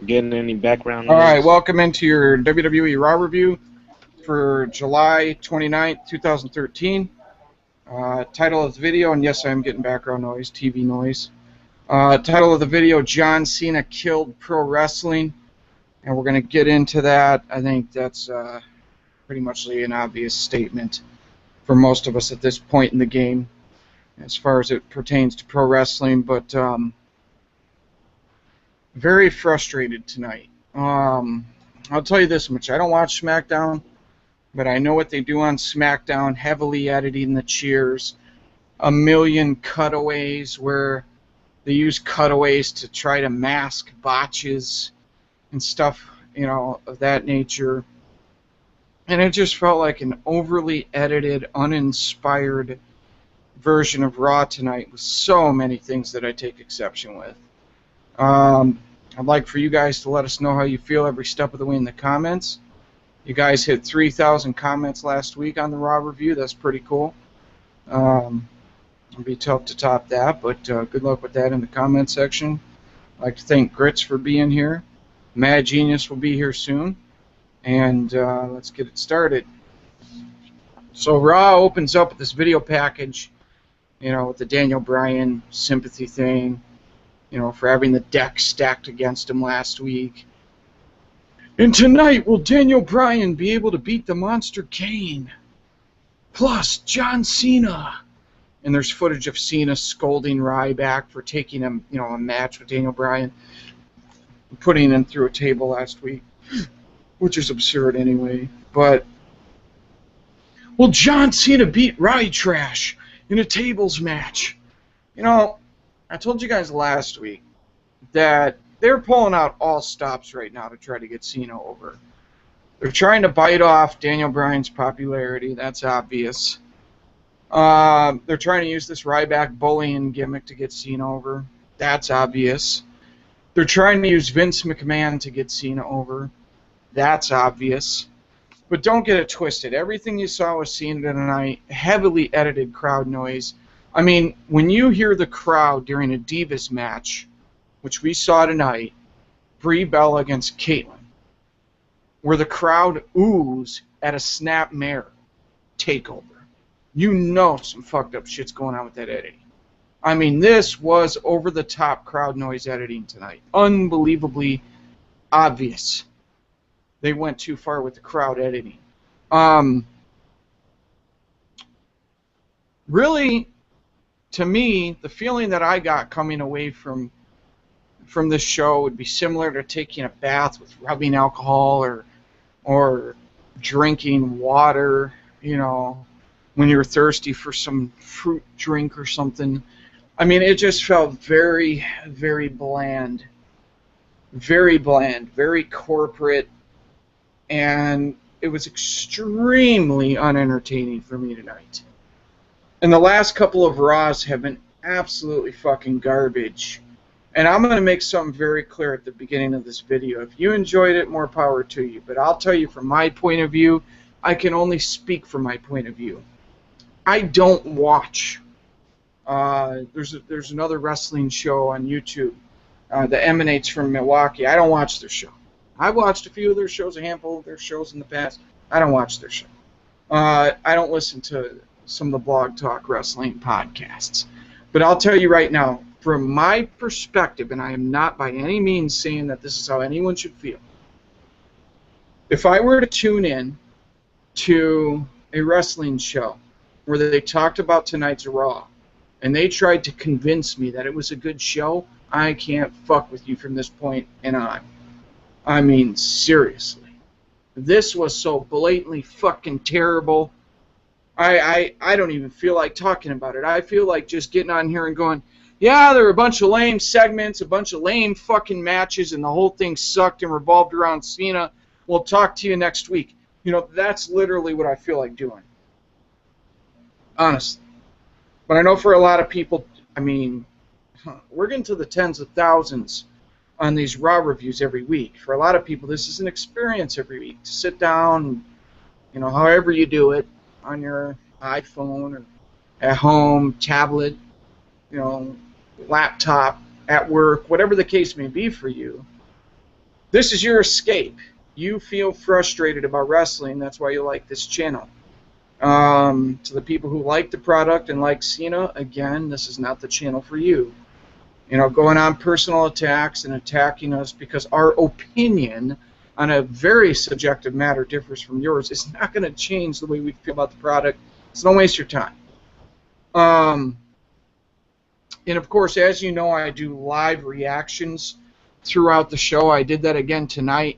Getting any background All noise? right, welcome into your WWE Raw review for July 29th, 2013. Title of the video, and yes, I'm getting background noise, TV noise. Title of the video, John Cena Killed Pro Wrestling, and we're going to get into that. I think that's pretty much an obvious statement for most of us at this point in the game as far as it pertains to pro wrestling, but very frustrated tonight. I'll tell you this much. I don't watch SmackDown, but I know what they do on SmackDown, heavily editing the cheers, a million cutaways where they use cutaways to try to mask botches and stuff, of that nature. And it just felt like an overly edited, uninspired version of Raw tonight with so many things that I take exception with. I'd like for you guys to let us know how you feel every step of the way in the comments. You guys hit 3,000 comments last week on the Raw review. That's pretty cool. It'll be tough to top that, but good luck with that in the comment section. I'd like to thank Grits for being here. Mad Genius will be here soon. And let's get it started. So Raw opens up with this video package, with the Daniel Bryan sympathy thing, for having the deck stacked against him last week. And tonight, will Daniel Bryan be able to beat the Monster Kane? Plus, John Cena. And there's footage of Cena scolding Ryback for taking him, a match with Daniel Bryan, putting him through a table last week, which is absurd anyway. But will John Cena beat Rye Trash in a tables match? I told you guys last week that they're pulling out all stops right now to try to get Cena over. They're trying to bite off Daniel Bryan's popularity. That's obvious. They're trying to use this Ryback bullying gimmick to get Cena over. That's obvious. They're trying to use Vince McMahon to get Cena over. That's obvious. But don't get it twisted. Everything you saw with Cena tonight, heavily edited crowd noise. I mean, when you hear the crowd during a Divas match, which we saw tonight, Brie Bella against Caitlyn, where the crowd oohs at a snapmare takeover, some fucked up shit's going on with that editing. I mean, this was over-the-top crowd noise editing tonight. Unbelievably obvious. They went too far with the crowd editing. Really, to me, the feeling that I got coming away from this show would be similar to taking a bath with rubbing alcohol or drinking water, when you're thirsty for some fruit drink or something. I mean, it just felt very, very bland. Very bland, very corporate, and it was extremely unentertaining for me tonight. And the last couple of Raws have been absolutely fucking garbage. And I'm going to make something very clear at the beginning of this video. If you enjoyed it, more power to you. But I'll tell you from my point of view, I can only speak from my point of view. I don't watch. There's another wrestling show on YouTube that emanates from Milwaukee. I don't watch their show. I've watched a few of their shows, a handful of their shows in the past. I don't watch their show. I don't listen to some of the Blog Talk Wrestling podcasts. But I'll tell you right now, from my perspective, and I am not by any means saying that this is how anyone should feel, if I were to tune in to a wrestling show where they talked about tonight's Raw, and they tried to convince me that it was a good show, I can't fuck with you from this point and on. I mean, seriously. This was so blatantly fucking terrible. I don't even feel like talking about it. I feel like just getting on here and going, yeah, there were a bunch of lame segments, a bunch of lame fucking matches, and the whole thing sucked and revolved around Cena. We'll talk to you next week. That's literally what I feel like doing. Honestly. But I know for a lot of people, I mean, we're getting to the tens of thousands on these Raw reviews every week. For a lot of people, this is an experience every week to sit down, however you do it, on your iPhone or at home, tablet, laptop, at work, whatever the case may be for you, This is your escape. You feel frustrated about wrestling. That's why you like this channel. To the people who like the product and like Cena, again, this is not the channel for you. You know, going on personal attacks and attacking us because our opinion on a very subjective matter differs from yours is not going to change the way we feel about the product. So don't waste your time. And of course, as you know, I do live reactions throughout the show. I did that again tonight.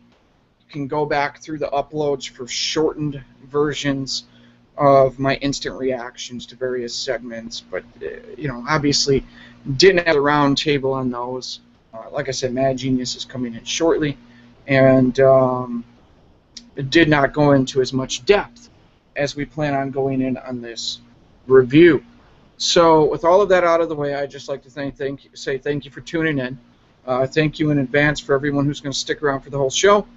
You can go back through the uploads for shortened versions of my instant reactions to various segments, but you know, obviously didn't have a round table on those. Like I said, Mad Genius is coming in shortly, and it did not go into as much depth as we plan on going in on this review. So with all of that out of the way, I'd just like to say thank you for tuning in. Thank you in advance for everyone who's going to stick around for the whole show,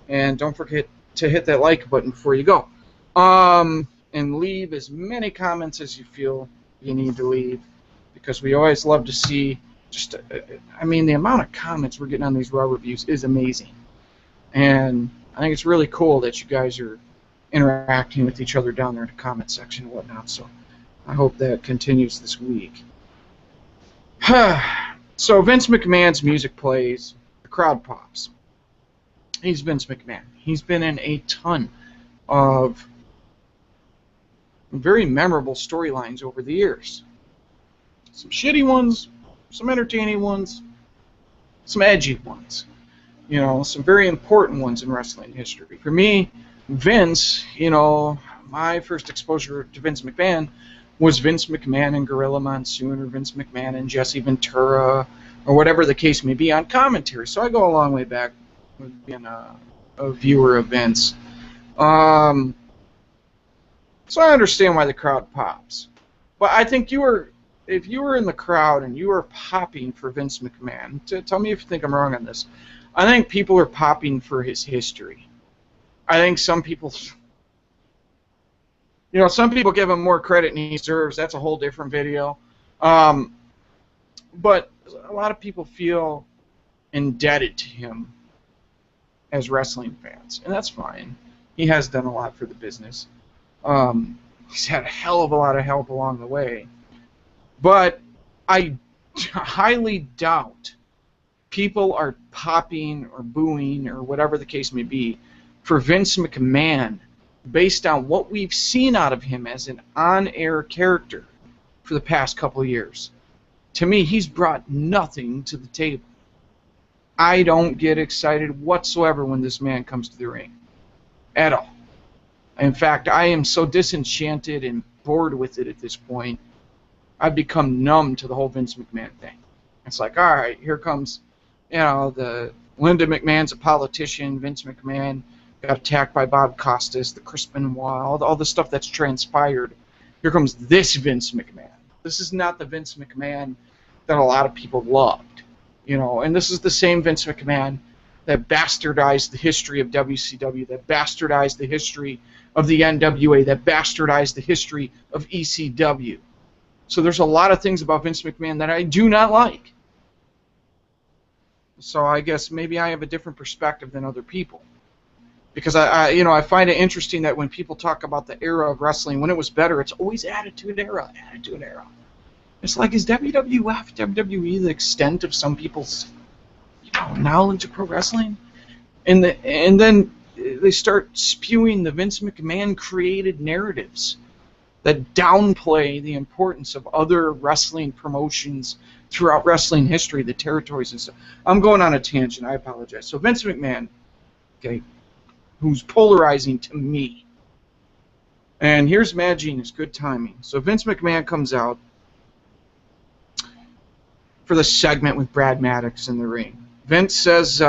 and don't forget to hit that like button before you go. And leave as many comments as you feel you need to leave, because we always love to see just, I mean, the amount of comments we're getting on these Raw reviews is amazing. And I think it's really cool that you guys are interacting with each other down there in the comment section and whatnot, so I hope that continues this week. So Vince McMahon's music plays, the crowd pops. He's Vince McMahon. He's been in a ton of very memorable storylines over the years. Some shitty ones, some entertaining ones, some edgy ones. You know, some very important ones in wrestling history. For me, Vince, you know, my first exposure to Vince McMahon was Vince McMahon and Gorilla Monsoon, or Vince McMahon and Jesse Ventura, or whatever the case may be, on commentary. So I go a long way back with being a viewer of Vince. So I understand why the crowd pops. But I think if you were in the crowd and you were popping for Vince McMahon, tell me if you think I'm wrong on this, I think people are popping for his history. I think some people, you know, some people give him more credit than he deserves. That's a whole different video. But a lot of people feel indebted to him as wrestling fans, and that's fine. He has done a lot for the business. He's had a hell of a lot of help along the way. But I highly doubt people are popping or booing or whatever the case may be for Vince McMahon based on what we've seen out of him as an on-air character for the past couple of years. To me, he's brought nothing to the table. I don't get excited whatsoever when this man comes to the ring. At all. In fact, I am so disenchanted and bored with it at this point, I've become numb to the whole Vince McMahon thing. It's like, all right, here comes, you know, the Linda McMahon's a politician, Vince McMahon got attacked by Bob Costas, the Chris Benoit, all the stuff that's transpired. Here comes this Vince McMahon. This is not the Vince McMahon that a lot of people loved, you know, and this is the same Vince McMahon that bastardized the history of WCW, that bastardized the history of the NWA, that bastardized the history of ECW. So there's a lot of things about Vince McMahon that I do not like. So I guess maybe I have a different perspective than other people. Because I find it interesting that when people talk about the era of wrestling, when it was better, it's always Attitude Era, Attitude Era. It's like, is WWF, WWE the extent of some people's knowledge of pro wrestling? And then they start spewing the Vince McMahon created narratives that downplay the importance of other wrestling promotions throughout wrestling history, the territories and stuff. I'm going on a tangent, I apologize. So Vince McMahon, okay, who's polarizing to me. And here's Mad Genius, good timing. So Vince McMahon comes out for the segment with Brad Maddox in the ring. Vince says,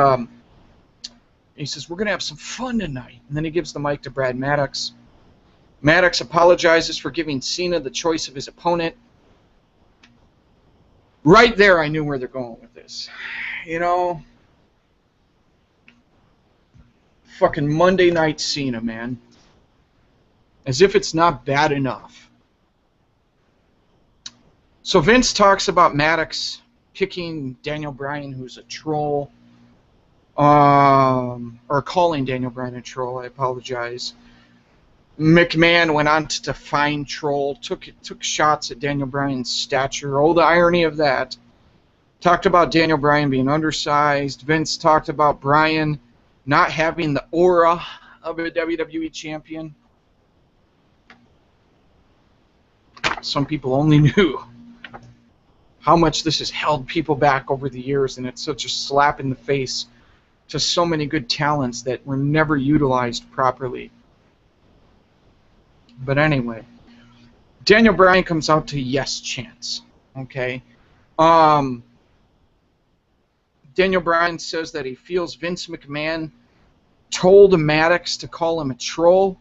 he says, we're going to have some fun tonight. And then he gives the mic to Brad Maddox. Maddox apologizes for giving Cena the choice of his opponent. Right there, I knew where they're going with this. You know, fucking Monday Night Cena, man. As if it's not bad enough. So Vince talks about Maddox picking Daniel Bryan, who's a troll. or calling Daniel Bryan a troll. I apologize. McMahon went on to define troll, took shots at Daniel Bryan's stature. Oh, the irony of that. Talked about Daniel Bryan being undersized. Vince talked about Bryan not having the aura of a WWE champion. Some people only knew how much this has held people back over the years, and it's such a slap in the face to so many good talents that were never utilized properly. But anyway, Daniel Bryan comes out to yes chants. Okay, Daniel Bryan says that he feels Vince McMahon told Maddox to call him a troll.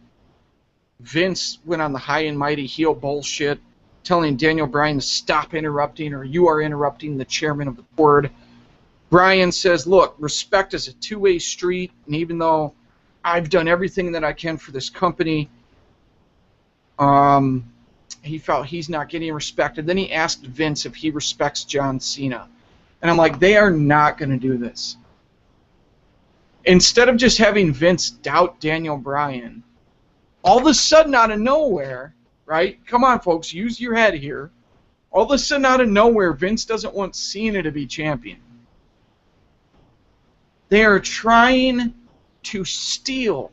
Vince went on the high and mighty heel bullshit, telling Daniel Bryan to stop interrupting, or you are interrupting the chairman of the board. Bryan says, look, respect is a two-way street, and even though I've done everything that I can for this company, he felt he's not getting respected. Then he asked Vince if he respects John Cena. And I'm like, they are not going to do this. Instead of just having Vince doubt Daniel Bryan, all of a sudden out of nowhere, right? Come on, folks, use your head here. All of a sudden out of nowhere, Vince doesn't want Cena to be champion. They are trying to steal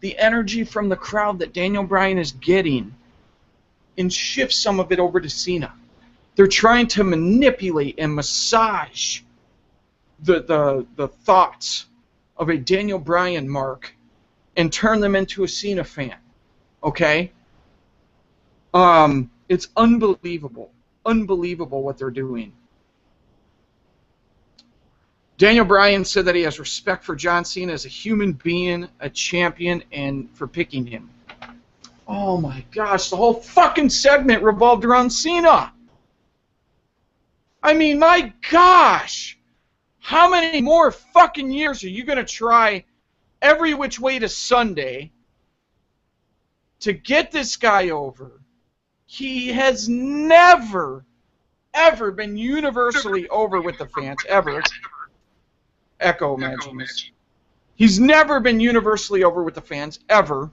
the energy from the crowd that Daniel Bryan is getting and shift some of it over to Cena. They're trying to manipulate and massage the thoughts of a Daniel Bryan mark and turn them into a Cena fan. Okay? It's unbelievable. Unbelievable what they're doing. Daniel Bryan said that he has respect for John Cena as a human being, a champion, and for picking him. Oh my gosh, the whole fucking segment revolved around Cena. I mean, my gosh. How many more fucking years are you going to try every which way to Sunday to get this guy over? He has never, ever been universally over with the fans, ever. Echo imagines. He's never been universally over with the fans, ever.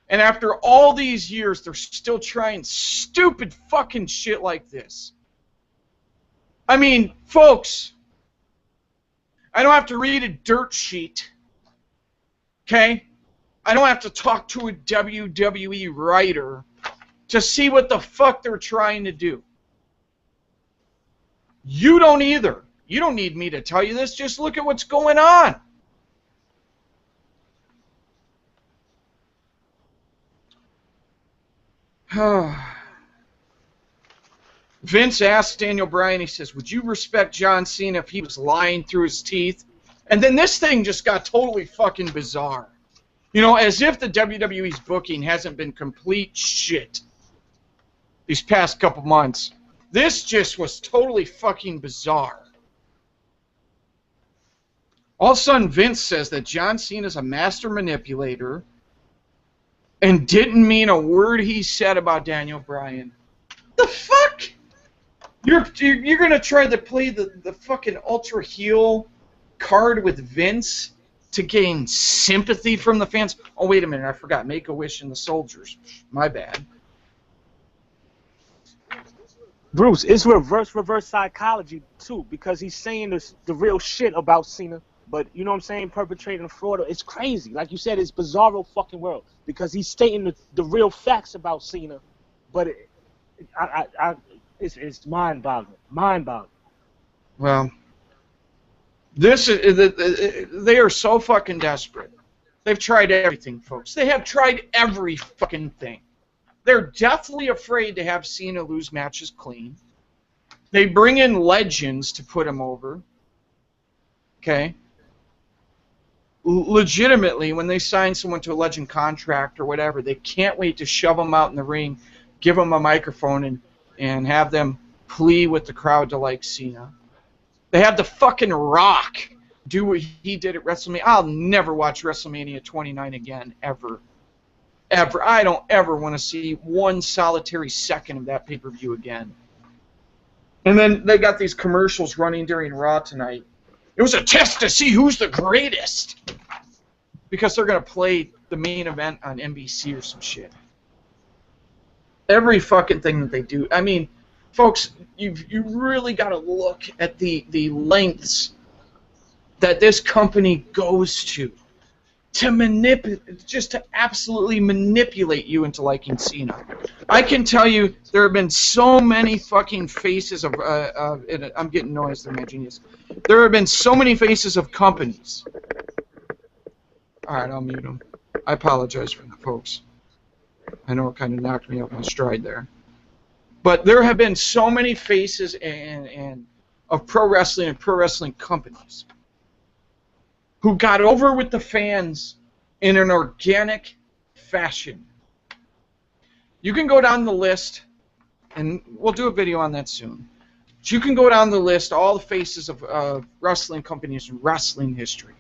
And after all these years, they're still trying stupid fucking shit like this. I mean, folks, I don't have to read a dirt sheet, okay? I don't have to talk to a WWE writer to see what the fuck they're trying to do. You don't either. You don't need me to tell you this. Just look at what's going on. Vince asked Daniel Bryan, he says, would you respect John Cena if he was lying through his teeth? And then this thing just got totally fucking bizarre. You know, as if the WWE's booking hasn't been complete shit these past couple months. This just was totally fucking bizarre. All of a sudden, Vince says that John Cena's a master manipulator and didn't mean a word he said about Daniel Bryan. The fuck? You're going to try to play the fucking ultra heel card with Vince to gain sympathy from the fans? Oh, wait a minute, I forgot. Make-A-Wish and the Soldiers. My bad. Bruce, it's reverse psychology, too, because he's saying the real shit about Cena, but, you know what I'm saying, perpetrating fraud. It's crazy. Like you said, it's bizarro fucking world, because he's stating the real facts about Cena, but it's mind-boggling. Mind-boggling. Well, this is, they are so fucking desperate. They've tried everything, folks. They have tried every fucking thing. They're deathly afraid to have Cena lose matches clean. They bring in legends to put him over. Okay? Legitimately, when they sign someone to a legend contract or whatever, they can't wait to shove them out in the ring, give them a microphone, and have them plea with the crowd to like Cena. They had the fucking Rock do what he did at WrestleMania. I'll never watch WrestleMania 29 again, ever. Ever. I don't ever want to see one solitary second of that pay-per-view again. And then they got these commercials running during Raw tonight. It was a test to see who's the greatest. Because they're going to play the main event on NBC or some shit. Every fucking thing that they do. I mean, folks, you really got to look at the lengths that this company goes to just to absolutely manipulate you into liking Cena. I can tell you there have been so many fucking faces of I'm getting noise through my genius. There have been so many faces of companies. All right, I'll mute them. I apologize for the folks. I know it kind of knocked me off my stride there. But there have been so many faces and of pro wrestling and pro wrestling companies who got over with the fans in an organic fashion. You can go down the list, and we'll do a video on that soon. But you can go down the list, all the faces of wrestling companies in wrestling history.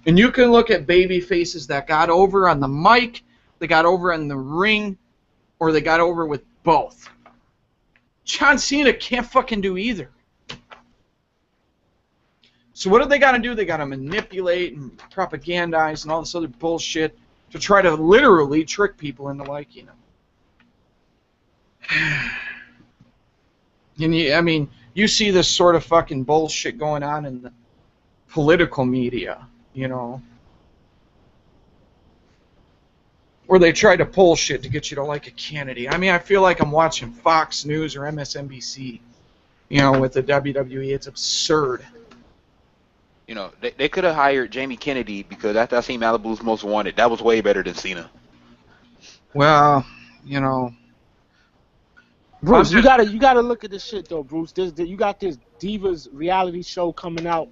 And you can look at baby faces that got over on the mic, they got over in the ring, or they got over with both. John Cena can't fucking do either. So what do they got to do? They got to manipulate and propagandize and all this other bullshit to try to literally trick people into liking them. And I mean, you see this sort of fucking bullshit going on in the political media, you know, where they try to pull shit to get you to like a candidate. I mean, I feel like I'm watching Fox News or MSNBC, you know, with the WWE. It's absurd. You know, they could have hired Jamie Kennedy because after I seen Malibu's Most Wanted, that was way better than Cena. Well, you know, Bruce, you gotta look at this shit though, Bruce. You got this Divas reality show coming out,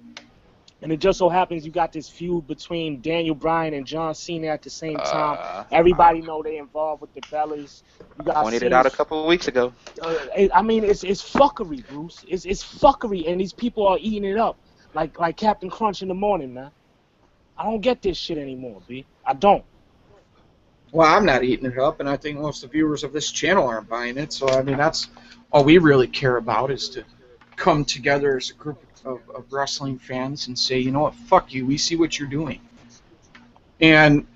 and it just so happens you got this feud between Daniel Bryan and John Cena at the same time. Everybody know they involved with the Bellas. You got pointed it out a couple of weeks ago. I mean, it's fuckery, Bruce. It's fuckery, and these people are eating it up like Captain Crunch in the morning, man. I don't get this shit anymore, B. I don't. Well, I'm not eating it up, and I think most of the viewers of this channel aren't buying it. So, I mean, that's all we really care about is to come together as a group of wrestling fans and say, you know what, fuck you, we see what you're doing. And,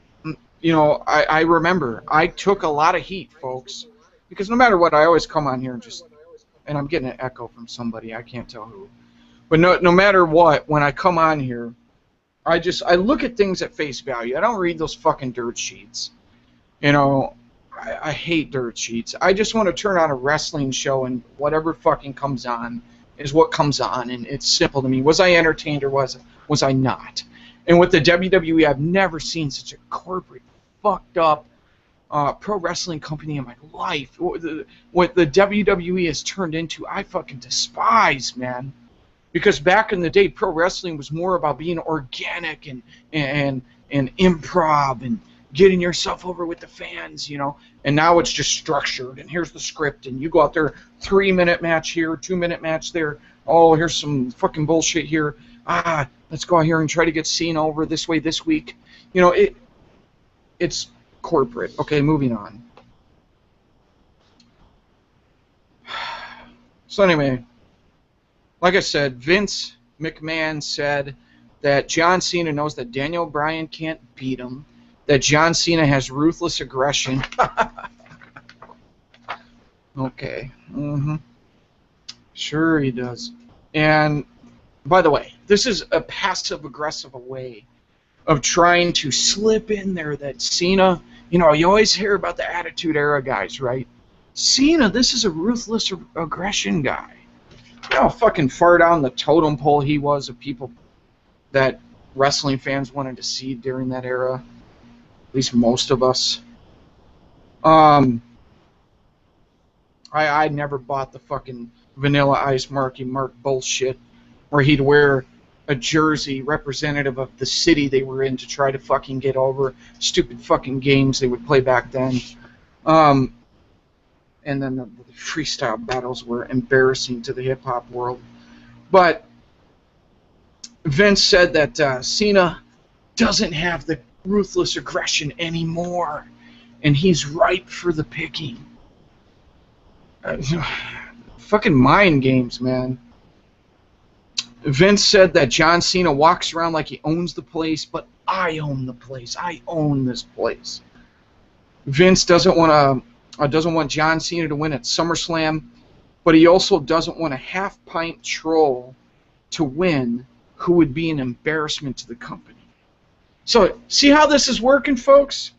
you know, I remember I took a lot of heat, folks, because no matter what, I always come on here and I'm getting an echo from somebody, I can't tell who. But no matter what, when I come on here, I look at things at face value. I don't read those fucking dirt sheets. You know, I hate dirt sheets. I just want to turn on a wrestling show and whatever fucking comes on is what comes on, and it's simple to me. Was I entertained or was I not? And with the WWE, I've never seen such a corporate, fucked up pro wrestling company in my life. What the WWE has turned into, I fucking despise, man. Because back in the day, pro wrestling was more about being organic and improv and getting yourself over with the fans, you know. And now it's just structured, and here's the script, and you go out there, 3-minute match here, 2-minute match there. Oh, here's some fucking bullshit here. Let's go out here and try to get Cena over this way this week. You know, it's corporate. Okay, moving on. So anyway, like I said, Vince McMahon said that John Cena knows that Daniel Bryan can't beat him, that John Cena has ruthless aggression. Okay. Sure he does. And, by the way, this is a passive-aggressive way of trying to slip in there that Cena, you know, you always hear about the Attitude Era guys, right? Cena, this is a ruthless aggression guy. You know how fucking far down the totem pole he was of people that wrestling fans wanted to see during that era? At least most of us. I never bought the fucking Vanilla Ice Marky Mark bullshit where he'd wear a jersey representative of the city they were in to try to fucking get over. Stupid fucking games they would play back then. And then the freestyle battles were embarrassing to the hip-hop world. But Vince said that Cena doesn't have the ruthless aggression anymore, and he's ripe for the picking. Fucking mind games, man. Vince said that John Cena walks around like he owns the place, but I own the place. I own this place. Vince doesn't want John Cena to win at SummerSlam, but he also doesn't want a half-pint troll to win who would be an embarrassment to the company. So, see how this is working, folks?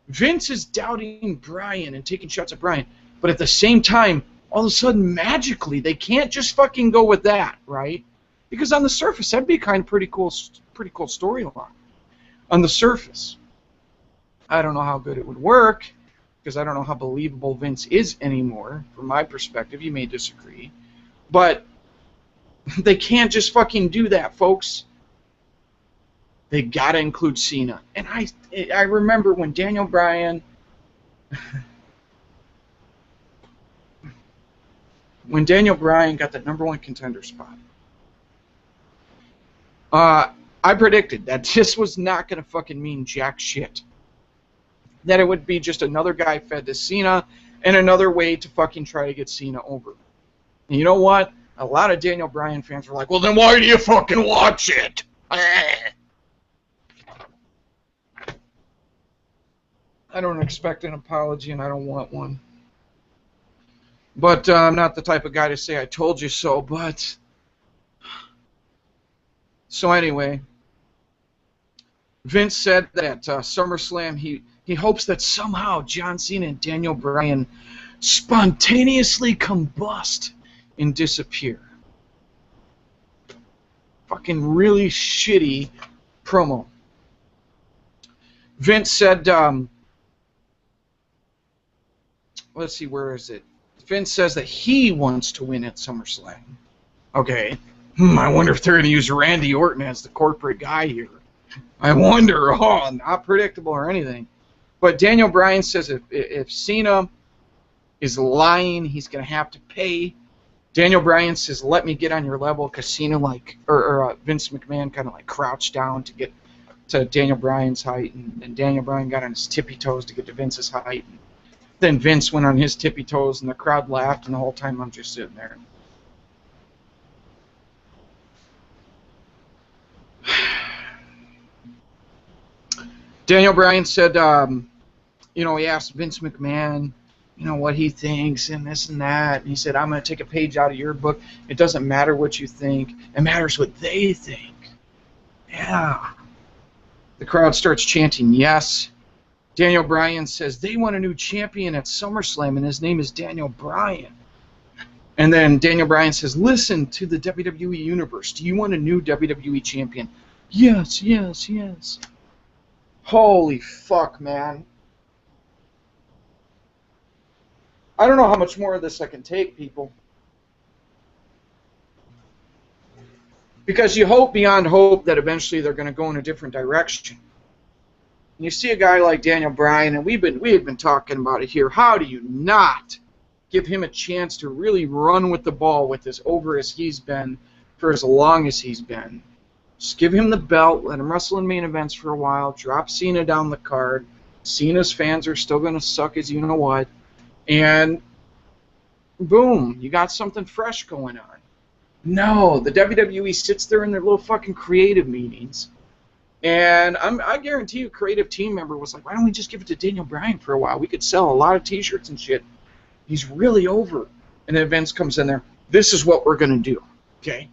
Vince is doubting Bryan and taking shots at Bryan, but at the same time, all of a sudden, magically, they can't just fucking go with that, right? Because on the surface, that'd be a kind of pretty cool storyline. On the surface, I don't know how good it would work, because I don't know how believable Vince is anymore. From my perspective, you may disagree, but they can't just fucking do that, folks. They gotta include Cena. And I remember when Daniel Bryan got the #1 contender spot, I predicted that this was not gonna fucking mean jack shit. That it would be just another guy fed to Cena and another way to fucking try to get Cena over. And you know what? A lot of Daniel Bryan fans were like, well, then why do you fucking watch it? I don't expect an apology, and I don't want one. But I'm not the type of guy to say I told you so, but... So anyway, Vince said that at SummerSlam he hopes that somehow John Cena and Daniel Bryan spontaneously combust and disappear. Fucking really shitty promo. Vince said, let's see, where is it? Vince says that he wants to win at SummerSlam. Okay. I wonder if they're going to use Randy Orton as the corporate guy here. I wonder. Oh, not predictable or anything. But Daniel Bryan says if Cena is lying, he's going to have to pay. Daniel Bryan says, let me get on your level, because Cena, Vince McMahon kind of crouched down to get to Daniel Bryan's height, and Daniel Bryan got on his tippy toes to get to Vince's height. And then Vince went on his tippy toes, and the crowd laughed, and the whole time I'm just sitting there. Daniel Bryan said, he asked Vince McMahon, what he thinks and this and that. And he said, I'm going to take a page out of your book. It doesn't matter what you think. It matters what they think. Yeah. The crowd starts chanting yes. Daniel Bryan says they want a new champion at SummerSlam, and his name is Daniel Bryan. And then Daniel Bryan says, listen to the WWE Universe. Do you want a new WWE champion? Yes, yes, yes. Holy fuck, man. I don't know how much more of this I can take, people. Because you hope beyond hope that eventually they're going to go in a different direction. And you see a guy like Daniel Bryan, and we had been talking about it here. How do you not give him a chance to really run with the ball with as over as he's been for as long as he's been? Just give him the belt, let him wrestle in main events for a while, drop Cena down the card. Cena's fans are still going to suck as you know what. And boom, you got something fresh going on. No, the WWE sits there in their little fucking creative meetings. And I guarantee you a creative team member was like, why don't we just give it to Daniel Bryan for a while? We could sell a lot of t-shirts and shit. He's really over. And then Vince comes in there. This is what we're going to do. Okay?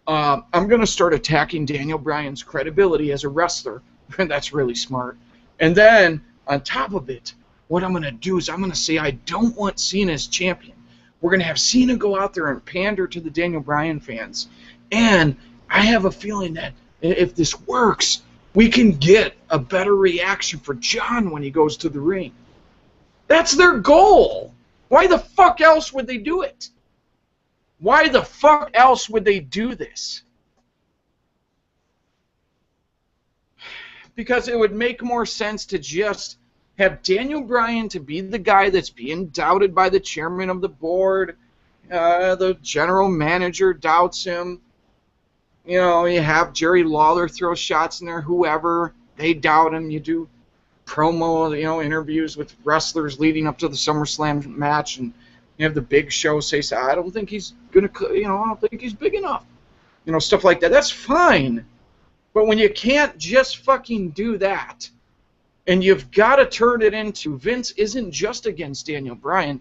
I'm going to start attacking Daniel Bryan's credibility as a wrestler. That's really smart. And then, on top of it, what I'm going to do is I'm going to say I don't want Cena as champion. We're going to have Cena go out there and pander to the Daniel Bryan fans. And I have a feeling that if this works, we can get a better reaction for John when he goes to the ring. That's their goal. Why the fuck else would they do it? Why the fuck else would they do this? Because it would make more sense to just have Daniel Bryan to be the guy that's being doubted by the chairman of the board. The general manager doubts him. You have Jerry Lawler throw shots in there, whoever. They doubt him. You do promo, interviews with wrestlers leading up to the SummerSlam match, and You have the Big Show say, I don't think he's gonna, I don't think he's big enough. Stuff like that. That's fine. But when you can't just fucking do that, and you've got to turn it into Vince isn't just against Daniel Bryan,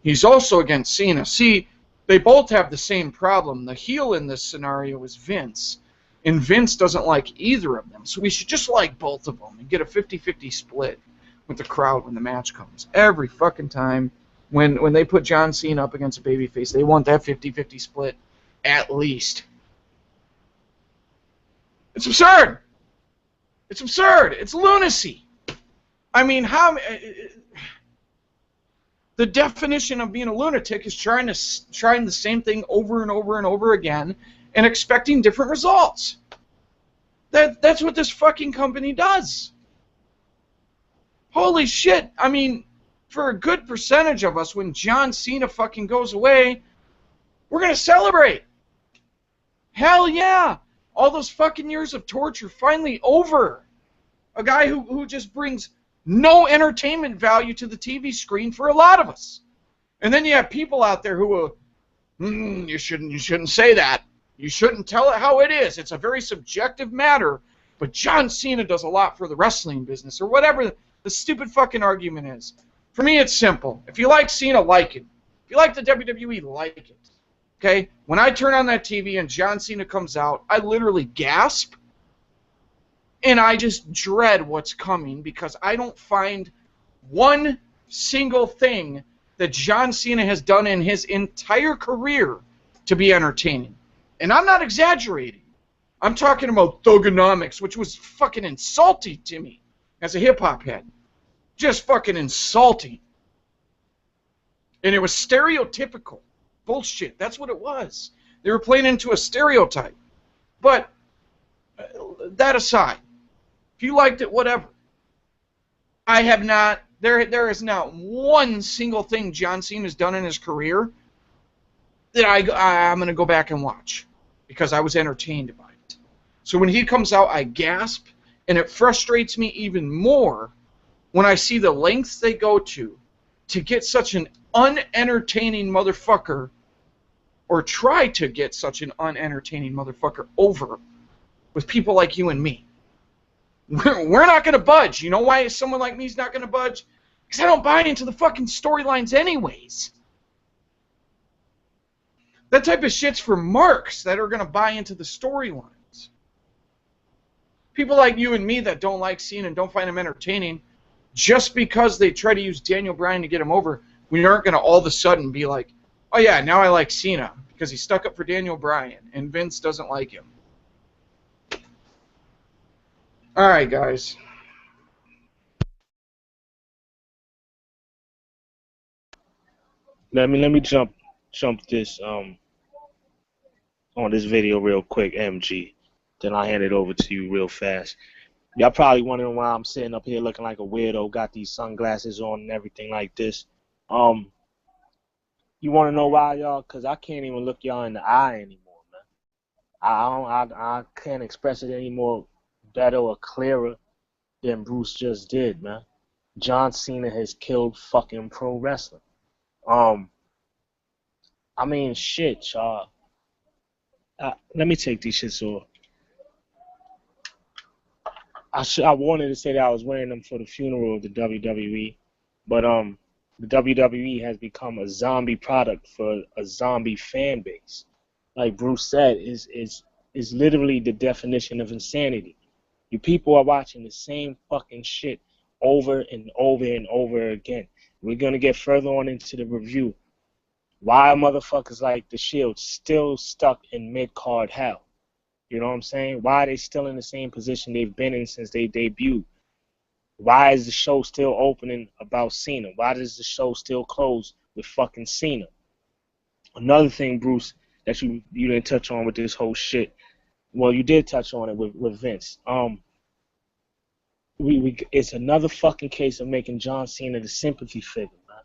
he's also against Cena. See, they both have the same problem. The heel in this scenario is Vince, and Vince doesn't like either of them. So we should just like both of them and get a 50-50 split with the crowd when the match comes. Every fucking time when they put John Cena up against a babyface, they want that 50-50 split at least. It's absurd. It's absurd. It's lunacy. I mean, the definition of being a lunatic is trying the same thing over and over and over again and expecting different results. That's what this fucking company does. Holy shit. I mean, for a good percentage of us, when John Cena fucking goes away, we're going to celebrate. Hell yeah. All those fucking years of torture finally over. A guy who just brings no entertainment value to the TV screen for a lot of us. And then you have people out there who will, you shouldn't say that. You shouldn't tell it how it is. It's a very subjective matter. But John Cena does a lot for the wrestling business, or whatever the stupid fucking argument is. For me, it's simple. If you like Cena, like it. If you like the WWE, like it. Okay? When I turn on that TV and John Cena comes out, I literally gasp, and I just dread what's coming because I don't find one single thing that John Cena has done in his entire career to be entertaining. And I'm not exaggerating. I'm talking about Thugonomics, which was fucking insulting to me as a hip-hop head. Just fucking insulting. And it was stereotypical. Bullshit. That's what it was. They were playing into a stereotype. But that aside, if you liked it, whatever. I have not. There is not one single thing John Cena has done in his career that I'm going to go back and watch because I was entertained by it. So when he comes out, I gasp, and it frustrates me even more when I see the lengths they go to get such an unentertaining motherfucker, or try to get such an unentertaining motherfucker over with people like you and me. We're not going to budge. You know why someone like me is not going to budge? Because I don't buy into the fucking storylines anyways. That type of shit's for marks that are going to buy into the storylines. People like you and me that don't like Cena and don't find him entertaining, just because they try to use Daniel Bryan to get him over, we aren't going to all of a sudden be like, oh yeah, now I like Cena because he stuck up for Daniel Bryan and Vince doesn't like him. All right, guys. Let me jump this on this video real quick, MG. Then I'll hand it over to you real fast. Y'all probably wondering why I'm sitting up here looking like a weirdo, got these sunglasses on and everything like this. You want to know why, y'all? Because I can't even look y'all in the eye anymore, man. I can't express it any more better or clearer than Bruce just did, man. John Cena has killed fucking pro wrestling. I mean, shit, y'all. Let me take these shits off. I wanted to say that I was wearing them for the funeral of the WWE, but the WWE has become a zombie product for a zombie fan base. Like Bruce said, is literally the definition of insanity. You people are watching the same fucking shit over and over and over again. We're gonna get further on into the review. Why are motherfuckers like the Shield still stuck in mid-card hell? You know what I'm saying? Why are they still in the same position they've been in since they debuted? Why is the show still opening about Cena? Why does the show still close with fucking Cena? Another thing, Bruce, that you didn't touch on with this whole shit. Well, you did touch on it with Vince. It's another fucking case of making John Cena the sympathy figure, man.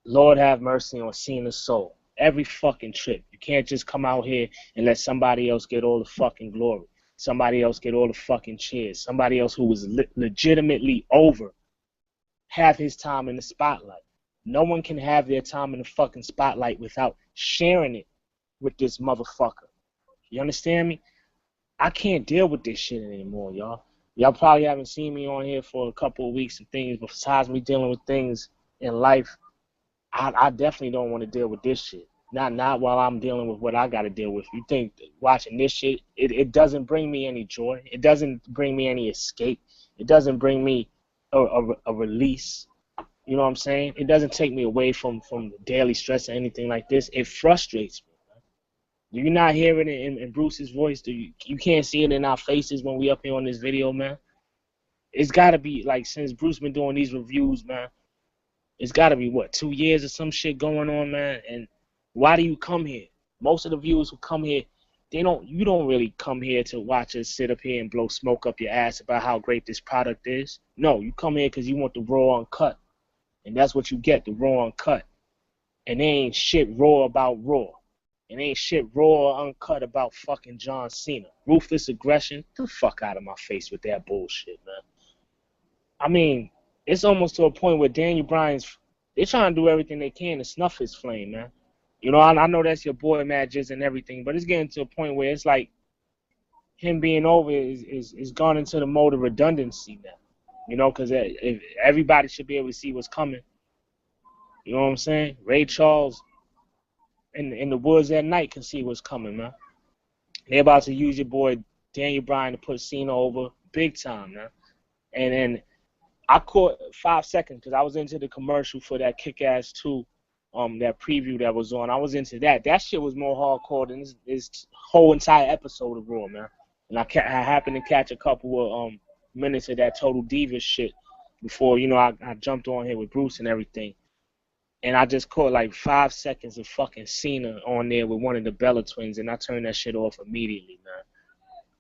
Lord have mercy on Cena's soul. Every fucking trip. You can't just come out here and let somebody else get all the fucking glory. Somebody else get all the fucking cheers. Somebody else who was legitimately over half his time in the spotlight. No one can have their time in the fucking spotlight without sharing it with this motherfucker. You understand me? I can't deal with this shit anymore, y'all. Y'all probably haven't seen me on here for a couple of weeks and things, but besides me dealing with things in life, I definitely don't want to deal with this shit. Not while I'm dealing with what I got to deal with. You think watching this shit, it doesn't bring me any joy. It doesn't bring me any escape. It doesn't bring me a release. You know what I'm saying? It doesn't take me away from the daily stress or anything like this. It frustrates me. Do you not hear it in Bruce's voice? You can't see it in our faces when we up here on this video, man? It's got to be, like, since Bruce been doing these reviews, man, it's got to be, what, 2 years or some shit going on, man? And why do you come here? Most of the viewers who come here, you don't really come here to watch us sit up here and blow smoke up your ass about how great this product is. No, you come here because you want the raw uncut. And that's what you get, the raw uncut. And there ain't shit raw about Raw. And ain't shit raw or uncut about fucking John Cena. Ruthless aggression, get the fuck out of my face with that bullshit, man. I mean, it's almost to a point where Daniel Bryan's, they're trying to do everything they can to snuff his flame, man. You know, I know that's your boy Mad Jizz and everything, but it's getting to a point where it's like him being over is gone into the mode of redundancy now. You know, because everybody should be able to see what's coming. You know what I'm saying? Ray Charles in the woods at night can see what's coming, man. They're about to use your boy Daniel Bryan to put Cena over big time, man. And then I caught 5 seconds because I was into the commercial for that Kick-Ass 2, that preview that was on. I was into that. That shit was more hardcore than this whole entire episode of Raw, man. And I happened to catch a couple of minutes of that Total Divas shit before, you know, I jumped on here with Bruce and everything. And I just caught like 5 seconds of fucking Cena on there with one of the Bella twins, and I turned that shit off immediately, man.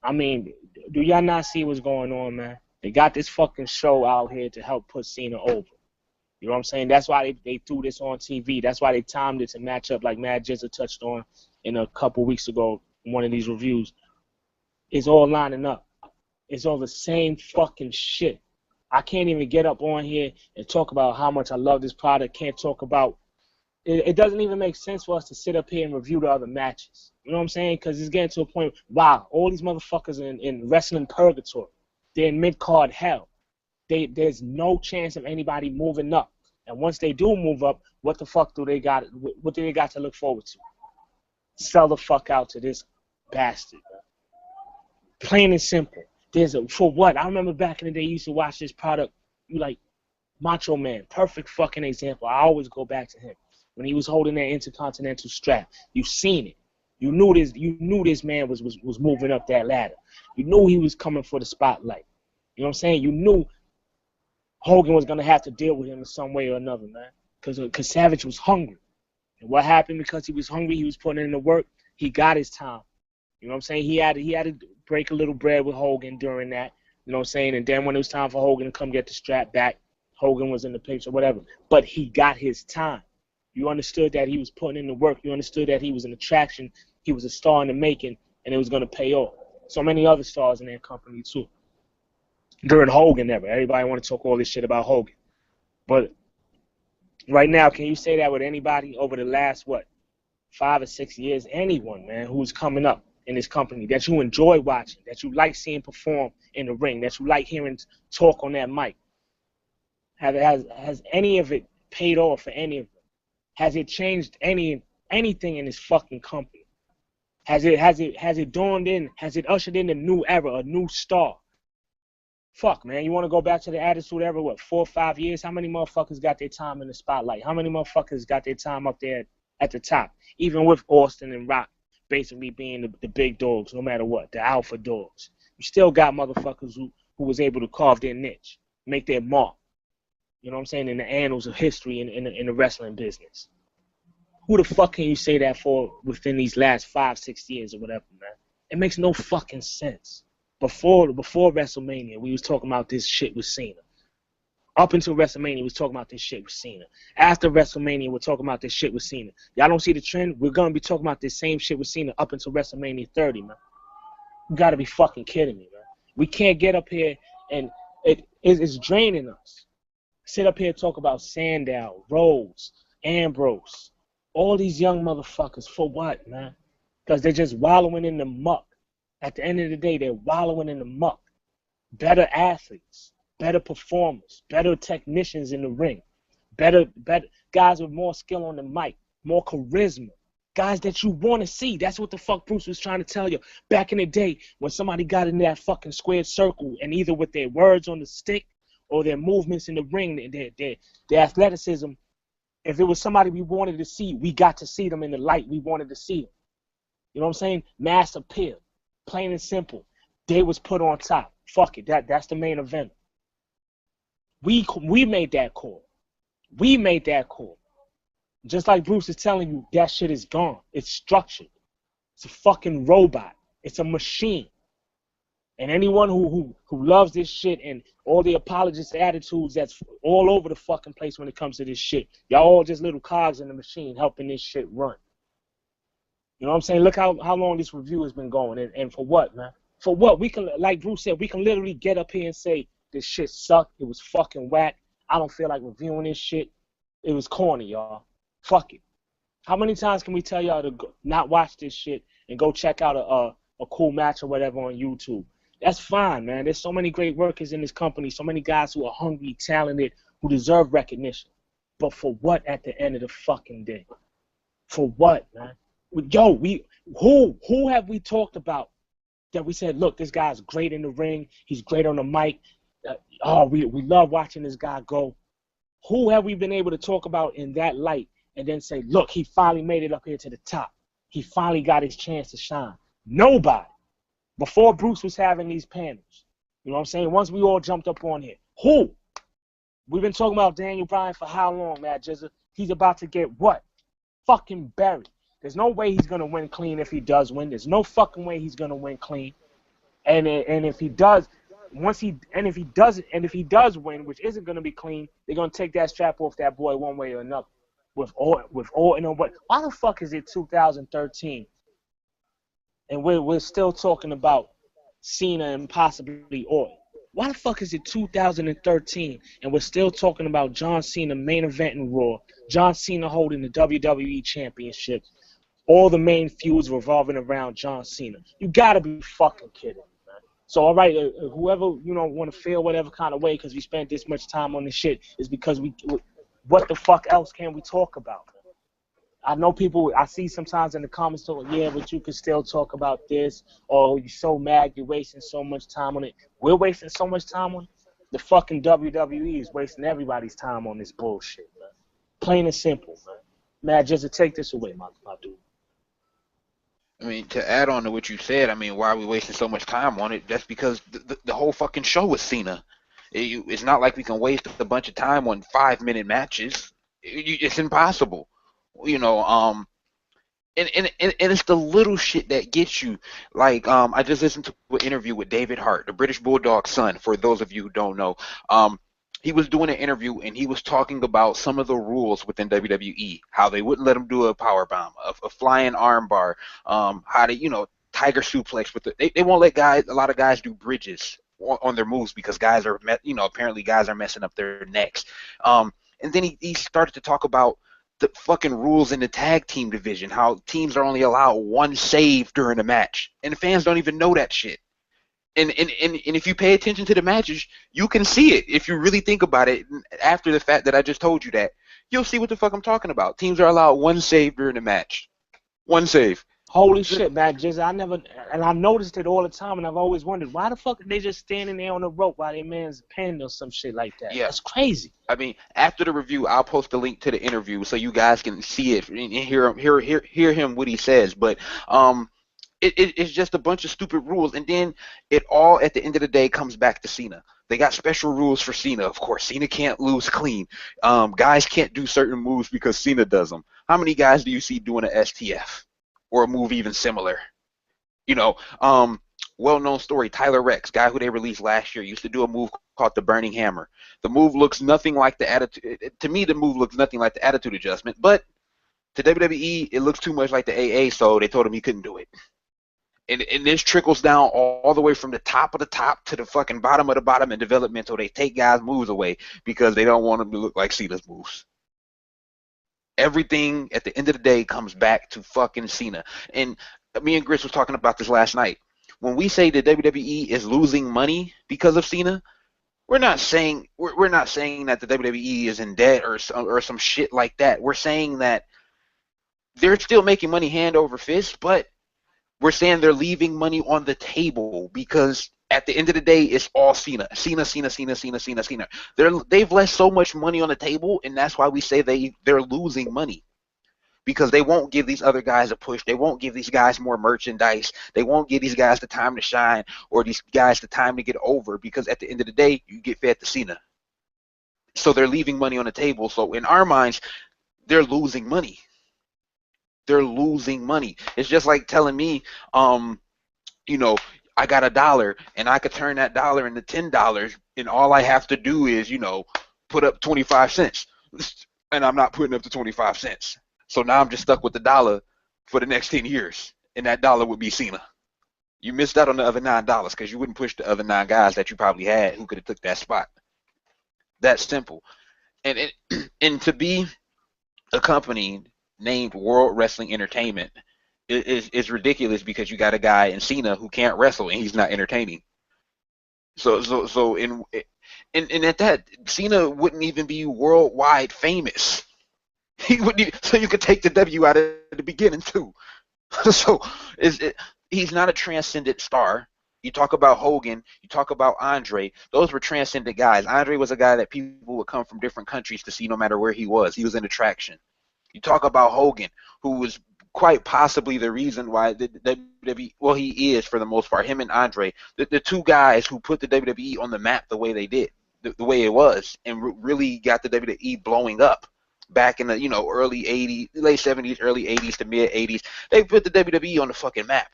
I mean, do y'all not see what's going on, man? They got this fucking show out here to help put Cena over. You know what I'm saying? That's why they threw this on TV. That's why they timed it to match up like Mad Jizz touched on in a couple weeks ago in one of these reviews. It's all lining up. It's all the same fucking shit. I can't even get up on here and talk about how much I love this product. Can't talk about it. It doesn't even make sense for us to sit up here and review the other matches. You know what I'm saying? Because it's getting to a point, wow, all these motherfuckers in wrestling purgatory. They're in mid-card hell. There's no chance of anybody moving up. And once they do move up, what the fuck do they got? What do they got to look forward to? Sell the fuck out to this bastard. Plain and simple. For what? I remember back in the day, you used to watch this product. You like Macho Man, perfect fucking example. I always go back to him when he was holding that Intercontinental strap. You've seen it. You knew this. You knew this man was moving up that ladder. You knew he was coming for the spotlight. You know what I'm saying? You knew Hogan was gonna have to deal with him in some way or another, man. Because Savage was hungry. And what happened? Because he was hungry, he was putting in the work. He got his time. You know what I'm saying? He had to break a little bread with Hogan during that. You know what I'm saying? And then when it was time for Hogan to come get the strap back, Hogan was in the picture, whatever. But he got his time. You understood that he was putting in the work. You understood that he was an attraction. He was a star in the making, and it was going to pay off. So many other stars in their company, too. During Hogan era. Everybody want to talk all this shit about Hogan. But right now, can you say that with anybody over the last, 5 or 6 years? Anyone, man, who's coming up in this company that you enjoy watching, that you like seeing perform in the ring, that you like hearing talk on that mic. Has any of it paid off for any of them? Has it changed anything in this fucking company? Has it dawned in? Has it ushered in a new era, a new star? Fuck, man, you want to go back to the Attitude Era, 4 or 5 years? How many motherfuckers got their time in the spotlight? How many motherfuckers got their time up there at the top? Even with Austin and Rock basically being the big dogs, no matter what, the alpha dogs. You still got motherfuckers who was able to carve their niche, make their mark. You know what I'm saying? In the annals of history in the wrestling business. Who the fuck can you say that for within these last 5, 6 years or whatever, man? It makes no fucking sense. Before WrestleMania, we was talking about this shit with Cena. Up until WrestleMania, we was talking about this shit with Cena. After WrestleMania, we're talking about this shit with Cena. Y'all don't see the trend? We're going to be talking about this same shit with Cena up until WrestleMania 30, man. You got to be fucking kidding me, man. We can't get up here and it's draining us. Sit up here and talk about Sandow, Rhodes, Ambrose, all these young motherfuckers for what, man? Because they're just wallowing in the muck. At the end of the day, they're wallowing in the muck. Better athletes, better performers, better technicians in the ring, better guys with more skill on the mic, more charisma, guys that you want to see. That's what the fuck Bruce was trying to tell you. Back in the day, when somebody got in that fucking squared circle, and either with their words on the stick or their movements in the ring, their athleticism, if it was somebody we wanted to see, we got to see them in the light we wanted to see them. You know what I'm saying? Mass appeal. Plain and simple. They was put on top. Fuck it. That's the main event. We made that call. We made that call. Just like Bruce is telling you, that shit is gone. It's structured. It's a fucking robot. It's a machine. And anyone who loves this shit and all the apologist attitudes that's all over the fucking place when it comes to this shit, y'all all just little cogs in the machine helping this shit run. You know what I'm saying? Look how long this review has been going, and for what, man? For what? We can, like Bruce said, we can literally get up here and say this shit sucked. It was fucking whack. I don't feel like reviewing this shit. It was corny, y'all. Fuck it. How many times can we tell y'all to not watch this shit and go check out a cool match or whatever on YouTube? That's fine, man. There's so many great workers in this company, so many guys who are hungry, talented, who deserve recognition. But for what at the end of the fucking day? For what, man? Yo, who have we talked about that we said, look, this guy's great in the ring, he's great on the mic. We love watching this guy go. Who have we been able to talk about in that light and then say, look, he finally made it up here to the top. He finally got his chance to shine. Nobody. Before Bruce was having these panels. You know what I'm saying? Once we all jumped up on here. Who? We've been talking about Daniel Bryan for how long, Matt Jizza? He's about to get what? Fucking buried. There's no way he's gonna win clean if he does win. There's no fucking way he's gonna win clean. And if he does, if he does win, which isn't gonna be clean, they're gonna take that strap off that boy one way or another. With Orton or what? Why the fuck is it 2013? And we're still talking about Cena and possibly Orton. Why the fuck is it 2013 and we're still talking about John Cena main event in Raw, John Cena holding the WWE Championship, all the main feuds revolving around John Cena? You gotta be fucking kidding me, man. So all right, whoever want to feel whatever kind of way because we spent this much time on this shit is because what the fuck else can we talk about? I know people, I see sometimes in the comments talking, yeah, but you can still talk about this, or you're so mad you're wasting so much time on it. We're wasting so much time on it. The fucking WWE is wasting everybody's time on this bullshit, man. Plain and simple, man. Man, just to take this away, my dude. I mean, to add on to what you said, I mean, why are we wasting so much time on it? That's because the whole fucking show is Cena. It's not like we can waste a bunch of time on 5-minute matches. It's impossible. And it's the little shit that gets you. Like, I just listened to an interview with David Hart, the British Bulldog's son, for those of you who don't know. He was doing an interview, and he was talking about some of the rules within WWE, how they wouldn't let him do a powerbomb, a flying arm bar, how to, tiger suplex. They won't let a lot of guys do bridges on their moves because guys are, apparently guys are messing up their necks. And then he started to talk about the fucking rules in the tag team division, how teams are only allowed one save during a match, and the fans don't even know that shit. And if you pay attention to the matches, you can see it. If you really think about it, after the fact that I just told you that, you'll see what the fuck I'm talking about. Teams are allowed one save during the match. One save. Holy shit, man. I noticed it all the time, and I've always wondered, why the fuck are they just standing there on the rope while their man's pinned or some shit like that? Yeah. That's crazy. I mean, after the review, I'll post a link to the interview so you guys can see it and hear him what he says. But it's just a bunch of stupid rules, and then it all, at the end of the day, comes back to Cena. They got special rules for Cena, of course. Cena can't lose clean. Guys can't do certain moves because Cena does them. How many guys do you see doing an STF? Or a move even similar? Well-known story, Tyler Rex, guy who they released last year, used to do a move called the Burning Hammer. The move looks nothing like the Attitude. To me, the move looks nothing like the Attitude Adjustment, but to WWE, it looks too much like the AA, so they told him he couldn't do it. And this trickles down all the way from the top of the top to the fucking bottom of the bottom in developmental. They take guys' moves away because they don't want them to look like Cena's moves. Everything at the end of the day comes back to fucking Cena. And me and Gris was talking about this last night. When we say that WWE is losing money because of Cena, we're not saying that the WWE is in debt or some shit like that. We're saying that they're still making money hand over fist, but we're saying they're leaving money on the table because at the end of the day, it's all Cena. Cena. They've left so much money on the table, and that's why we say they're losing money. Because they won't give these other guys a push. They won't give these guys more merchandise. They won't give these guys the time to shine or these guys the time to get over because at the end of the day, you get fed to Cena. So they're leaving money on the table. So in our minds, they're losing money. They're losing money. It's just like telling me, you know, I got $1 and I could turn that dollar into $10 and all I have to do is, you know, put up 25 cents. And I'm not putting up the 25 cents. So now I'm just stuck with the dollar for the next 10 years, and that dollar would be Cena. You missed out on the other $9 because you wouldn't push the other 9 guys that you probably had who could have took that spot. That's simple. And to be a company named World Wrestling Entertainment is ridiculous because you got a guy in Cena who can't wrestle and he's not entertaining. So at that, Cena wouldn't even be worldwide famous. He would need, so you could take the W out at the beginning too. So he's not a transcendent star. You talk about Hogan, you talk about Andre. Those were transcendent guys. Andre was a guy that people would come from different countries to see no matter where he was. He was an attraction. You talk about Hogan, who was quite possibly the reason why the WWE, well, he is for the most part, him and Andre, the two guys who put the WWE on the map the way they did, the way it was, and really got the WWE blowing up. Back in the, you know, early 80s, late 70s, early 80s to mid 80s, they put the WWE on the fucking map.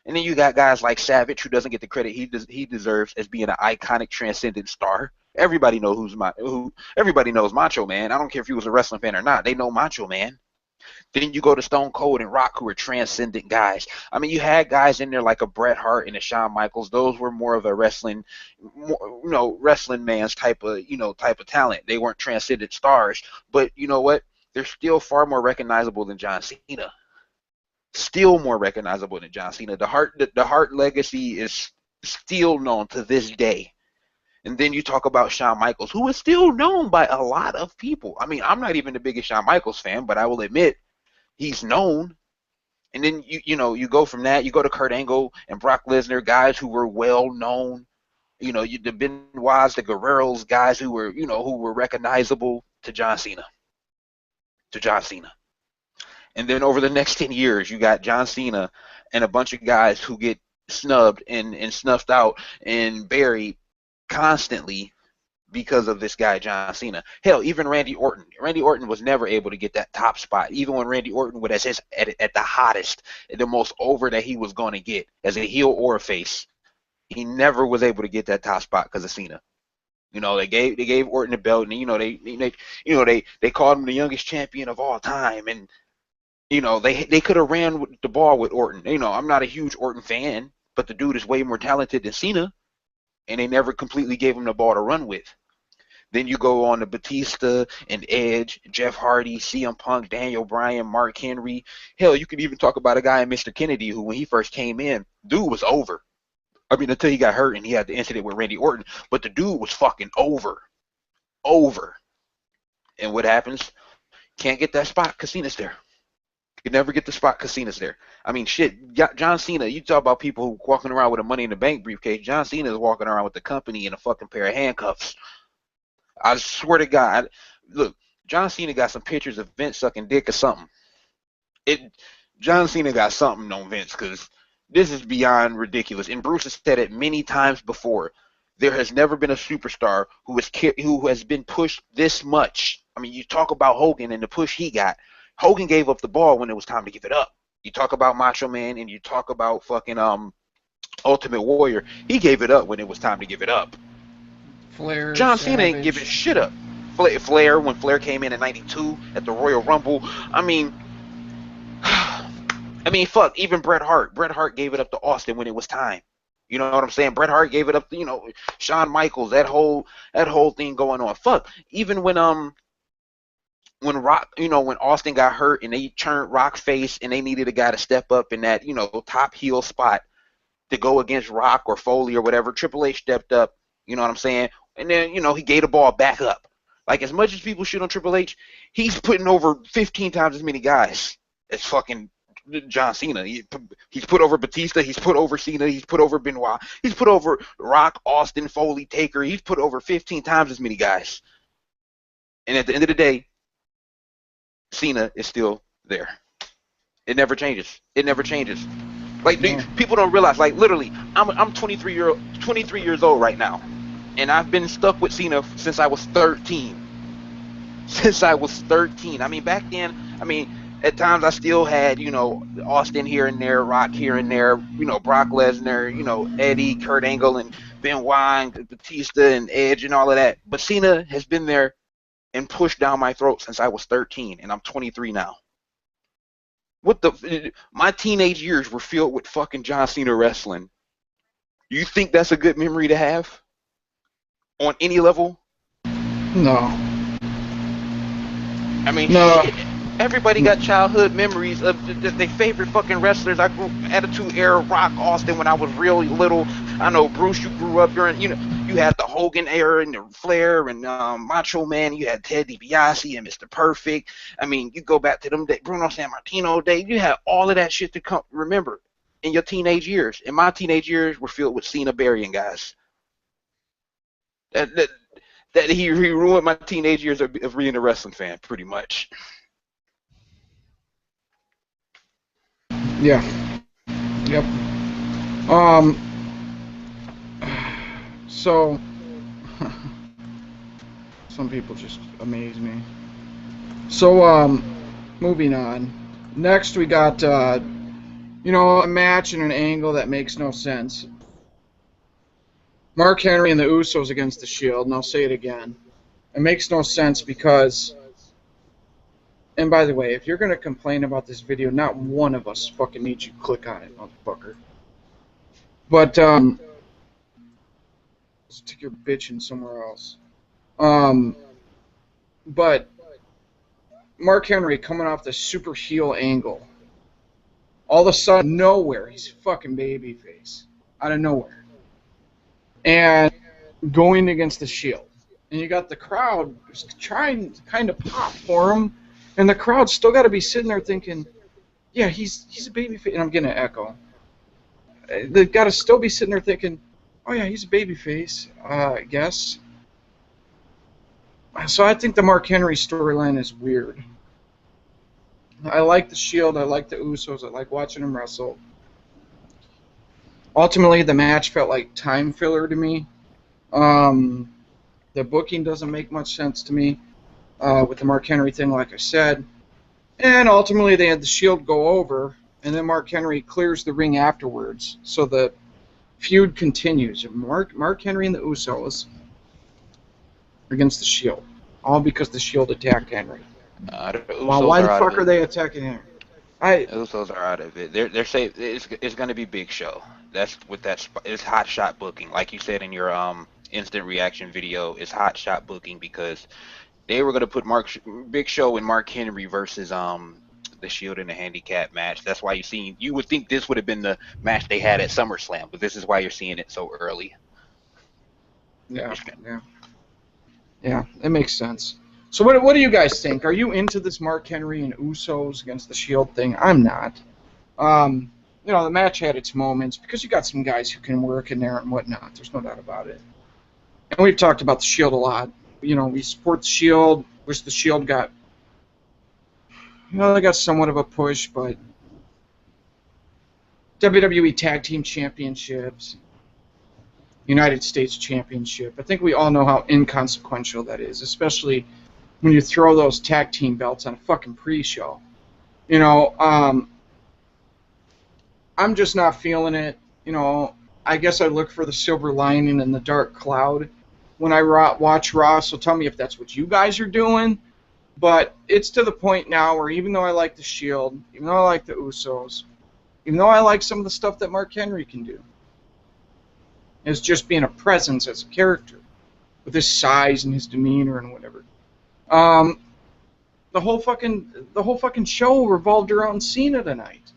And then you got guys like Savage, who doesn't get the credit he deserves as being an iconic, transcendent star. Everybody knows everybody knows Macho Man. I don't care if you was a wrestling fan or not. They know Macho Man. Then you go to Stone Cold and Rock, who are transcendent guys. I mean, you had guys in there like a Bret Hart and a Shawn Michaels. Those were more of a wrestling man's type of talent. They weren't transcendent stars. But you know what? They're still far more recognizable than John Cena. Still more recognizable than John Cena. The Hart legacy is still known to this day. And then you talk about Shawn Michaels, who is still known by a lot of people. I mean, I'm not even the biggest Shawn Michaels fan, but I will admit he's known. And then you go from that, you go to Kurt Angle and Brock Lesnar, guys who were well known. You know, the Benoits, the Guerreros, guys who were recognizable to John Cena. And then over the next 10 years, you got John Cena and a bunch of guys who get snubbed and snuffed out and buried constantly because of this guy John Cena. Hell, even Randy Orton. Randy Orton was never able to get that top spot. Even when Randy Orton was at the hottest, the most over that he was going to get as a heel or a face, he never was able to get that top spot because of Cena. You know, they gave Orton the belt, and they called him the youngest champion of all time, and they could have ran the ball with Orton. You know, I'm not a huge Orton fan, but the dude is way more talented than Cena. And they never completely gave him the ball to run with. Then you go on to Batista and Edge, Jeff Hardy, CM Punk, Daniel Bryan, Mark Henry. Hell, you could even talk about a guy in Mr. Kennedy who, when he first came in, dude was over. I mean, until he got hurt and he had the incident with Randy Orton. But the dude was fucking over. And what happens? Can't get that spot because Cena's there. You never get the spot because Cena's there. I mean, shit, John Cena, you talk about people who walking around with a Money in the Bank briefcase. John Cena is walking around with the company in a fucking pair of handcuffs. I swear to God. Look, John Cena got some pictures of Vince sucking dick or something. John Cena got something on Vince because this is beyond ridiculous. And Bruce has said it many times before. There has never been a superstar who has been pushed this much. I mean, you talk about Hogan and the push he got. Hogan gave up the ball when it was time to give it up. You talk about Macho Man and you talk about fucking Ultimate Warrior. He gave it up when it was time to give it up. Flair, John Savage. Cena ain't giving shit up. Flair, when Flair came in '92 at the Royal Rumble. I mean, I mean, fuck, even Bret Hart. Bret Hart gave it up to Austin when it was time. You know what I'm saying? Bret Hart gave it up to, Shawn Michaels, that whole thing going on. Fuck, even when Rock, when Austin got hurt and they turned Rock's face and they needed a guy to step up in that, top heel spot to go against Rock or Foley or whatever, Triple H stepped up, you know what I'm saying? And then, he gave the ball back up. Like, as much as people shit on Triple H, he's putting over 15 times as many guys as fucking John Cena. He's put over Batista, he's put over Cena, he's put over Benoit, he's put over Rock, Austin, Foley, Taker. He's put over 15 times as many guys. And at the end of the day, Cena is still there. It never changes. It never changes. Like, people don't realize, like, literally, I'm 23 years old right now, and I've been stuck with Cena since I was 13. Since I was 13. I mean, back then, at times I still had, Austin here and there, Rock here and there, Brock Lesnar, Eddie, Kurt Angle, and Benoit, and Batista, and Edge, and all of that. But Cena has been there and pushed down my throat since I was 13, and I'm 23 now. My teenage years were filled with fucking John Cena wrestling. You think that's a good memory to have? On any level? No. I mean, no. Shit. Everybody got childhood memories of their favorite fucking wrestlers. I grew Attitude Era, Rock, Austin when I was really little. I know, Bruce, you grew up during, you had the Hogan era and the Flair and Macho Man. You had Ted DiBiase and Mr. Perfect. I mean, you go back to them days, Bruno Sammartino days. You had all of that shit to remember in your teenage years. And my teenage years were filled with Cena burying guys. That he ruined my teenage years of being a wrestling fan, pretty much. Yeah. Yep. So some people just amaze me. So moving on. Next we got a match and an angle that makes no sense. Mark Henry and the Usos against the Shield, and I'll say it again. It makes no sense because, and by the way, if you're going to complain about this video, not one of us fucking needs you to click on it, motherfucker. But, stick your bitching somewhere else. But, Mark Henry coming off the super heel angle. All of a sudden, nowhere, he's fucking babyface. Out of nowhere. And going against the Shield. And you got the crowd trying to kind of pop for him. And the crowd's still got to be sitting there thinking, yeah, he's a babyface. And I'm getting an echo. They've got to still be sitting there thinking, oh, yeah, he's a babyface, I guess. So I think the Mark Henry storyline is weird. I like the Shield. I like the Usos. I like watching them wrestle. Ultimately, the match felt like time filler to me. The booking doesn't make much sense to me with the Mark Henry thing, like I said. And ultimately, they had the Shield go over, and then Mark Henry clears the ring afterwards. So the feud continues. Mark Henry and the Usos against the Shield. All because the Shield attacked Henry. Why the fuck are they attacking Henry? The Usos are out of it. They're safe. It's going to be Big Show. That's what it's hot shot booking. Like you said in your instant reaction video, it's hot shot booking because they were going to put Big Show and Mark Henry versus the Shield in a handicap match. That's why you would think this would have been the match they had at SummerSlam, but this is why you're seeing it so early. Yeah, it makes sense. So what do you guys think? Are you into this Mark Henry and Usos against the Shield thing? I'm not. The match had its moments because you got some guys who can work in there and whatnot. There's no doubt about it. And we've talked about the Shield a lot. We support the Shield. Wish the Shield got, they got somewhat of a push, but WWE Tag Team Championships, United States Championship. I think we all know how inconsequential that is, especially when you throw those tag team belts on a fucking pre-show. I'm just not feeling it. I guess I look for the silver lining in the dark cloud when I watch Raw, so tell me if that's what you guys are doing. But it's to the point now where even though I like the Shield, even though I like the Usos, Even though I like some of the stuff that Mark Henry can do. As just being a presence as a character. With his size and his demeanor and whatever. The whole fucking show revolved around Cena tonight.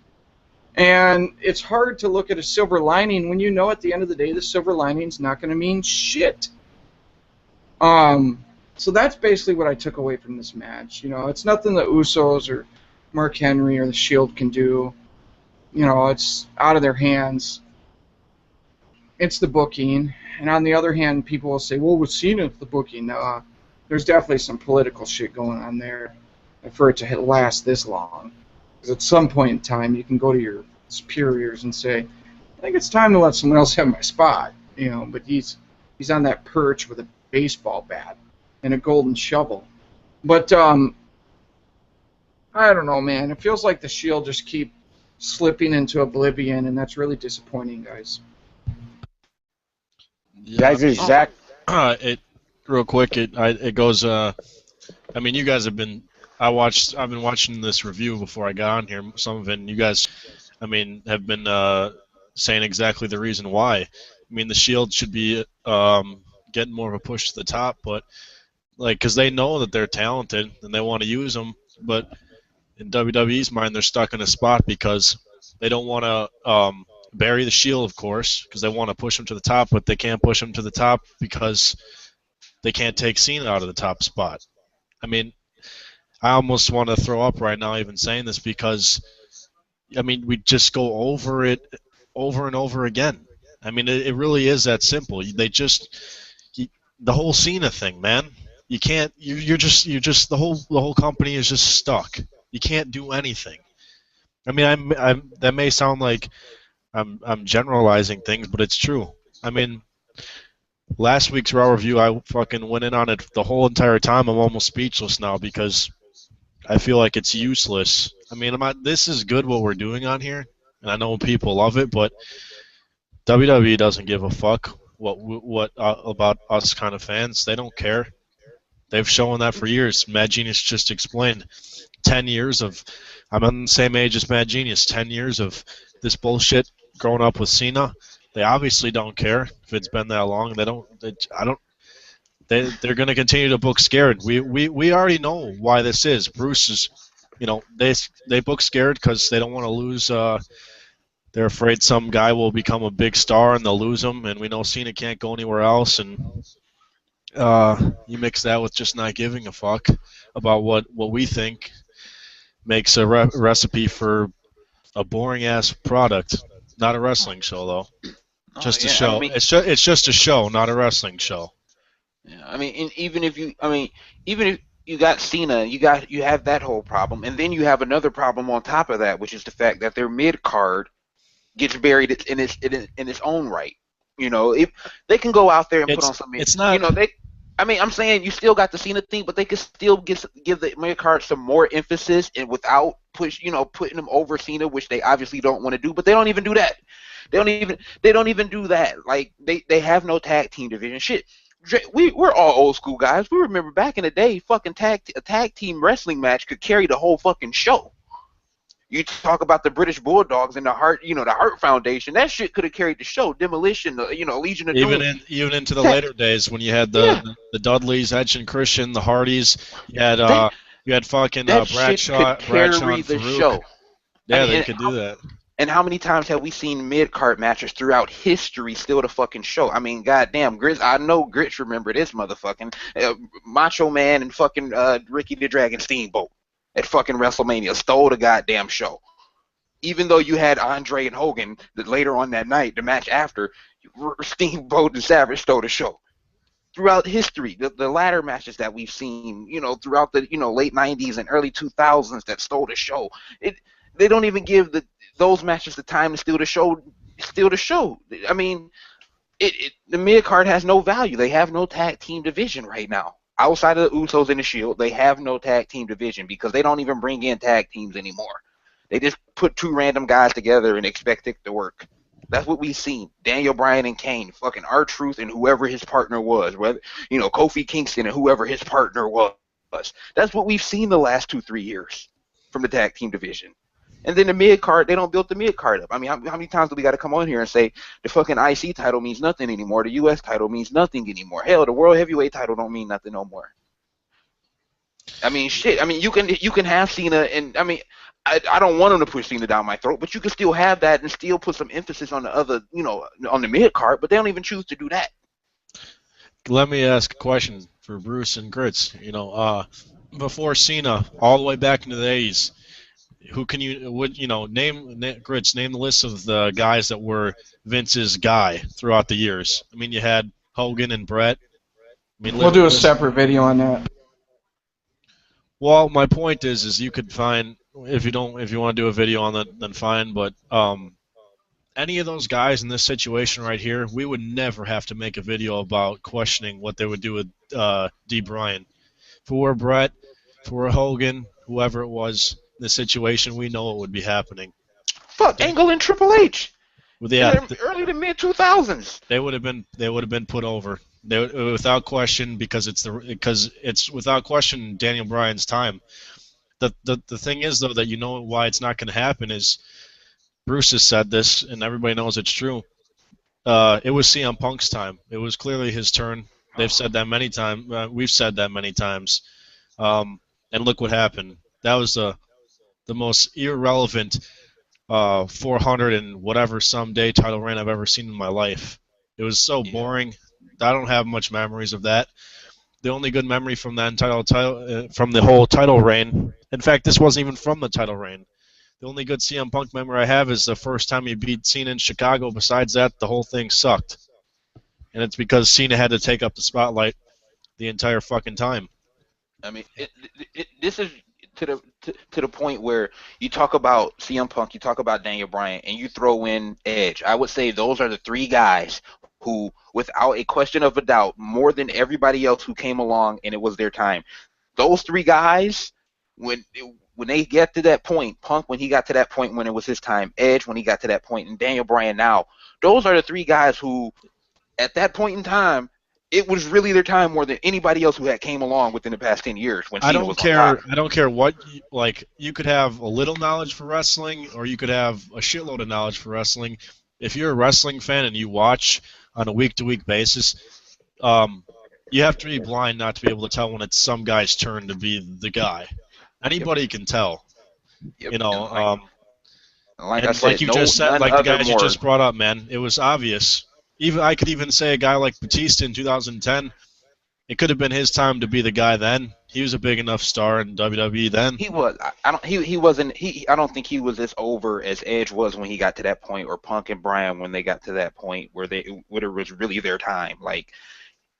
And it's hard to look at a silver lining when you know at the end of the day the silver lining's not going to mean shit. So that's basically what I took away from this match. You know, it's nothing the Usos or Mark Henry or the Shield can do. You know, it's out of their hands. It's the booking. And on the other hand, people will say, well, with Cena, the booking. There's definitely some political shit going on there for it to last this long. Because at some point in time, you can go to your superiors and say, I think it's time to let someone else have my spot. You know, but he's on that perch with a baseball bat and a golden shovel. But I don't know, man. It feels like the Shield just keep slipping into oblivion, and that's really disappointing, guys. Yeah, That's exact. Real quick, it goes. I mean, you guys have been. I've been watching this review before I got on here. Some of it, and you guys, I mean, have been saying exactly the reason why. I mean, the Shield should be getting more of a push to the top, but like, because they know that they're talented and they want to use them, but in WWE's mind, they're stuck in a spot because they don't want to bury the Shield, of course, because they want to push them to the top, but they can't push them to the top because they can't take Cena out of the top spot. I mean, I almost want to throw up right now even saying this because, I mean, we just go over it over and over again. I mean, it really is that simple. They just, the whole Cena thing, man. You can't. You're just the whole company is just stuck. You can't do anything. I mean, that may sound like I'm generalizing things, but it's true. I mean, last week's Raw review, I fucking went in on it the whole entire time. I'm almost speechless now because I feel like it's useless. I mean, this is good what we're doing on here, and I know people love it, but WWE doesn't give a fuck what about us kind of fans. They don't care. They've shown that for years. Mad Genius just explained 10 years of, I'm on the same age as Mad Genius, 10 years of this bullshit growing up with Cena. They obviously don't care if it's been that long. They're going to continue to book scared. We already know why this is. Bruce is, you know, they book scared because they don't want to lose. They're afraid some guy will become a big star and they'll lose him. And we know Cena can't go anywhere else. And you mix that with just not giving a fuck about what we think makes a recipe for a boring ass product. Not a wrestling show though. Just a show. I mean, it's just a show, not a wrestling show. Yeah, I mean, and even if you got Cena, you have that whole problem, and then you have another problem on top of that, which is the fact that their mid card gets buried in its own right. You know, if they can go out there and put on something, it's not. You know, I mean, I'm saying you still got the Cena thing, but they could still give the mid card some more emphasis, and without putting them over Cena, which they obviously don't want to do. But they don't even do that. They don't even do that. Like they have no tag team division. Shit. We're all old school guys. We remember back in the day, fucking a tag team wrestling match could carry the whole fucking show. You talk about the British Bulldogs and the Hart Foundation. That shit could have carried the show. Demolition, Legion of Doom. Even into the later days when you had the Dudleys, Edge and Christian, the Hardys. You had fucking Bradshaw carry the show. Yeah, they could do that. And how many times have we seen mid-card matches throughout history still the fucking show? I mean, goddamn, Grits. I know Grits remember this motherfucking Macho Man and fucking Ricky the Dragon Steamboat at fucking WrestleMania stole the goddamn show. Even though you had Andre and Hogan that later on that night, the match after, Steamboat and Savage stole the show. Throughout history, the ladder matches that we've seen, throughout the late 90s and early 2000s that stole the show. They don't even give those matches the time to steal the show. I mean, the mid card has no value. They have no tag team division right now. Outside of the Usos and the Shield, they have no tag team division because they don't even bring in tag teams anymore. They just put two random guys together and expect it to work. That's what we've seen. Daniel Bryan and Kane, fucking R-Truth and whoever his partner was, whether Kofi Kingston and whoever his partner was. That's what we've seen the last 2-3 years from the tag team division. And then the mid card, they don't build the mid card up. I mean, how many times do we got to come on here and say the fucking IC title means nothing anymore? The US title means nothing anymore. Hell, the World Heavyweight title don't mean nothing no more. I mean, shit. I mean, you can have Cena, and I mean, I don't want him to push Cena down my throat, but you can still have that and still put some emphasis on the other, you know, on the mid card. But they don't even choose to do that. Let me ask a question for Bruce and Grits. You know, before Cena, all the way back into the 80s, who can name Grits? Name the list of the guys that were Vince's guy throughout the years. I mean, you had Hogan and Brett. I mean, we'll do a separate video on that. Well, my point is you could find, if you want to do a video on that, then fine. But any of those guys in this situation right here, we would never have to make a video about questioning what they would do with Bryan. If it were Brett, if it were Hogan, whoever it was, the situation, we know what would be happening. Fuck, Angle and Triple H. Yeah, early to mid 2000s. They would have been put over. Without question, because it's without question Daniel Bryan's time. The thing is though that you know why it's not going to happen is Bruce has said this and everybody knows it's true. It was CM Punk's time. It was clearly his turn. They've said that many times. We've said that many times. And look what happened. That was the most irrelevant 400 and whatever some day title reign I've ever seen in my life. It was so boring. I don't have much memories of that. The only good memory from that from the whole title reign. In fact, this wasn't even from the title reign. The only good CM Punk memory I have is the first time he beat Cena in Chicago. Besides that, the whole thing sucked, and it's because Cena had to take up the spotlight the entire fucking time. I mean, this is to the point where you talk about CM Punk, you talk about Daniel Bryan, and you throw in Edge. I would say those are the three guys who, without a question of a doubt, more than everybody else who came along and it was their time, those three guys, when they get to that point, Punk when he got to that point when it was his time, Edge when he got to that point, and Daniel Bryan now, those are the three guys who, at that point in time, it was really their time more than anybody else who had came along within the past 10 years. When Cena was on top. I don't care what, like, you could have a little knowledge for wrestling or you could have a shitload of knowledge for wrestling. If you're a wrestling fan and you watch on a week-to-week basis, you have to be blind not to be able to tell when it's some guy's turn to be the guy. Anybody can tell. Yep. You know, like I said, you just said, like the guys you just brought up, man, it was obvious. Even I could even say a guy like Batista in 2010, it could have been his time to be the guy then. He was a big enough star in WWE then. He was. I don't think he was as over as Edge was when he got to that point, or Punk and Bryan when they got to that point where it was really their time. Like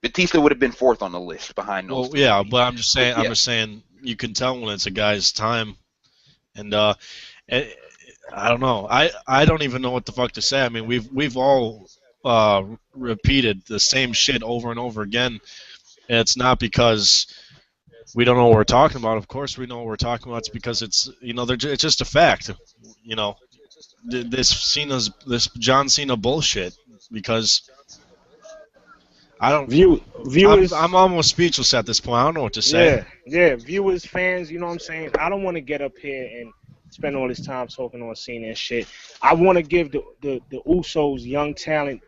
Batista would have been fourth on the list behind those. Well, yeah, but I'm just saying. I'm just saying you can tell when it's a guy's time, and I don't know. I don't even know what the fuck to say. I mean, we've all repeated the same shit over and over again. And it's not because we don't know what we're talking about. Of course, we know what we're talking about. It's because it's it's just a fact. You know, this John Cena bullshit. Because I don't viewers. I'm almost speechless at this point. I don't know what to say. Yeah. Viewers, fans. You know what I'm saying? I don't want to get up here and spend all this time talking on Cena and shit. I want to give the Usos, young talent,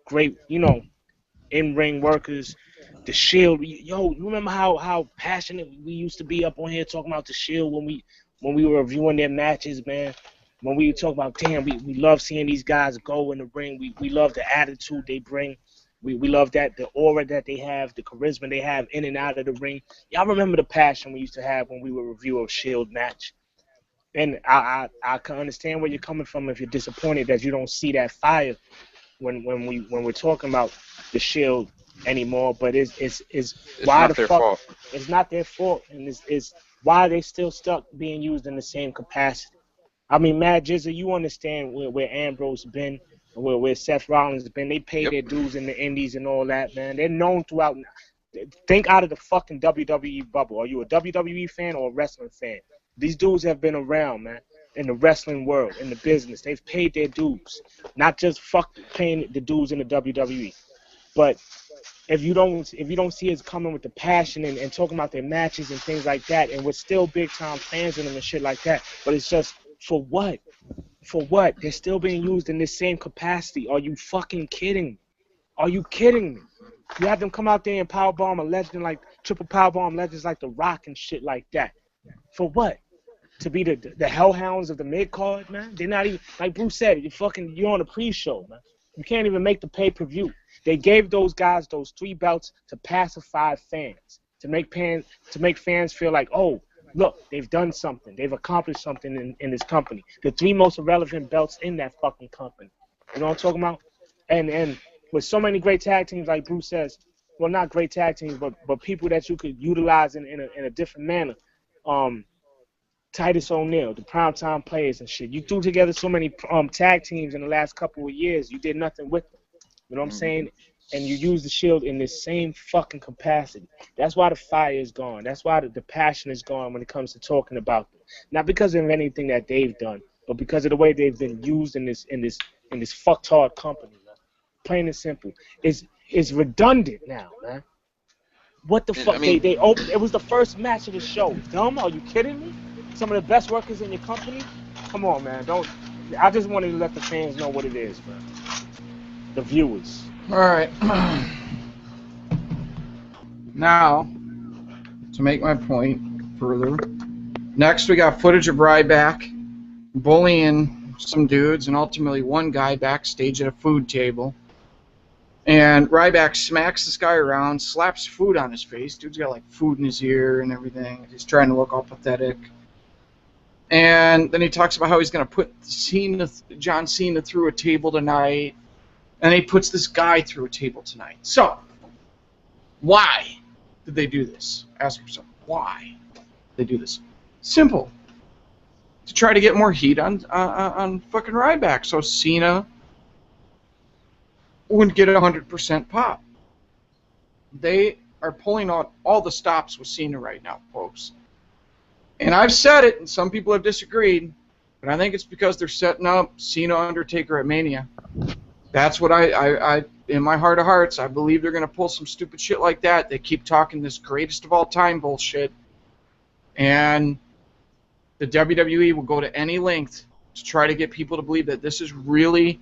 great, in-ring workers, the Shield. Yo, you remember how passionate we used to be up on here talking about the Shield when we were reviewing their matches, man. When we talk about, damn, we love seeing these guys go in the ring. We love the attitude they bring. We love that, the aura that they have, the charisma they have in and out of the ring. Y'all remember the passion we used to have when we would review a Shield match. And I can understand where you're coming from if you're disappointed that you don't see that fire when we're talking about the Shield anymore. But it's why the fuck fault. It's not their fault, and it's why they still stuck being used in the same capacity. I mean, Mad Jizza, you understand where Ambrose been, where Seth Rollins been. They paid their dues in the Indies and all that, man. They're known throughout. Think out of the fucking WWE bubble. Are you a WWE fan or a wrestling fan? These dudes have been around, man, in the wrestling world, in the business. They've paid their dues, not just paying the dues in the WWE. But if you don't see us coming with the passion and talking about their matches and things like that, and we're still big time fans of them and shit like that, but it's just for what? For what? They're still being used in this same capacity. Are you fucking kidding me? Are you kidding me? You have them come out there and powerbomb a legend like triple powerbomb legends like The Rock and shit like that. For what? To be the hellhounds of the mid-card, man? They're not even, like Bruce said, you're on a pre-show, man. You can't even make the pay-per-view. They gave those guys those 3 belts to pacify fans, to make fans feel like, oh, look, they've done something. They've accomplished something in this company. The 3 most irrelevant belts in that fucking company. You know what I'm talking about? And with so many great tag teams, like Bruce says, well, not great tag teams, but people that you could utilize in a different manner. Titus O'Neil, the primetime players and shit. You threw together so many tag teams in the last couple of years. You did nothing with them. You know what I'm saying? And you use the Shield in this same fucking capacity. That's why the fire is gone. That's why the passion is gone when it comes to talking about them. Not because of anything that they've done, but because of the way they've been used in this fucktard company, man. Plain and simple. It's redundant now, man. What the fuck? They opened. It was the first match of the show. Dumb? Are you kidding me? Some of the best workers in your company? Come on, man. I just wanted to let the fans know what it is, man. The viewers. All right. Now, to make my point further, next we got footage of Ryback bullying some dudes and ultimately one guy backstage at a food table. And Ryback smacks this guy around, slaps food on his face. Dude's got like food in his ear and everything. He's trying to look all pathetic. And then he talks about how he's going to put John Cena through a table tonight. And he puts this guy through a table tonight. So, why did they do this? Ask yourself, why did they do this? Simple. To try to get more heat on fucking Ryback. So Cena wouldn't get 100% pop. They are pulling out all the stops with Cena right now, folks. And I've said it, and some people have disagreed, but I think it's because they're setting up Cena Undertaker at Mania. That's what I in my heart of hearts, I believe they're going to pull some stupid shit like that. They keep talking this greatest of all time bullshit, and the WWE will go to any length to try to get people to believe that this is really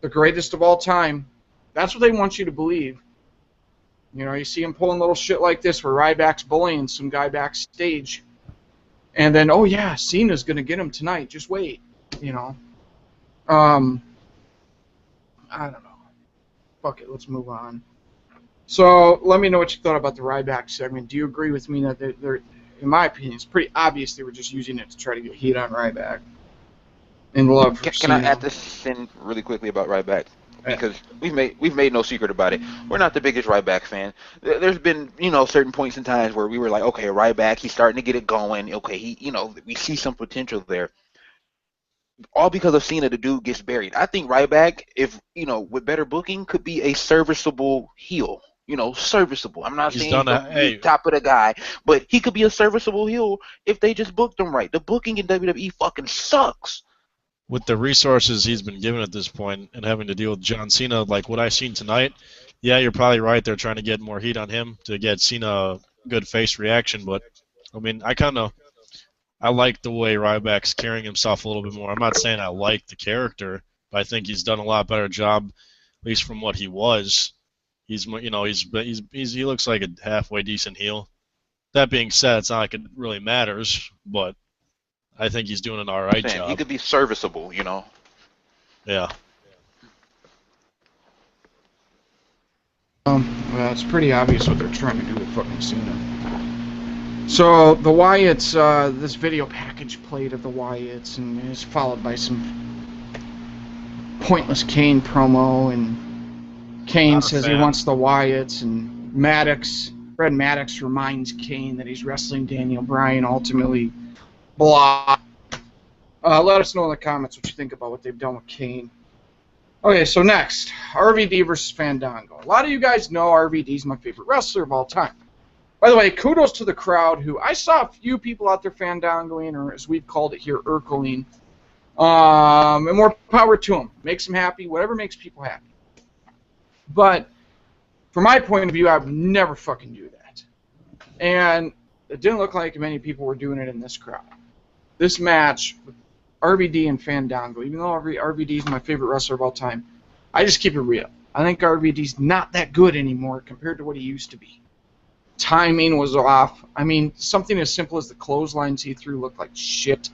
the greatest of all time. That's what they want you to believe. You know, you see him pulling little shit like this where Ryback's bullying some guy backstage. And then, oh yeah, Cena's going to get him tonight. Just wait, you know. I don't know. Fuck it, let's move on. So, let me know what you thought about the Ryback segment. Do you agree with me that they're in my opinion, it's pretty obvious they were just using it to try to get heat on Ryback? In love for Cena. Can I add this in really quickly about Ryback? Because we've made no secret about it. We're not the biggest Ryback fan. There's been, certain points in times where we were like, okay, Ryback, he's starting to get it going. Okay, we see some potential there. All because of Cena, the dude gets buried. I think Ryback, if with better booking, could be a serviceable heel. Serviceable. I'm not saying top of the guy, but he could be a serviceable heel if they just booked him right. The booking in WWE fucking sucks. With the resources he's been given at this point and having to deal with John Cena, like what I've seen tonight, yeah, you're probably right. They're trying to get more heat on him to get Cena a good face reaction. But, I mean, I like the way Ryback's carrying himself a little bit more. I'm not saying I like the character, but I think he's done a lot better job, at least from what he was. He looks like a halfway decent heel. That being said, it's not like it really matters, but I think he's doing an all right job. He could be serviceable, Yeah. Well, it's pretty obvious what they're trying to do with fucking Cena. So the Wyatts, this video package played of the Wyatts, and is followed by some pointless Kane promo, and Kane says he wants the Wyatts, and Fred Maddox reminds Kane that he's wrestling Daniel Bryan ultimately. Blah. Let us know in the comments what you think about what they've done with Kane. Okay, so next, RVD versus Fandango. A lot of you guys know RVD's my favorite wrestler of all time. By the way, kudos to the crowd who, I saw a few people out there Fandangoing, or as we've called it here, Urkeling. And more power to them. Makes them happy, whatever makes people happy. But from my point of view, I would never fucking do that. And it didn't look like many people were doing it in this crowd. This match with RVD and Fandango, even though RVD is my favorite wrestler of all time, I just keep it real. I think RVD's not that good anymore compared to what he used to be. Timing was off. I mean, something as simple as the clotheslines he threw looked like shit.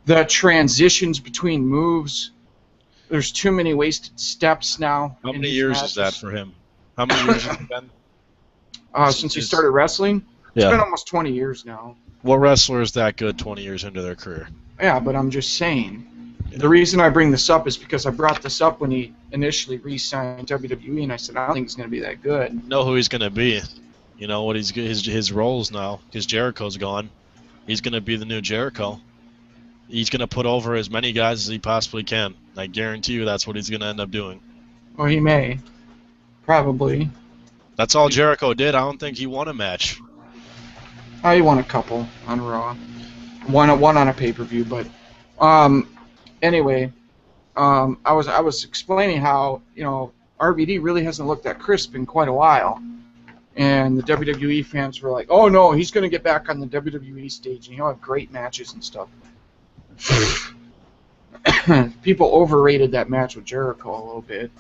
The transitions between moves, there's too many wasted steps now. How many years is that for him? How many years has it been? Since he started wrestling? It's been almost 20 years now. What wrestler is that good 20 years into their career? Yeah, but I'm just saying. The reason I bring this up is because I brought this up when he initially re-signed WWE, and I said, I don't think he's going to be that good. You know who he's going to be. You know what his roles now, because Jericho's gone. He's going to be the new Jericho. He's going to put over as many guys as he possibly can. I guarantee you that's what he's going to end up doing. Or he may. Probably. That's all Jericho did. I don't think he won a match. He won a couple on Raw. One on a pay-per-view, but anyway, I was explaining how, you know, RVD really hasn't looked that crisp in quite a while. And the WWE fans were like, oh no, he's going to get back on the WWE stage and he'll have great matches and stuff. People overrated that match with Jericho a little bit.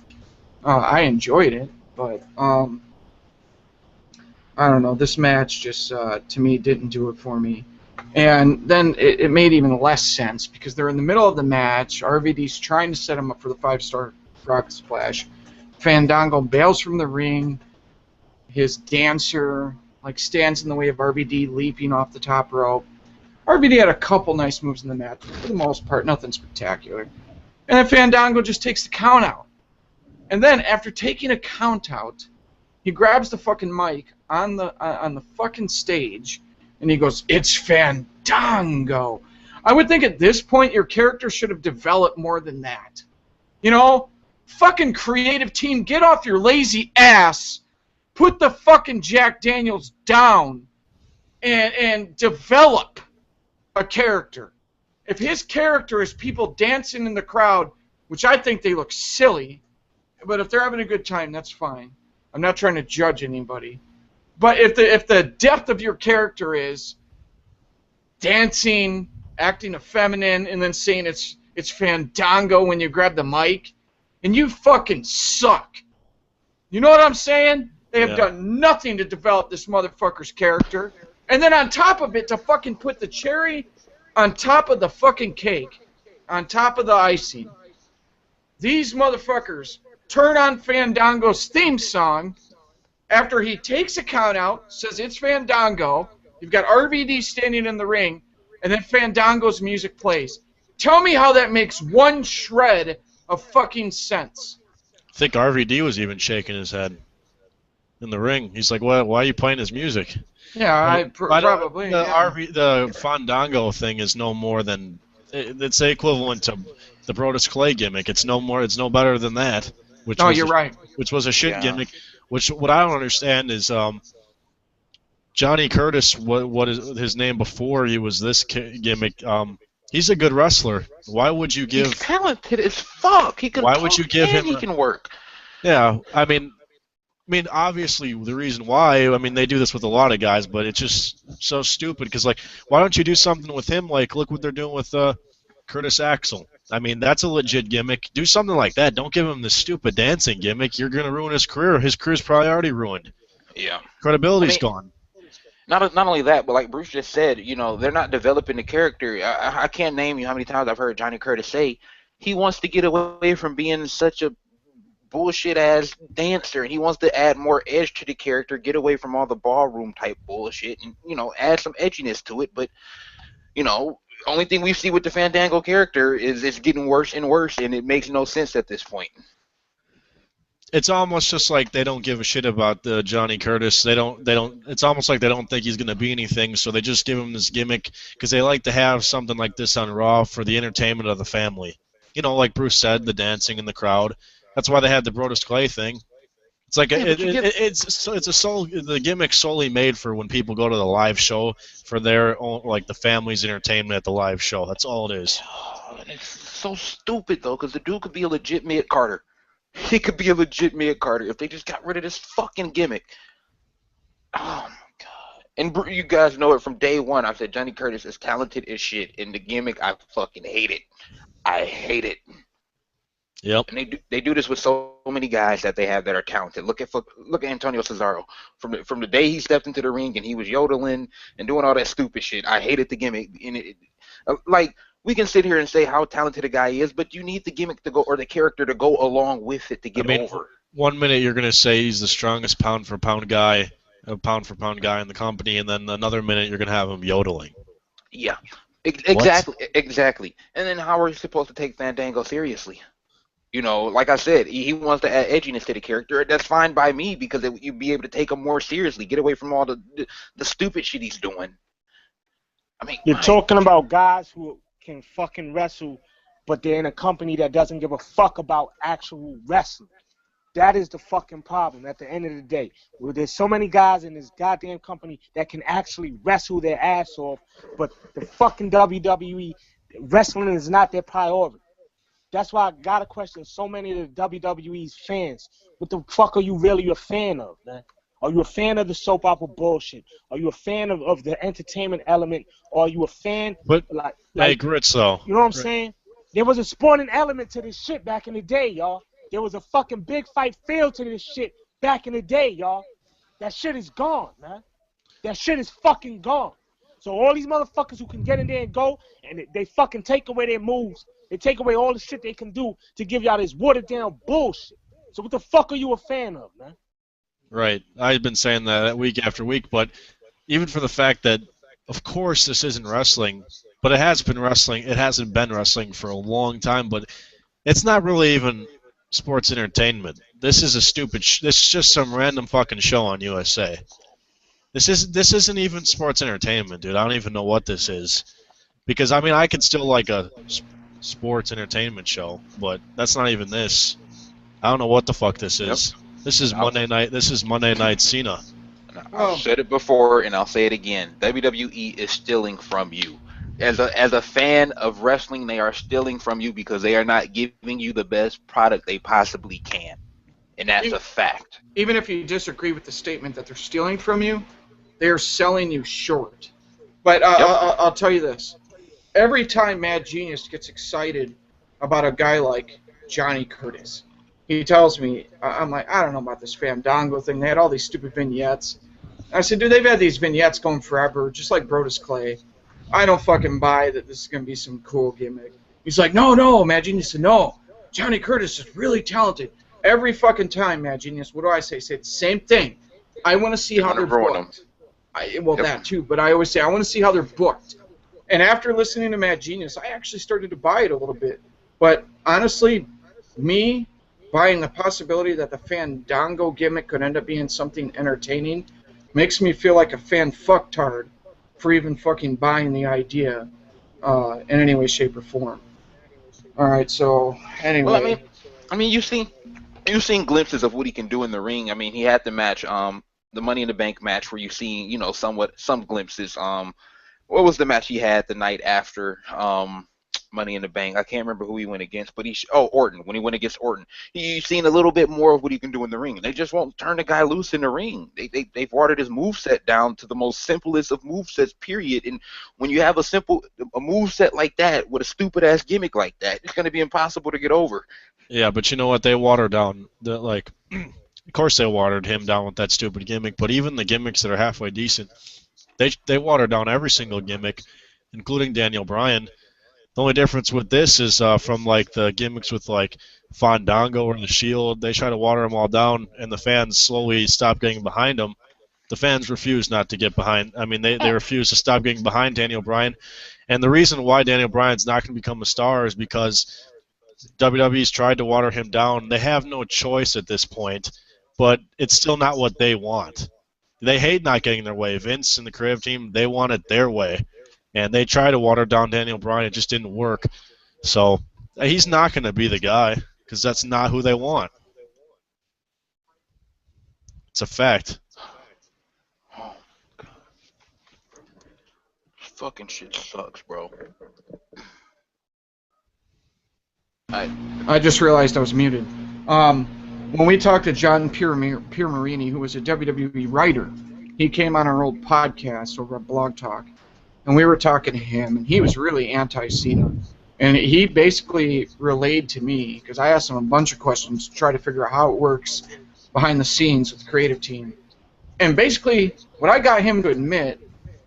I enjoyed it, but I don't know. This match just, to me, didn't do it for me. And then it made even less sense because they're in the middle of the match. RVD's trying to set him up for the 5-star Frog Splash. Fandango bails from the ring. His dancer stands in the way of RVD leaping off the top rope. RVD had a couple nice moves in the match, but for the most part, nothing spectacular. And then Fandango just takes the count out. And then after taking a count out, he grabs the fucking mic on the fucking stage, and he goes, "It's Fandango." I would think at this point your character should have developed more than that. You know, fucking creative team, get off your lazy ass, put the fucking Jack Daniels down, and develop a character. If his character is people dancing in the crowd, which I think they look silly, but if they're having a good time, that's fine. I'm not trying to judge anybody. But if the depth of your character is dancing, acting effeminate, and then saying it's Fandango when you grab the mic, and you fucking suck. You know what I'm saying? They have done nothing to develop this motherfucker's character. And then on top of it, to fucking put the cherry on top of the fucking cake, on top of the icing. These motherfuckers turn on Fandango's theme song after he takes a count out, says it's Fandango. You've got RVD standing in the ring, and then Fandango's music plays. Tell me how that makes one shred of fucking sense. I think RVD was even shaking his head in the ring. He's like, why are you playing his music? Yeah, probably. The Fandango thing is no more than, it's the equivalent to the Brodus Clay gimmick. It's no better than that. You're right. Which was a shit gimmick. What I don't understand is Johnny Curtis. What is his name before he was this gimmick? He's a good wrestler. Why would you give? He's talented as fuck. He can. Why would you give him? He can work. Yeah, I mean, obviously the reason why. I mean, they do this with a lot of guys, but it's just so stupid. Because why don't you do something with him? Look what they're doing with Curtis Axel. I mean, that's a legit gimmick. Do something like that. Don't give him this stupid dancing gimmick. You're going to ruin his career. His career's probably already ruined. Yeah. Credibility's gone. Not only that, but like Bruce just said, you know, they're not developing the character. I can't name you how many times I've heard Johnny Curtis say he wants to get away from being such a bullshit-ass dancer, and he wants to add more edge to the character, get away from all the ballroom-type bullshit, and, you know, add some edginess to it. But, you know, only thing we see with the Fandango character is it's getting worse and worse, and it makes no sense at this point. It's almost just like they don't give a shit about Johnny Curtis. They don't. It's almost like they don't think he's going to be anything, so they just give him this gimmick because they like to have something like this on Raw for the entertainment of the family. You know, like Bruce said, the dancing in the crowd. That's why they had the Brodus Clay thing. It's like the gimmick's solely made for when people go to the live show for their own, like the family's entertainment at the live show. That's all it is. It's so stupid though, because the dude could be a legit Midcarder. He could be a legit mid-carder if they just got rid of this fucking gimmick. Oh my god! And you guys know it from day one. I said Johnny Curtis is talented as shit. In the gimmick, I fucking hate it. I hate it. Yep. And they do this with so many guys that they have that are talented. Look at Antonio Cesaro. From the day he stepped into the ring and he was yodeling and doing all that stupid shit. I hated the gimmick. And like, we can sit here and say how talented a guy is, but you need the gimmick to go, or the character to go along with it to get over. 1 minute you're gonna say he's the strongest pound for pound guy in the company, and then another minute you're gonna have him yodeling. Yeah, exactly. And then how are you supposed to take Fandango seriously? You know, like I said, he wants to add edginess to the character. That's fine by me because you'd be able to take him more seriously, get away from all the stupid shit he's doing. I mean, you're talking about guys who can fucking wrestle, but they're in a company that doesn't give a fuck about actual wrestling. That is the fucking problem at the end of the day. Well, there's so many guys in this goddamn company that can actually wrestle their ass off, but the fucking WWE, wrestling is not their priority. That's why I gotta question so many of the WWE's fans. What the fuck are you really a fan of, man? Are you a fan of the soap opera bullshit? Are you a fan of the entertainment element? Or are you a fan like Grits though? You know what I'm saying? There was a sporting element to this shit back in the day, y'all. There was a fucking big fight feel to this shit back in the day, y'all. That shit is gone, man. That shit is fucking gone. So all these motherfuckers who can get in there and go, and they fucking take away their moves. They take away all the shit they can do to give y'all this watered down bullshit. So what the fuck are you a fan of, man? Right. I've been saying that week after week, but even for the fact that, of course, this isn't wrestling, but it has been wrestling. It hasn't been wrestling for a long time, but it's not really even sports entertainment. This is a stupid. This is just some random fucking show on USA. This isn't even sports entertainment, dude. I don't even know what this is, because I mean I could still like a sports entertainment show, but that's not even this. I don't know what the fuck this is. Yep. This is Monday night. This is Monday Night Cena. I've said it before, and I'll say it again. WWE is stealing from you. As a fan of wrestling, they are stealing from you because they are not giving you the best product they possibly can, and that's a fact. Even if you disagree with the statement that they're stealing from you, they are selling you short. But I'll tell you this: every time Mad Genius gets excited about a guy like Johnny Curtis, he tells me, I'm like, I don't know about this Fandango thing. They had all these stupid vignettes. I said, dude, they've had these vignettes going forever, just like Brodus Clay. I don't fucking buy that this is going to be some cool gimmick. He's like, no, Mad Genius said, no, Johnny Curtis is really talented. Every fucking time, Mad Genius, what do I say? I say the same thing. I want to see how they're booked. That too, but I always say, I want to see how they're booked. And after listening to Mad Genius, I actually started to buy it a little bit. But honestly, me buying the possibility that the Fandango gimmick could end up being something entertaining makes me feel like a fan fucktard for even fucking buying the idea in any way, shape, or form. All right, so anyway. Well, I mean, you've seen glimpses of what he can do in the ring. I mean, he had the match, the Money in the Bank match, where you've seen, some glimpses. What was the match he had the night after Money in the Bank? I can't remember who he went against, but Orton. When he went against Orton, you've seen a little bit more of what he can do in the ring. They just won't turn the guy loose in the ring. They've watered his moveset down to the most simplest of movesets, period. And when you have a moveset like that with a stupid ass gimmick like that, it's going to be impossible to get over. Yeah, but you know what? They watered down of course they watered him down with that stupid gimmick. But even the gimmicks that are halfway decent, they watered down every single gimmick, including Daniel Bryan. The only difference with this is from like the gimmicks with like Fandango or the Shield, they try to water them all down, and the fans slowly stop getting behind them. The fans refuse not to get behind. I mean, they refuse to stop getting behind Daniel Bryan, and the reason why Daniel Bryan's not going to become a star is because WWE's tried to water him down. They have no choice at this point, but it's still not what they want. They hate not getting their way. Vince and the creative team, they want it their way. And they tried to water down Daniel Bryan. It just didn't work. So he's not going to be the guy because that's not who they want. It's a fact. Oh, God. Fucking shit sucks, bro. I just realized I was muted. When we talked to John Piermarini, who was a WWE writer, he came on our old podcast over at Blog Talk, and we were talking to him, and he was really anti-Cena. And he basically relayed to me, because I asked him a bunch of questions to try to figure out how it works behind the scenes with the creative team. And basically, what I got him to admit,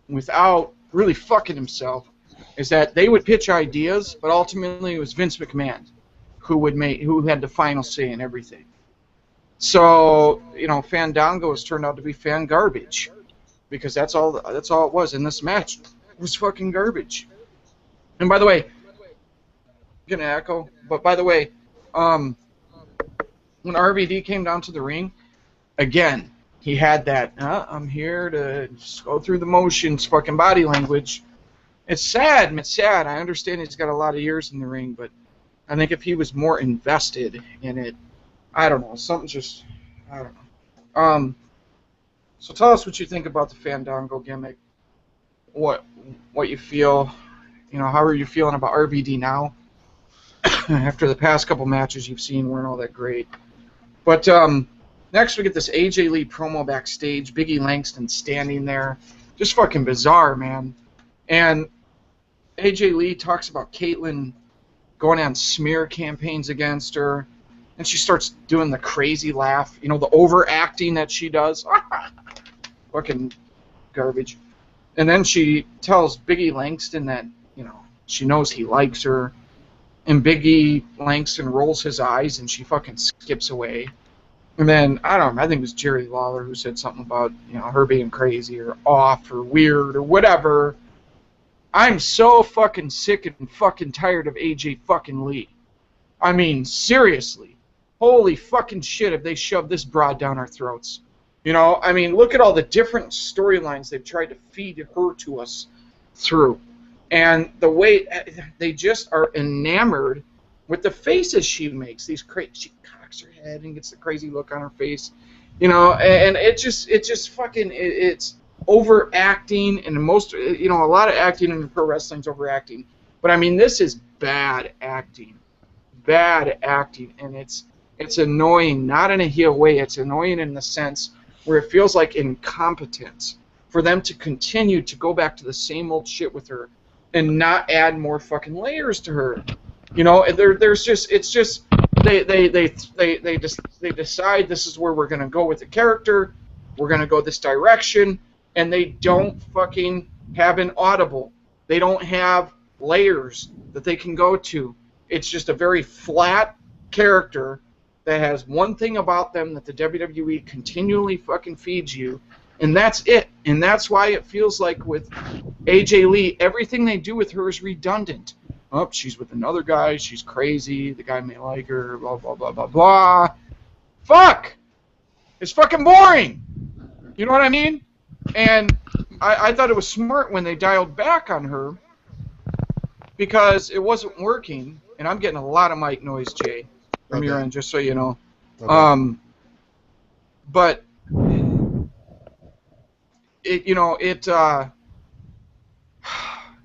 without really fucking himself, is that they would pitch ideas, but ultimately it was Vince McMahon who had the final say in everything. So, you know, Fandango has turned out to be fan garbage, because that's all it was in this match. It was fucking garbage. And by the way, I'm gonna echo, but by the way, when RVD came down to the ring, again, he had that, I'm here to just go through the motions, fucking body language. It's sad, it's sad. I understand he's got a lot of years in the ring, but I think if he was more invested in it, I don't know, something just, I don't know. So tell us what you think about the Fandango gimmick, what you feel, you know, how are you feeling about RVD now? After the past couple matches you've seen weren't all that great. But next we get this AJ Lee promo backstage, Big E Langston standing there. Just fucking bizarre, man. And AJ Lee talks about Caitlyn going on smear campaigns against her, and she starts doing the crazy laugh, you know, the overacting that she does. Fucking garbage. And then she tells Big E Langston that, you know, she knows he likes her, and Big E Langston rolls his eyes and she fucking skips away. And then, I don't know, I think it was Jerry Lawler who said something about, you know, her being crazy or off or weird or whatever. I'm so fucking sick and fucking tired of AJ fucking Lee. I mean, seriously. Holy fucking shit have they shoved this broad down our throats. You know, I mean, look at all the different storylines they've tried to feed her to us through. And the way they just are enamored with the faces she makes. She cocks her head and gets the crazy look on her face. You know, and it's overacting, and most, you know, a lot of acting in pro wrestling's overacting. But I mean, this is bad acting. Bad acting, and it's annoying, not in a heel way. It's annoying in the sense where it feels like incompetence for them to continue to go back to the same old shit with her and not add more fucking layers to her. You know, there's just, it's just they decide this is where we're gonna go with the character. We're gonna go this direction, and they don't fucking have an audible. They don't have layers that they can go to. It's just a very flat character that has one thing about them that the WWE continually fucking feeds you, and that's it. And that's why it feels like with AJ Lee, everything they do with her is redundant. Oh, she's with another guy, she's crazy, the guy may like her, blah, blah, blah, blah, blah. Fuck! It's fucking boring! You know what I mean? And I thought it was smart when they dialed back on her, because it wasn't working, and I'm getting a lot of mic noise, Jay, from your end, just so you know. Okay. But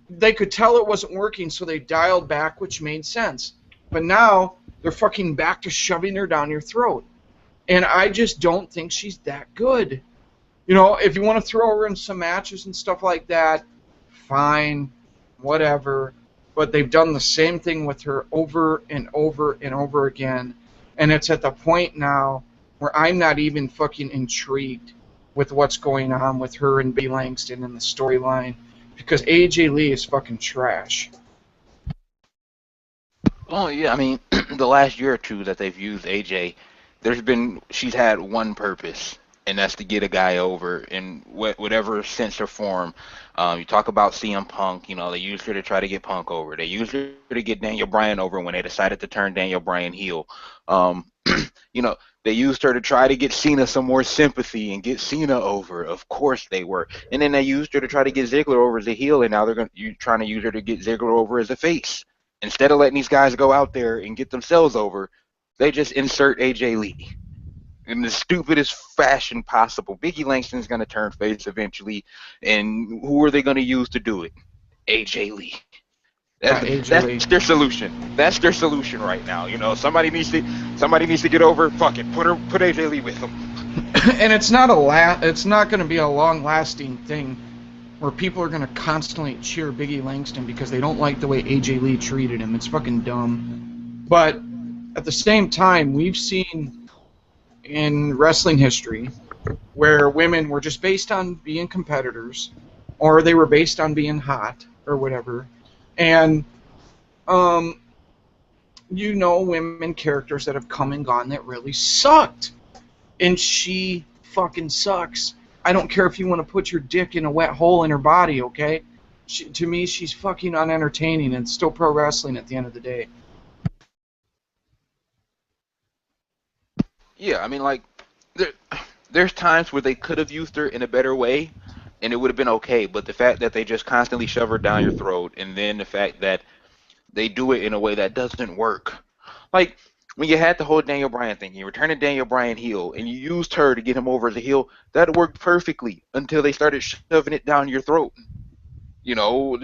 they could tell it wasn't working, so they dialed back, which made sense. But now they're fucking back to shoving her down your throat, and I just don't think she's that good. You know, if you want to throw her in some matches and stuff like that, fine, whatever. But they've done the same thing with her over and over and over again. And it's at the point now where I'm not even fucking intrigued with what's going on with her and B. Langston and the storyline, because AJ Lee is fucking trash. Well, yeah, I mean, the last year or two that they've used AJ, she's had one purpose, and that's to get a guy over in whatever sense or form. You talk about CM Punk, you know, they used her to try to get Punk over. They used her to get Daniel Bryan over when they decided to turn Daniel Bryan heel. You know, they used her to try to get Cena some more sympathy and get Cena over. Of course they were. And then they used her to try to get Ziggler over as a heel, and now you're trying to use her to get Ziggler over as a face. Instead of letting these guys go out there and get themselves over, they just insert AJ Lee in the stupidest fashion possible. Big E Langston's going to turn face eventually, and who are they going to use to do it? AJ Lee. That's their solution. That's their solution right now. You know, somebody needs to get over. Fuck it, put AJ Lee with them. And it's not going to be a long-lasting thing where people are going to constantly cheer Big E Langston because they don't like the way AJ Lee treated him. It's fucking dumb. But at the same time, we've seen in wrestling history where women were just based on being competitors, or they were based on being hot or whatever. And women characters that have come and gone that really sucked. And she fucking sucks. I don't care if you want to put your dick in a wet hole in her body, okay? To me, she's fucking unentertaining, and it's still pro wrestling at the end of the day. Yeah, I mean, like, there's times where they could have used her in a better way, and it would have been okay. But the fact that they just constantly shove her down your throat, and then the fact that they do it in a way that doesn't work. Like, when you had the whole Daniel Bryan thing, you were turning Daniel Bryan heel, and you used her to get him over as a heel, that worked perfectly until they started shoving it down your throat. You know,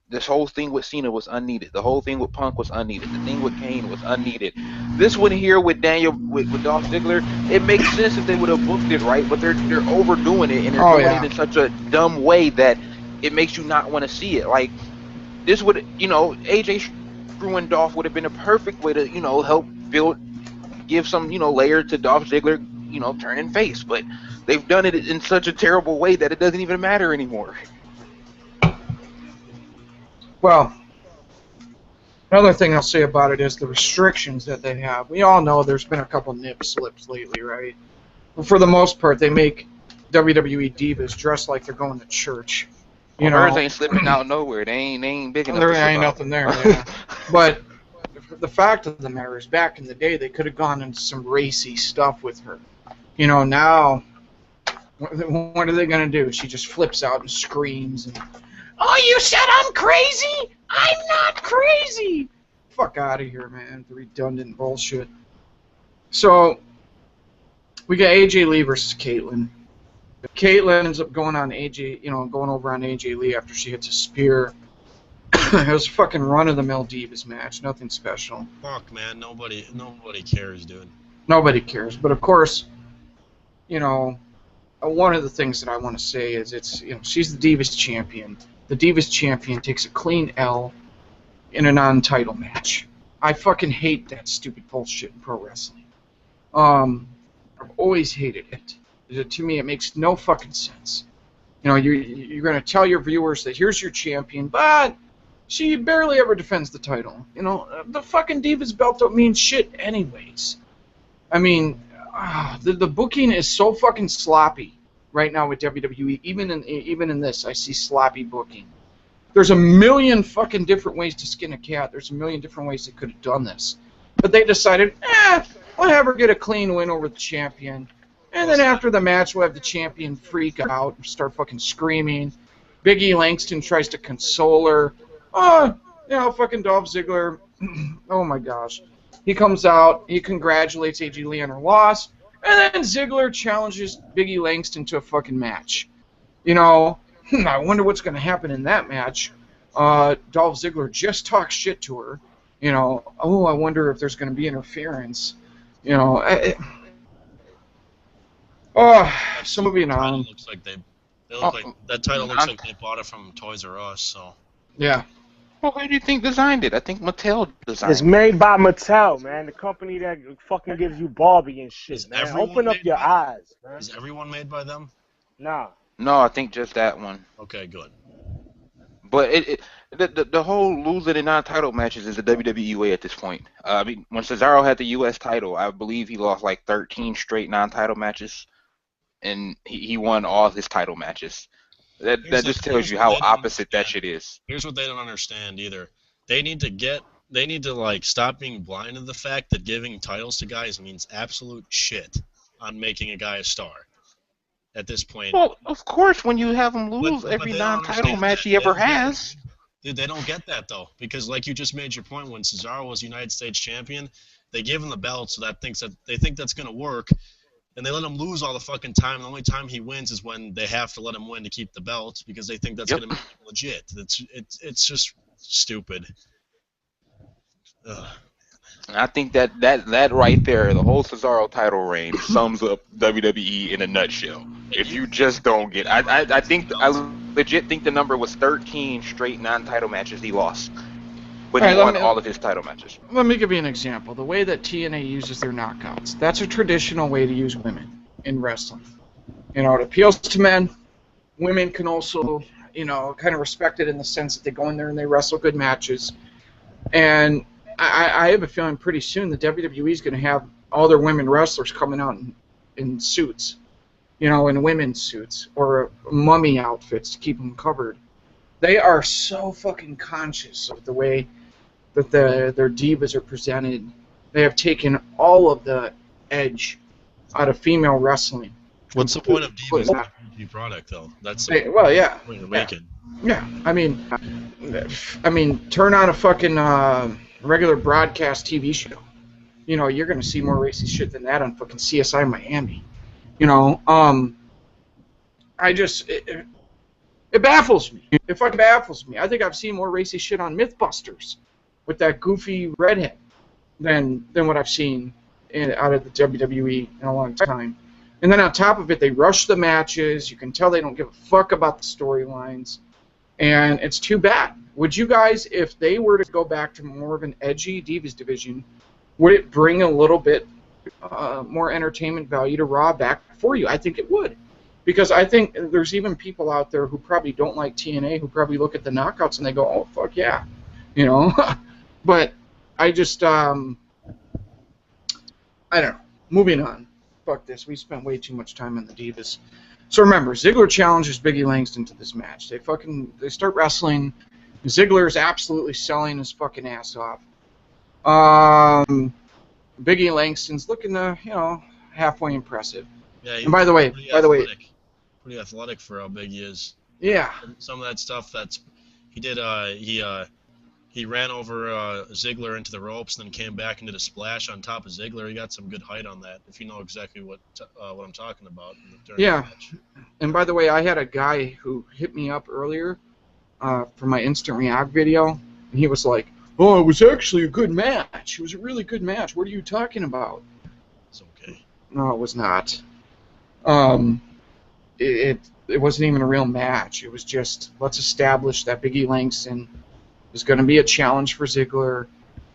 this whole thing with Cena was unneeded. The whole thing with Punk was unneeded. The thing with Kane was unneeded. This one here with with Dolph Ziggler, it makes sense if they would have booked it right, but they're overdoing it, and they're doing it in such a dumb way that it makes you not want to see it. Like, this would, AJ screwing Dolph would have been a perfect way to, help give some, layer to Dolph Ziggler, turning face. But they've done it in such a terrible way that it doesn't even matter anymore. Well, another thing I'll say about it is the restrictions that they have. We all know there's been a couple nip slips lately, right? But for the most part, they make WWE divas dress like they're going to church. Hers ain't slipping out nowhere. They ain't big enough. There ain't nothing there. Yeah. But the fact of the matter is, back in the day, they could have gone into some racy stuff with her. Now, what are they going to do? She just flips out and screams. And, oh, you said I'm crazy? I'm not crazy! Fuck out of here, man. The redundant bullshit. So, we got AJ Lee versus Caitlyn. Caitlyn ends up going on going over on AJ Lee after she hits a spear. It was a fucking run-of-the-mill Divas match, nothing special. Fuck, man, nobody cares, dude. Nobody cares, but of course, one of the things that I want to say is she's the Divas champion. The Divas champion takes a clean L in a non-title match. I fucking hate that stupid bullshit in pro wrestling. I've always hated it. To me, it makes no fucking sense. You're going to tell your viewers that here's your champion, but she barely ever defends the title. The fucking Divas belt don't mean shit anyways. I mean, the booking is so fucking sloppy right now with WWE. Even in this, I see sloppy booking. There's a million fucking different ways to skin a cat. There's a million different ways they could have done this. But they decided, we'll have her get a clean win over the champion. And then after the match, we'll have the champion freak out and start fucking screaming. Big E Langston tries to console her. Fucking Dolph Ziggler. Oh my gosh. He comes out, he congratulates AJ Lee on her loss, and then Ziggler challenges Big E Langston to a fucking match. I wonder what's going to happen in that match. Dolph Ziggler just talks shit to her. I wonder if there's going to be interference. So moving on. That title looks like they bought it from Toys R Us, so. Yeah. Well, who do you think designed it? I think Mattel designed it. It's made by Mattel, man. The company that fucking gives you Barbie and shit, man. Open up your eyes, man. Is everyone made by them? Nah. No, I think just that one. Okay, good. But the whole losing in non-title matches is the WWE way at this point. When Cesaro had the U.S. title, I believe he lost like 13 straight non-title matches, and he won all of his title matches. That just tells you how opposite that shit is. Here's what they don't understand either. They need to stop being blind to the fact that giving titles to guys means absolute shit on making a guy a star. At this point. Well, of course, when you have him lose every non-title match he ever has. Dude, they don't get that though, because like you just made your point, when Cesaro was United States champion, they gave him the belt, so they think that's gonna work. And they let him lose all the fucking time. The only time he wins is when they have to let him win to keep the belt because they think that's going to make him legit. It's just stupid. Ugh. I think that right there, the whole Cesaro title reign sums up WWE in a nutshell. If you just don't get, I legit think the number was 13 straight non-title matches he lost, but he won all of his title matches. Let me give you an example. The way that TNA uses their knockouts, that's a traditional way to use women in wrestling. You know, it appeals to men. Women can also, you know, kind of respect it in the sense that they go in there and they wrestle good matches. And I have a feeling pretty soon the WWE is going to have all their women wrestlers coming out in suits, you know, in women's suits or mummy outfits to keep them covered. They are so fucking conscious of the way that their divas are presented. They have taken all of the edge out of female wrestling. What's the point of divas in a PG product, though? That's the point you're making. Yeah, I mean, turn on a fucking regular broadcast TV show. You know, you're gonna see more racist shit than that on fucking CSI Miami. You know, it baffles me. It fucking baffles me. I think I've seen more racist shit on MythBusters with that goofy redhead than what I've seen out of the WWE in a long time. And then on top of it, they rush the matches. You can tell they don't give a fuck about the storylines. And it's too bad. Would you guys, if they were to go back to more of an edgy Divas division, would it bring a little bit more entertainment value to Raw back for you? I think it would. Because I think there's even people out there who probably don't like TNA who probably look at the knockouts and they go, oh, fuck yeah. You know? But I just, I don't know. Moving on. Fuck this. We spent way too much time on the Divas. So remember, Ziggler challenges Big E Langston to this match. They start wrestling. Ziggler is absolutely selling his fucking ass off. Big E Langston's looking, halfway impressive. Yeah, and by the way, pretty athletic for how big he is. Yeah. Some of that stuff he ran over Ziggler into the ropes, then came back and did a splash on top of Ziggler. He got some good height on that, if you know exactly what I'm talking about. During the match. And by the way, I had a guy who hit me up earlier for my Instant React video, and he was like, oh, it was actually a good match. It was a really good match. What are you talking about? It's okay. No, it was not. It wasn't even a real match. It was just, let's establish that Big E Langston is going to be a challenge for Ziggler.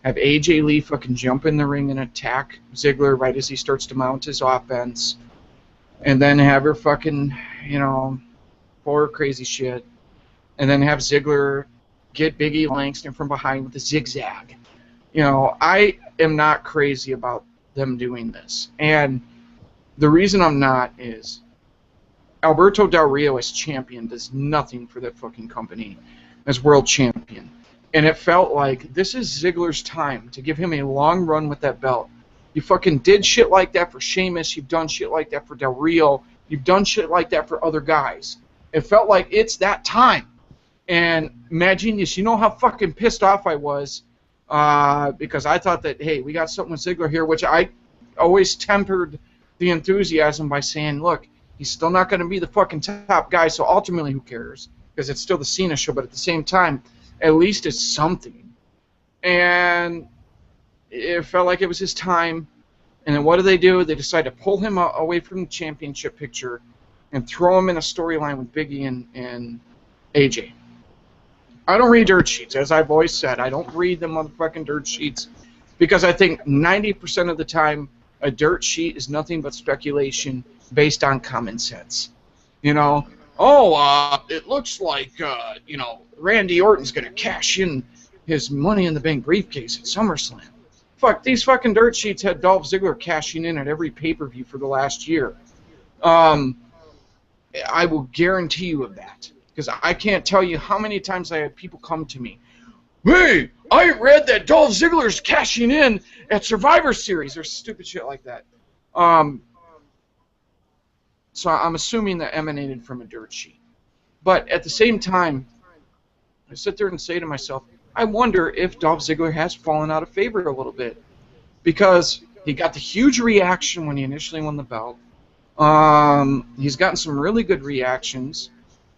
Have AJ Lee fucking jump in the ring and attack Ziggler right as he starts to mount his offense. And then have her fucking, pour her crazy shit. And then have Ziggler get Big E Langston from behind with a zigzag. I am not crazy about them doing this. And the reason I'm not is Alberto Del Rio as champion does nothing for that fucking company as world champion. And it felt like this is Ziggler's time to give him a long run with that belt. You fucking did shit like that for Sheamus. You've done shit like that for Del Rio. You've done shit like that for other guys. It felt like it's that time. And Mad Genius, you know how fucking pissed off I was because I thought that, hey, we got something with Ziggler here, which I always tempered the enthusiasm by saying, look, he's still not going to be the fucking top guy, so ultimately who cares? Because it's still the Cena show, but at the same time, at least it's something. And it felt like it was his time. And then what do? They decide to pull him away from the championship picture and throw him in a storyline with Big E and AJ. I don't read dirt sheets, as I've always said. I don't read the motherfucking dirt sheets because I think 90% of the time a dirt sheet is nothing but speculation based on common sense. It looks like, Randy Orton's going to cash in his Money in the Bank briefcase at SummerSlam. Fuck, these fucking dirt sheets had Dolph Ziggler cashing in at every pay-per-view for the last year. I will guarantee you of that. Because I can't tell you how many times I had people come to me. Hey, I read that Dolph Ziggler's cashing in at Survivor Series or stupid shit like that. So I'm assuming that emanated from a dirt sheet. But at the same time, I sit there and say to myself, I wonder if Dolph Ziggler has fallen out of favor a little bit. Because he got the huge reaction when he initially won the belt. He's gotten some really good reactions.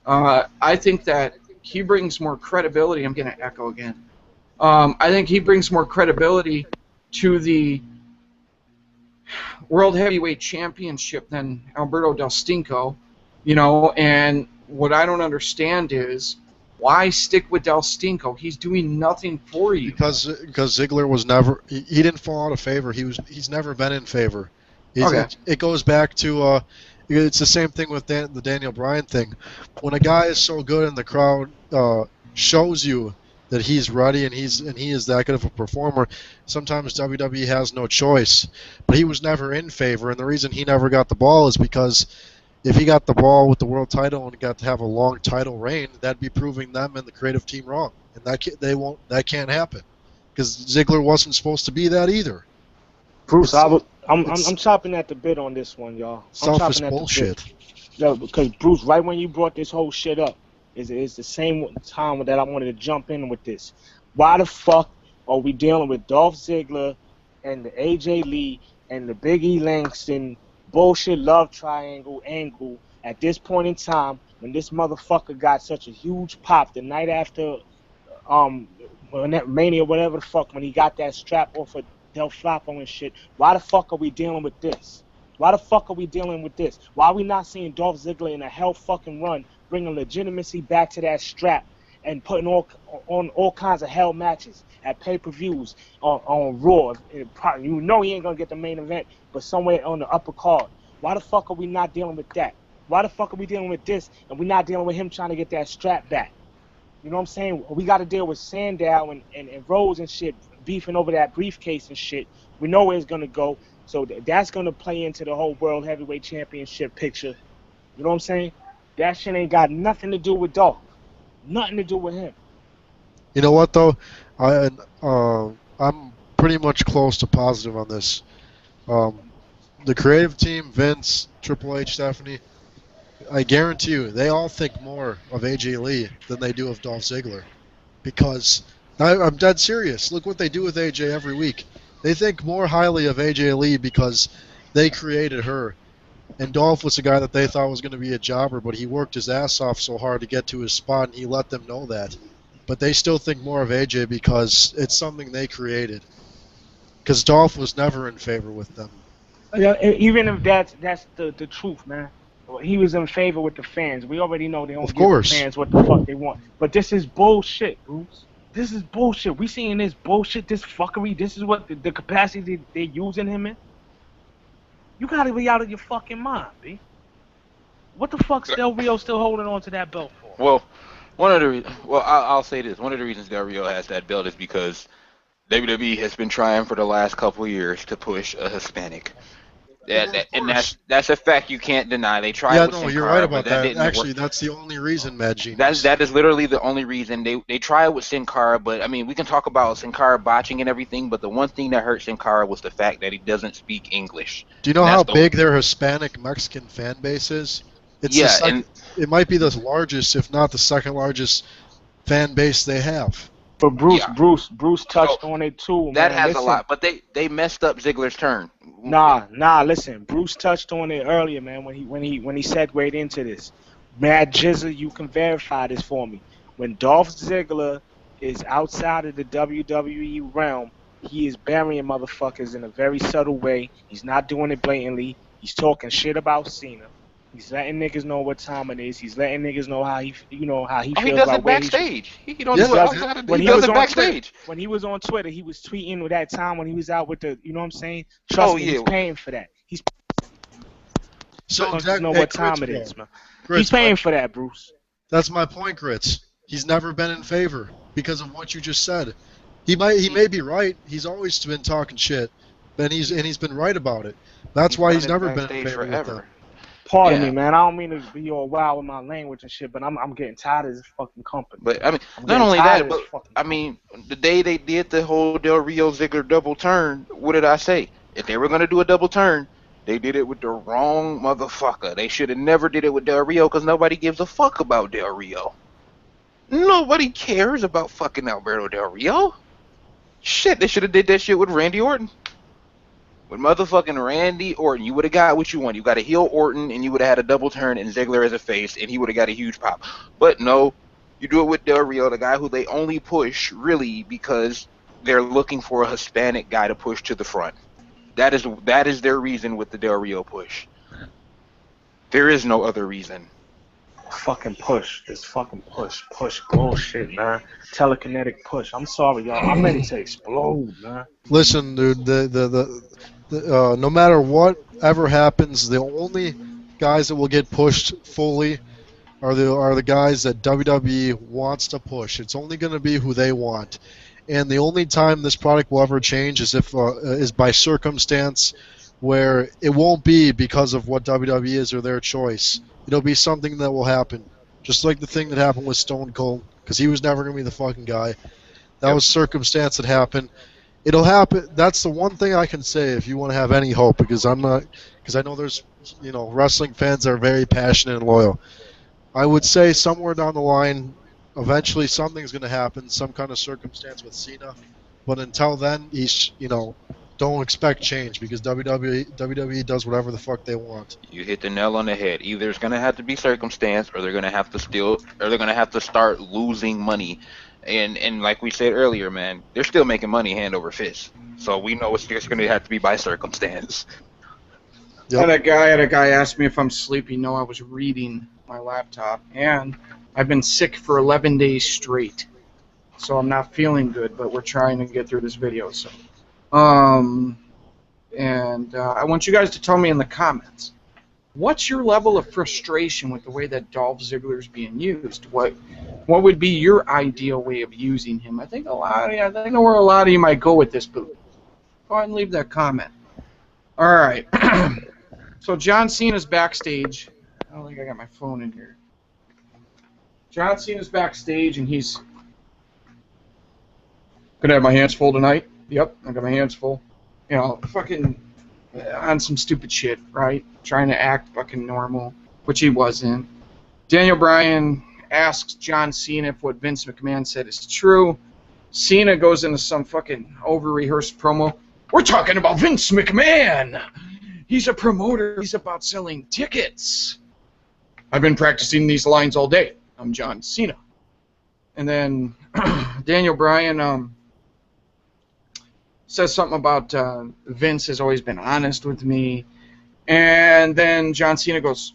I think that he brings more credibility. I'm going to echo again. I think he brings more credibility to the World Heavyweight Championship than Alberto Del Stinko, you know, and what I don't understand is why stick with Del Stinko? He's doing nothing for you. Because Ziggler was never he didn't fall out of favor. He's never been in favor. It goes back to it's the same thing with the Daniel Bryan thing. When a guy is so good and the crowd shows you that he's ready and he is that good of a performer, sometimes WWE has no choice. But he was never in favor, and the reason he never got the ball is because if he got the ball with the world title and got to have a long title reign, that'd be proving them and the creative team wrong, and that can't happen because Ziggler wasn't supposed to be that either. Bruce, I'm chopping at the bit on this one, y'all. Selfish bullshit. No, because Bruce, right when you brought this whole shit up, is the same time that I wanted to jump in with this. Why the fuck are we dealing with Dolph Ziggler and the AJ Lee and the Big E Langston bullshit love triangle angle at this point in time when this motherfucker got such a huge pop the night after when that Mania, whatever the fuck, when he got that strap off of Del Flacco and shit? Why the fuck are we dealing with this? Why the fuck are we dealing with this? Why are we not seeing Dolph Ziggler in a hell fucking run, bringing legitimacy back to that strap and putting on all kinds of hell matches at pay-per-views on Raw? You know he ain't gonna get the main event, but somewhere on the upper card. Why the fuck are we not dealing with that? Why the fuck are we dealing with this and we're not dealing with him trying to get that strap back? You know what I'm saying? We got to deal with Sandow and Rhodes and shit beefing over that briefcase and shit. We know where it's gonna go. So that's going to play into the whole World Heavyweight Championship picture. You know what I'm saying? That shit ain't got nothing to do with Dolph. Nothing to do with him. You know what, though? I'm pretty much close to positive on this. The creative team, Vince, Triple H, Stephanie, I guarantee you, they all think more of AJ Lee than they do of Dolph Ziggler. Because, I'm dead serious. Look what they do with AJ every week. They think more highly of AJ Lee because they created her. And Dolph was a guy that they thought was going to be a jobber, but he worked his ass off so hard to get to his spot, and he let them know that. But they still think more of AJ because it's something they created. Because Dolph was never in favor with them. Yeah, even if that's the truth, man. He was in favor with the fans. We already know they don't give the fans what the fuck they want. But this is bullshit, Bruce. This is bullshit. We seeing this bullshit, this fuckery. This is what the capacity they're using him in. You gotta be out of your fucking mind, B. What the fuck's Del Rio still holding on to that belt for? Well, I'll say this. One of the reasons Del Rio has that belt is because WWE has been trying for the last couple of years to push a Hispanic. And that's a fact you can't deny. They tried with Sin Cara, you're right about that. Actually, that's the only reason, Mad Genius. That is literally the only reason. They tried with Sin Cara, but I mean, we can talk about Sin Cara botching and everything, but the one thing that hurt Sin Cara was the fact that he doesn't speak English. Do you know how big their Hispanic Mexican fan base is? It might be the largest, if not the second largest fan base they have. But Bruce touched on it too. That has a lot, but they messed up Ziggler's turn. Nah. Listen, Bruce touched on it earlier, man. When he segued into this, Mad Jizzle, you can verify this for me. When Dolph Ziggler is outside of the WWE realm, he is burying motherfuckers in a very subtle way. He's not doing it blatantly. He's talking shit about Cena. He's letting niggas know what time it is. He's letting niggas know how he feels. He does it backstage. He does it backstage. When he was on Twitter, he was tweeting with that time when he was out with the, you know what I'm saying? Trust me, he's paying for that. He's know what time it is, man. He's paying for that, Bruce. That's my point, Grits. He's never been in favor because of what you just said. He may be right. He's always been talking shit, and he's been right about it. That's why he's never been in favor with them. Pardon me, man. I don't mean to be all wild with my language and shit, but I'm getting tired of this fucking company. But I mean, not only that, but I mean, the day they did the whole Del Rio Ziggler double turn, what did I say? If they were gonna do a double turn, they did it with the wrong motherfucker. They should have never did it with Del Rio because nobody gives a fuck about Del Rio. Nobody cares about fucking Alberto Del Rio. Shit, they should have did that shit with Randy Orton. With motherfucking Randy Orton, you would have got what you want. You got a heel Orton, and you would have had a double turn and Ziggler as a face, and he would have got a huge pop. But no, You do it with Del Rio, the guy who they only push really because they're looking for a Hispanic guy to push to the front. That is their reason with the Del Rio push. There is no other reason. Fucking push. This fucking push. Push bullshit, man. Telekinetic push. I'm sorry, y'all. I'm ready to explode, man. Listen, dude. No matter whatever happens, the only guys that will get pushed fully are the guys that WWE wants to push. It's only going to be who they want, and the only time this product will ever change is is by circumstance, where it won't be because of what WWE is or their choice. It'll be something that will happen, just like the thing that happened with Stone Cold, because he was never going to be the fucking guy. That was circumstance that happened. It'll happen. That's the one thing I can say if you want to have any hope, because I know there's wrestling fans that are very passionate and loyal. I would say somewhere down the line, eventually something's going to happen, some kind of circumstance with Cena. But until then, don't expect change, because WWE does whatever the fuck they want. You hit the nail on the head. Either it's gonna have to be circumstance, or they're gonna have to start losing money. And like we said earlier, man, they're still making money hand over fist. So we know it's just gonna have to be by circumstance. Yep. I had a guy ask me if I'm sleepy. No, I was reading my laptop, and I've been sick for 11 days straight. So I'm not feeling good, but we're trying to get through this video. So. I want you guys to tell me in the comments, what's your level of frustration with the way that Dolph Ziggler's being used? What would be your ideal way of using him? I think I know where a lot of you might go with this, but go ahead and leave that comment. All right. So John Cena's backstage. I don't think I got my phone in here. John Cena's backstage, and he's gonna have my hands full tonight. Yep, I got my hands full. Fucking on some stupid shit, right? Trying to act fucking normal, which he wasn't. Daniel Bryan asks John Cena if what Vince McMahon said is true. Cena goes into some fucking over-rehearsed promo. We're talking about Vince McMahon! He's a promoter. He's about selling tickets. I've been practicing these lines all day. I'm John Cena. And then Daniel Bryan, says something about Vince has always been honest with me. And then John Cena goes,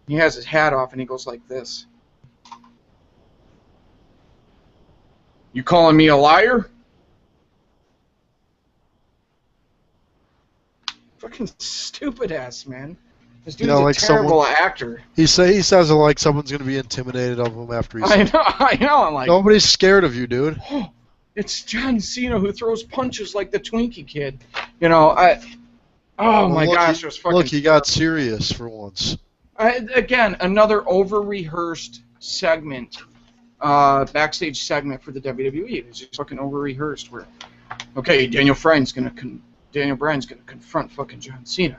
he has his hat off and he goes like this. You calling me a liar? Fucking stupid ass, man. This dude's a terrible actor. He says it like someone's going to be intimidated of him after he's... I know. I'm like... Nobody's scared of you, dude. It's John Cena who throws punches like the Twinkie kid. Oh my gosh, it was fucking... Look, he got serious for once. Again, another over-rehearsed segment, backstage segment for the WWE. It's just fucking over-rehearsed where, okay, Daniel Bryan's gonna confront fucking John Cena.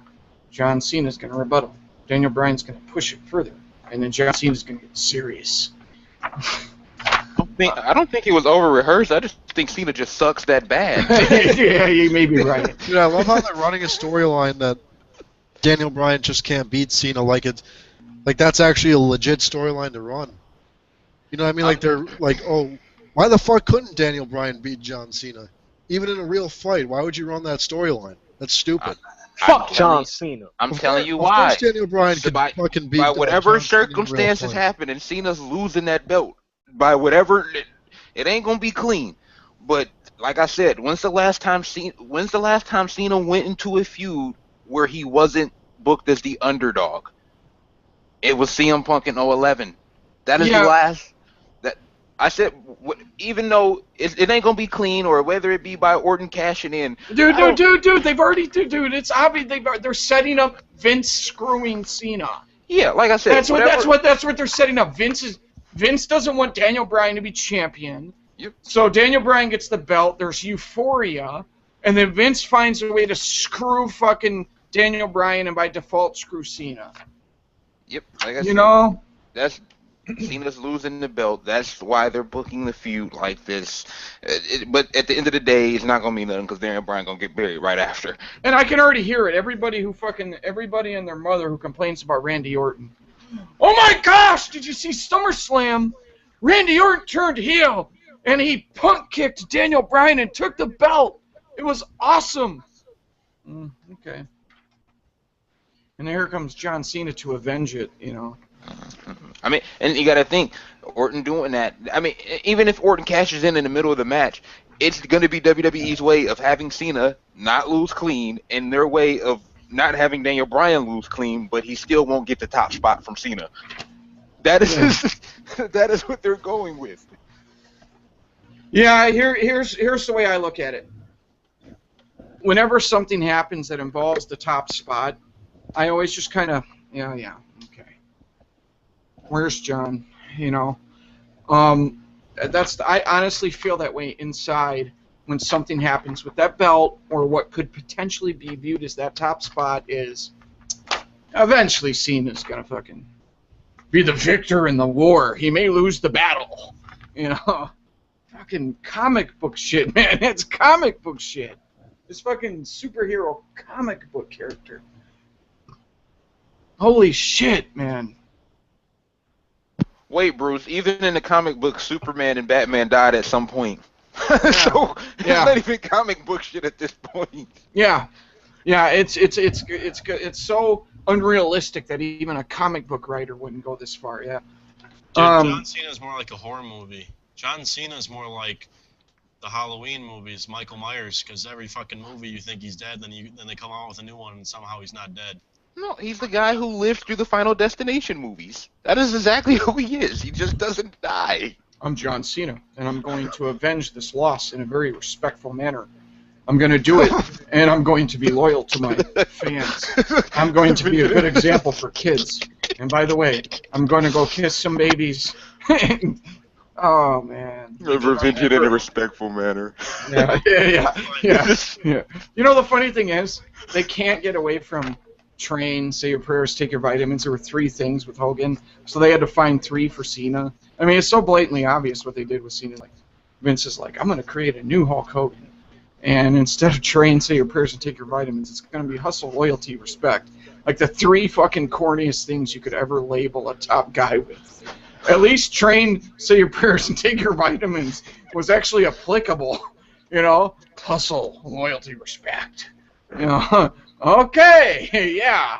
John Cena's gonna rebuttal. Daniel Bryan's gonna push it further, and then John Cena's gonna get serious. I don't think it was over-rehearsed. I just think Cena just sucks that bad. Yeah, you may be right. Dude, I love how they're running a storyline that Daniel Bryan just can't beat Cena. Like that's actually a legit storyline to run. You know what I mean? Like they're like, oh, why the fuck couldn't Daniel Bryan beat John Cena? Even in a real fight, why would you run that storyline? That's stupid. Fuck John Cena. I'm telling you why. Of course Daniel Bryan could fucking beat by whatever John Cena in a real circumstances fight. happen, and Cena's losing that belt. By whatever, it ain't gonna be clean. But like I said, when's the last time Cena went into a feud where he wasn't booked as the underdog? It was CM Punk in 2011. That is the last. That I said, even though it ain't gonna be clean, or whether it be by Orton cashing in. Dude, they've already, dude, it's obvious they're setting up Vince screwing Cena. Yeah, like I said, that's what they're setting up. Vince doesn't want Daniel Bryan to be champion. Yep. So Daniel Bryan gets the belt. There's euphoria, and then Vince finds a way to screw fucking Daniel Bryan and by default screw Cena. Yep. Like I said, that's Cena's losing the belt. That's why they're booking the feud like this. But at the end of the day, it's not gonna mean nothing because Daniel Bryan gonna get buried right after. And I can already hear it. Everybody and their mother who complains about Randy Orton. Oh my gosh! Did you see SummerSlam? Randy Orton turned heel, and he punk kicked Daniel Bryan and took the belt. It was awesome. Okay. And here comes John Cena to avenge it, you know. I mean, and you got to think, Orton doing that. I mean, even if Orton cashes in the middle of the match, it's going to be WWE's way of having Cena not lose clean, and their way of not having Daniel Bryan lose clean, but he still won't get the top spot from Cena. That is that is what they're going with. Yeah, here's the way I look at it. Whenever something happens that involves the top spot, I always just kind of, yeah, okay. Where's John? You know, I honestly feel that way inside when something happens with that belt or what could potentially be viewed as that top spot is eventually Cena's gonna fucking be the victor in the war. He may lose the battle, you know. Fucking comic book shit, man. It's comic book shit. This fucking superhero comic book character. Holy shit, man. Wait, Bruce, even in the comic book, Superman and Batman died at some point. So it's not even comic book shit at this point. Yeah. Yeah, it's so unrealistic that even a comic book writer wouldn't go this far, yeah. Dude, John Cena's more like a horror movie. John Cena's more like the Halloween movies, Michael Myers, because every fucking movie you think he's dead, then they come out with a new one and somehow he's not dead. No, he's the guy who lived through the Final Destination movies. That is exactly who he is. He just doesn't die. I'm John Cena, and I'm going to avenge this loss in a very respectful manner. I'm going to do it, and I'm going to be loyal to my fans. I'm going to be a good example for kids. And by the way, I'm going to go kiss some babies. Oh, man. Revenge it in a respectful manner. Yeah. You know, the funny thing is, they can't get away from train, say your prayers, take your vitamins. There were 3 things with Hogan, so they had to find 3 for Cena. I mean, it's so blatantly obvious what they did with Cena. Like, Vince is like, I'm going to create a new Hulk Hogan. And instead of train, say your prayers, and take your vitamins, it's going to be hustle, loyalty, respect. Like the 3 fucking corniest things you could ever label a top guy with. At least train, say your prayers, and take your vitamins was actually applicable. You know? Hustle, loyalty, respect. You know? Okay, yeah.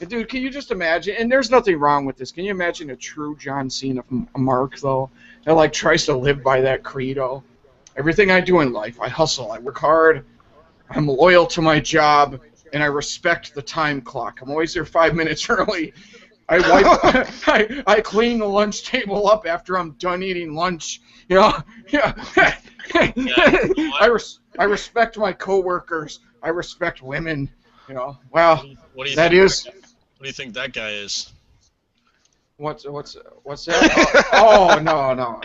Dude, can you just imagine? And there's nothing wrong with this. Can you imagine a true John Cena mark, though, that, like, tries to live by that credo? Everything I do in life, I hustle, I work hard, I'm loyal to my job, and I respect the time clock. I'm always there 5 minutes early. I clean the lunch table up after I'm done eating lunch. You know, yeah. I respect my coworkers. I respect women. You know, well, what do you that think is. What do you think that guy is? What's that? Oh no.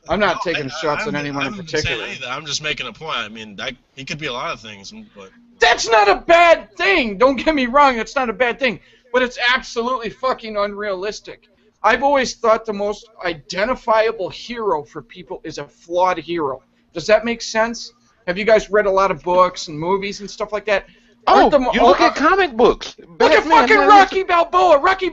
I'm not taking shots at anyone in particular. I'm just making a point. I mean, he could be a lot of things, but that's not a bad thing. Don't get me wrong. That's not a bad thing. But it's absolutely fucking unrealistic. I've always thought the most identifiable hero for people is a flawed hero. Does that make sense? Have you guys read a lot of books and movies and stuff like that? You look at comic books. Look at fucking Rocky Balboa. Rocky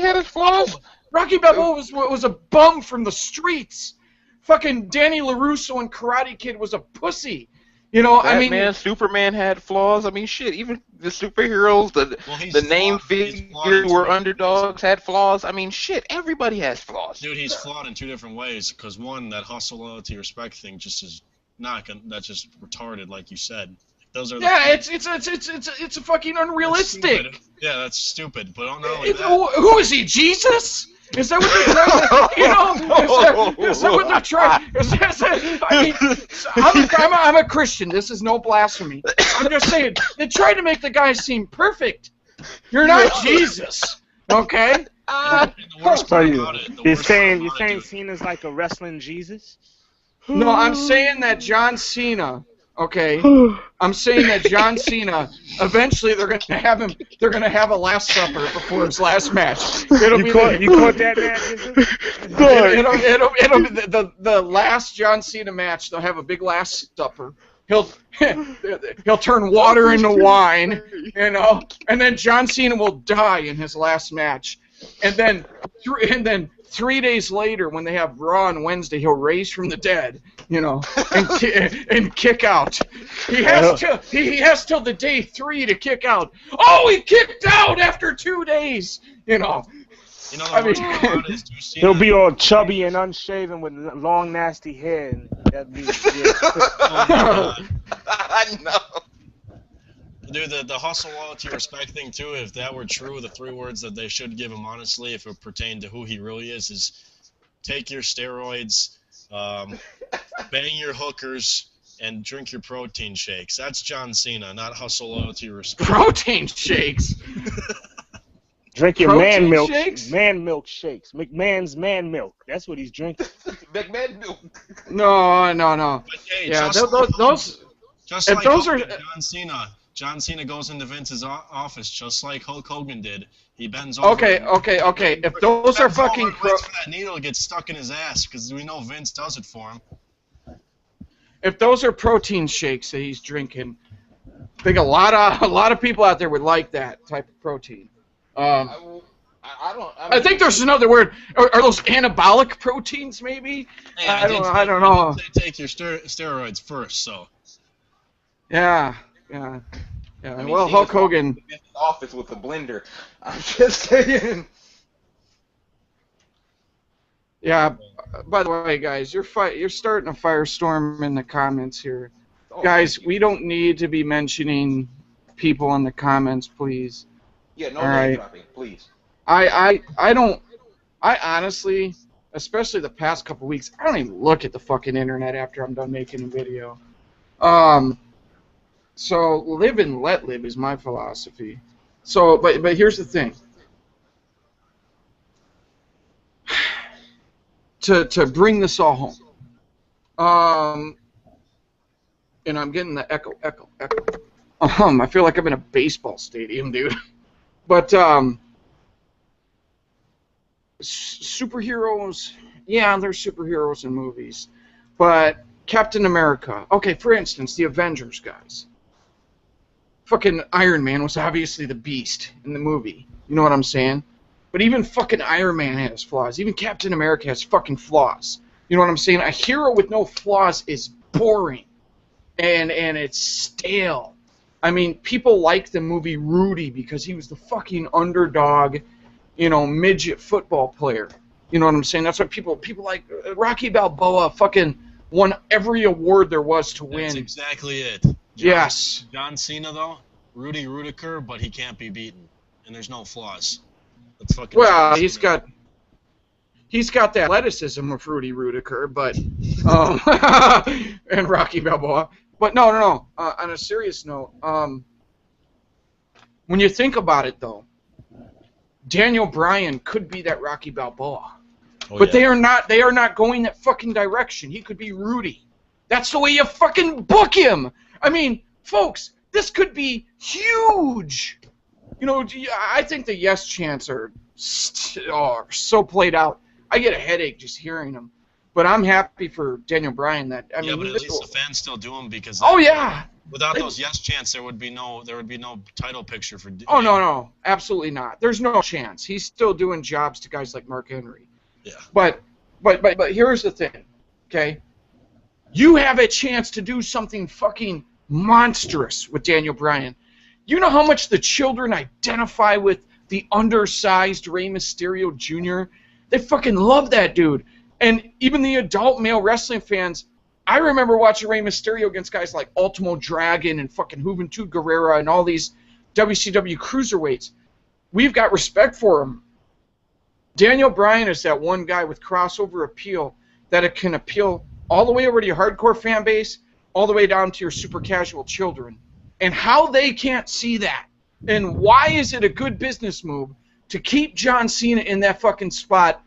had his flaws. Rocky Balboa was a bum from the streets. Fucking Danny LaRusso and Karate Kid was a pussy. You know, Batman, Superman had flaws. I mean, shit, even the superheroes, the name figures who were underdogs had flaws. I mean, shit, everybody has flaws. Dude, he's flawed in 2 different ways. Because one, that hustle, loyalty, respect thing just is that's just retarded, like you said. Those are it's a fucking unrealistic. That's stupid. But not only that, who is he? Jesus? Is that what they're trying? You know, is that what they're trying? I mean, I'm a Christian. This is no blasphemy. I'm just saying they try to make the guy seem perfect. You're not Jesus, okay? The worst part about it, you're saying Cena's like a wrestling Jesus? No, I'm saying that John Cena. Okay, I'm saying that John Cena. Eventually, they're gonna have him. They're gonna have a Last Supper before his last match. You caught that match? It'll be the last John Cena match. They'll have a big Last Supper. He'll turn water into wine, you know, and then John Cena will die in his last match. And then 3 days later, when they have Raw on Wednesday, he'll raise from the dead, you know, and kick out. He has till the day 3 to kick out. Oh, he kicked out after 2 days, you know. You know, the worst part about it is he'll be all chubby and unshaven with long, nasty hair. And that'd be, I know. Dude, the hustle, loyalty, respect thing, too, if that were true, the 3 words that they should give him, honestly, if it pertained to who he really is take your steroids, bang your hookers, and drink your protein shakes. That's John Cena, not hustle, loyalty, respect. Protein shakes? Drink your Protein man milk shakes? Man milk shakes. McMahon's man milk. That's what he's drinking. McMahon milk. No. But, hey, Yeah, just if like those Hogan, are John Cena goes into Vince's office just like Hulk Hogan did. He bends over. okay. If those are fucking waits for that needle to get stuck in his ass because we know Vince does it for him. if those are protein shakes that he's drinking, I think a lot of people out there would like that type of protein. I think there's another word. Are those anabolic proteins, maybe? Hey, I don't know. They take your steroids first, so. Yeah. I mean, Well, Hulk Hogan. In his office with a blender. I'm just saying. Yeah. By the way, guys, you're starting a firestorm in the comments here. Oh, Guys, we don't need to be mentioning people in the comments, please. Yeah, no All name right. dropping, please. I honestly, especially the past couple weeks, I don't even look at the fucking internet after I'm done making a video. So live and let live is my philosophy. So, but here's the thing. To bring this all home. And I'm getting the echo. I feel like I'm in a baseball stadium, dude. But superheroes, yeah, there's superheroes in movies, but Captain America. Okay, for instance, the Avengers guys. Fucking Iron Man was obviously the beast in the movie. You know what I'm saying? But even fucking Iron Man has flaws. Even Captain America has fucking flaws. You know what I'm saying? A hero with no flaws is boring. And it's stale. I mean, people like the movie Rudy because he was the fucking underdog, you know, midget football player. You know what I'm saying? That's what people like. Rocky Balboa fucking won every award there was to win. That's exactly it. John Cena, though, Rudy Rudiker, but he can't be beaten. And there's no flaws. That's fucking Well, John he's Cena. got that athleticism of Rudy Rudiker, but and Rocky Balboa. But no. On a serious note, when you think about it, though, Daniel Bryan could be that Rocky Balboa, but they are not. They are not going that fucking direction. He could be Rudy. That's the way you fucking book him. I mean, folks, this could be huge. You know, I think the yes chants are so played out. I get a headache just hearing them. But I'm happy for Daniel Bryan. But at least the fans still do them because. Without those yes chants, there would be no title picture for. Oh no, absolutely not. There's no chance. He's still doing jobs to guys like Mark Henry. Yeah. But here's the thing, okay? You have a chance to do something fucking monstrous with Daniel Bryan. You know how much the children identify with the undersized Rey Mysterio Jr.? They fucking love that dude. And even the adult male wrestling fans, I remember watching Rey Mysterio against guys like Ultimo Dragon and fucking Juventud Guerrera and all these WCW cruiserweights. We've got respect for him. Daniel Bryan is that one guy with crossover appeal that it can appeal all the way over to your hardcore fan base, all the way down to your super casual children. And how they can't see that, and why is it a good business move to keep John Cena in that fucking spot,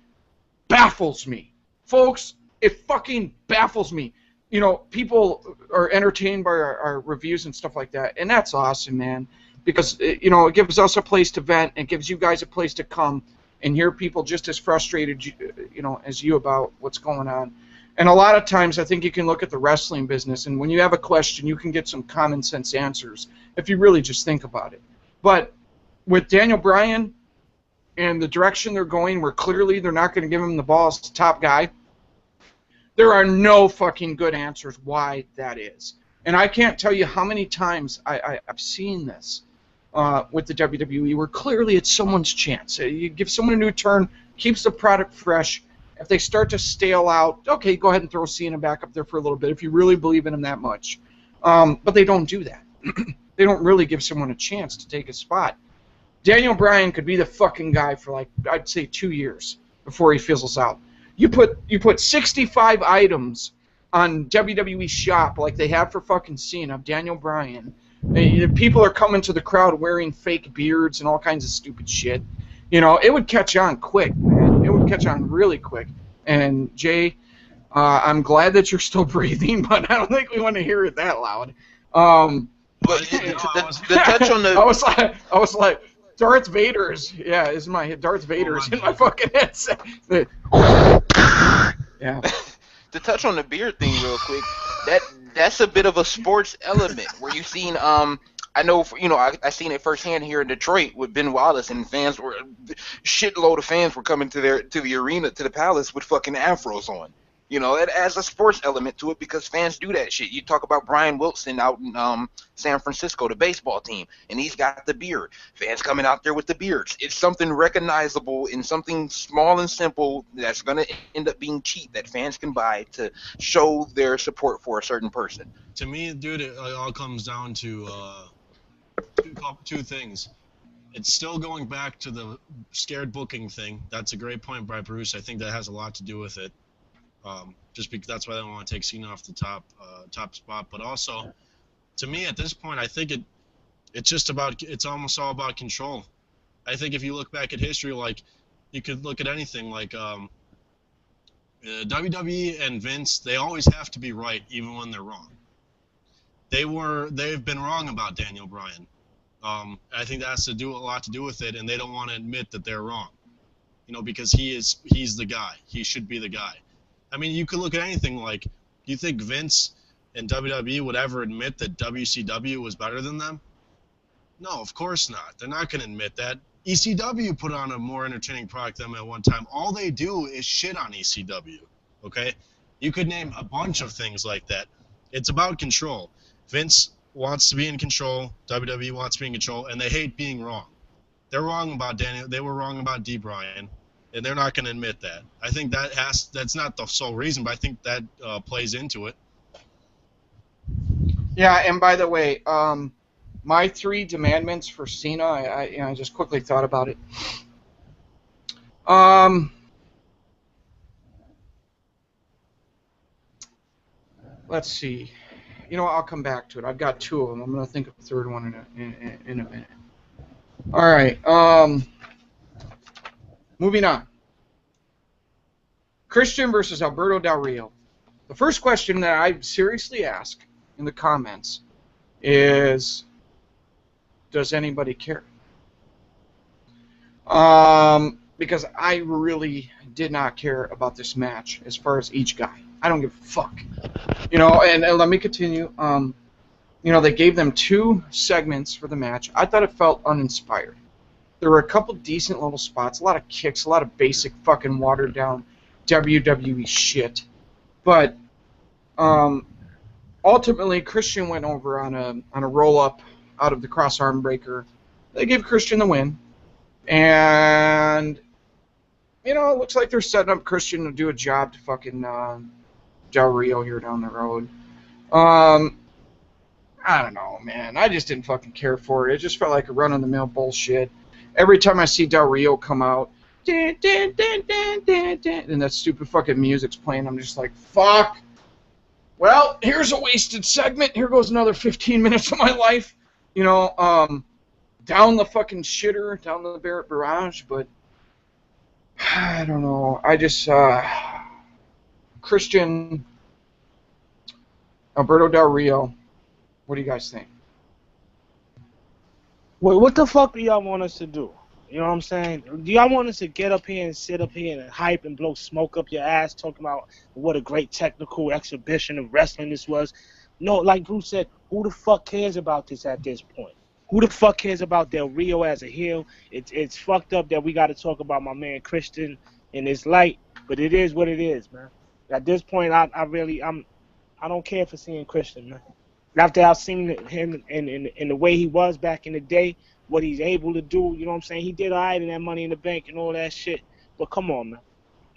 baffles me. Folks, it fucking baffles me. You know, people are entertained by our reviews and stuff like that, and that's awesome, man. Because, you know, it gives us a place to vent, it gives you guys a place to come and hear people just as frustrated, you know, as you about what's going on. And a lot of times I think you can look at the wrestling business, and when you have a question, you can get some common sense answers if you really just think about it. But with Daniel Bryan, and the direction they're going, where clearly they're not going to give him the ball as top guy, there are no fucking good answers why that is. And I can't tell you how many times I've seen this with the WWE, where clearly it's someone's chance. You give someone a new turn, keeps the product fresh. If they start to stale out, okay, go ahead and throw Cena back up there for a little bit if you really believe in him that much. But they don't do that. They don't really give someone a chance to take a spot. Daniel Bryan could be the fucking guy for, like, I'd say 2 years before he fizzles out. You put 65 items on WWE Shop like they have for fucking Cena, Daniel Bryan. People are coming to the crowd wearing fake beards and all kinds of stupid shit. You know, it would catch on quick, man. It would catch on really quick. And, Jay, I'm glad that you're still breathing, but I don't think we want to hear it that loud. But the touch on the... I was like, Darth Vader's, Darth Vader's in my fucking headset. Yeah. To touch on the beard thing real quick, that's a bit of a sports element where you've seen I know, I seen it firsthand here in Detroit with Ben Wallace, and shitload of fans were coming to the arena, to the Palace, with fucking afros on. You know, it adds a sports element to it because fans do that shit. You talk about Brian Wilson out in San Francisco, the baseball team, and he's got the beard. Fans coming out there with the beards. It's something recognizable and something small and simple that's going to end up being cheap that fans can buy to show their support for a certain person. To me, dude, it all comes down to two things. It's still going back to the scared booking thing. That's a great point by Bruce. I think that has a lot to do with it. Just because that's why they don't want to take Cena off the top spot. But also, to me, at this point, I think it's almost all about control. I think if you look back at history, like, you could look at anything like WWE and Vince, they always have to be right even when they're wrong. They've been wrong about Daniel Bryan. I think that has a lot to do with it, and they don't want to admit that they're wrong. You know, because he's the guy. He should be the guy. I mean, you could look at anything like, do you think Vince and WWE would ever admit that WCW was better than them? No, of course not. They're not going to admit that. ECW put on a more entertaining product than them at one time. All they do is shit on ECW, okay? You could name a bunch of things like that. It's about control. Vince wants to be in control. WWE wants to be in control, and they hate being wrong. They're wrong about Daniel. They were wrong about D. Bryan. And they're not going to admit that. I think that's not the sole reason, but I think that plays into it. Yeah, and by the way, my 3 demandments for Cena, I just quickly thought about it. Let's see. You know, I'll come back to it. I've got 2 of them. I'm going to think of a third one in a minute. All right. Moving on. Christian versus Alberto Del Rio. The first question that I seriously ask in the comments is, does anybody care? Because I really did not care about this match as far as each guy. I don't give a fuck. You know, and let me continue. You know, they gave them 2 segments for the match. I thought it felt uninspired. There were a couple decent little spots, a lot of kicks, a lot of basic fucking watered down WWE shit. But ultimately, Christian went over on a roll up out of the cross arm breaker. They gave Christian the win, and you know, it looks like they're setting up Christian to do a job to fucking Del Rio here down the road. I don't know, man. I just didn't fucking care for it. It just felt like a run-of-the-mill bullshit. Every time I see Del Rio come out, and that stupid fucking music's playing, I'm just like, fuck. Well, here's a wasted segment. Here goes another 15 minutes of my life. You know, down the fucking shitter, down the Barrett barrage, but I don't know. I just, Christian, Alberto Del Rio, what do you guys think? Wait, what the fuck do y'all want us to do? You know what I'm saying? Do y'all want us to get up here and sit up here and hype and blow smoke up your ass talking about what a great technical exhibition of wrestling this was? No, like Bruce said, who the fuck cares about this at this point? Who the fuck cares about Del Rio as a heel? It's fucked up that we got to talk about my man Christian in this light, but it is what it is, man. At this point, I don't care for seeing Christian, man. After I've seen him in the way he was back in the day, what he's able to do, you know what I'm saying? He did all right in that Money in the Bank and all that shit. But come on, man.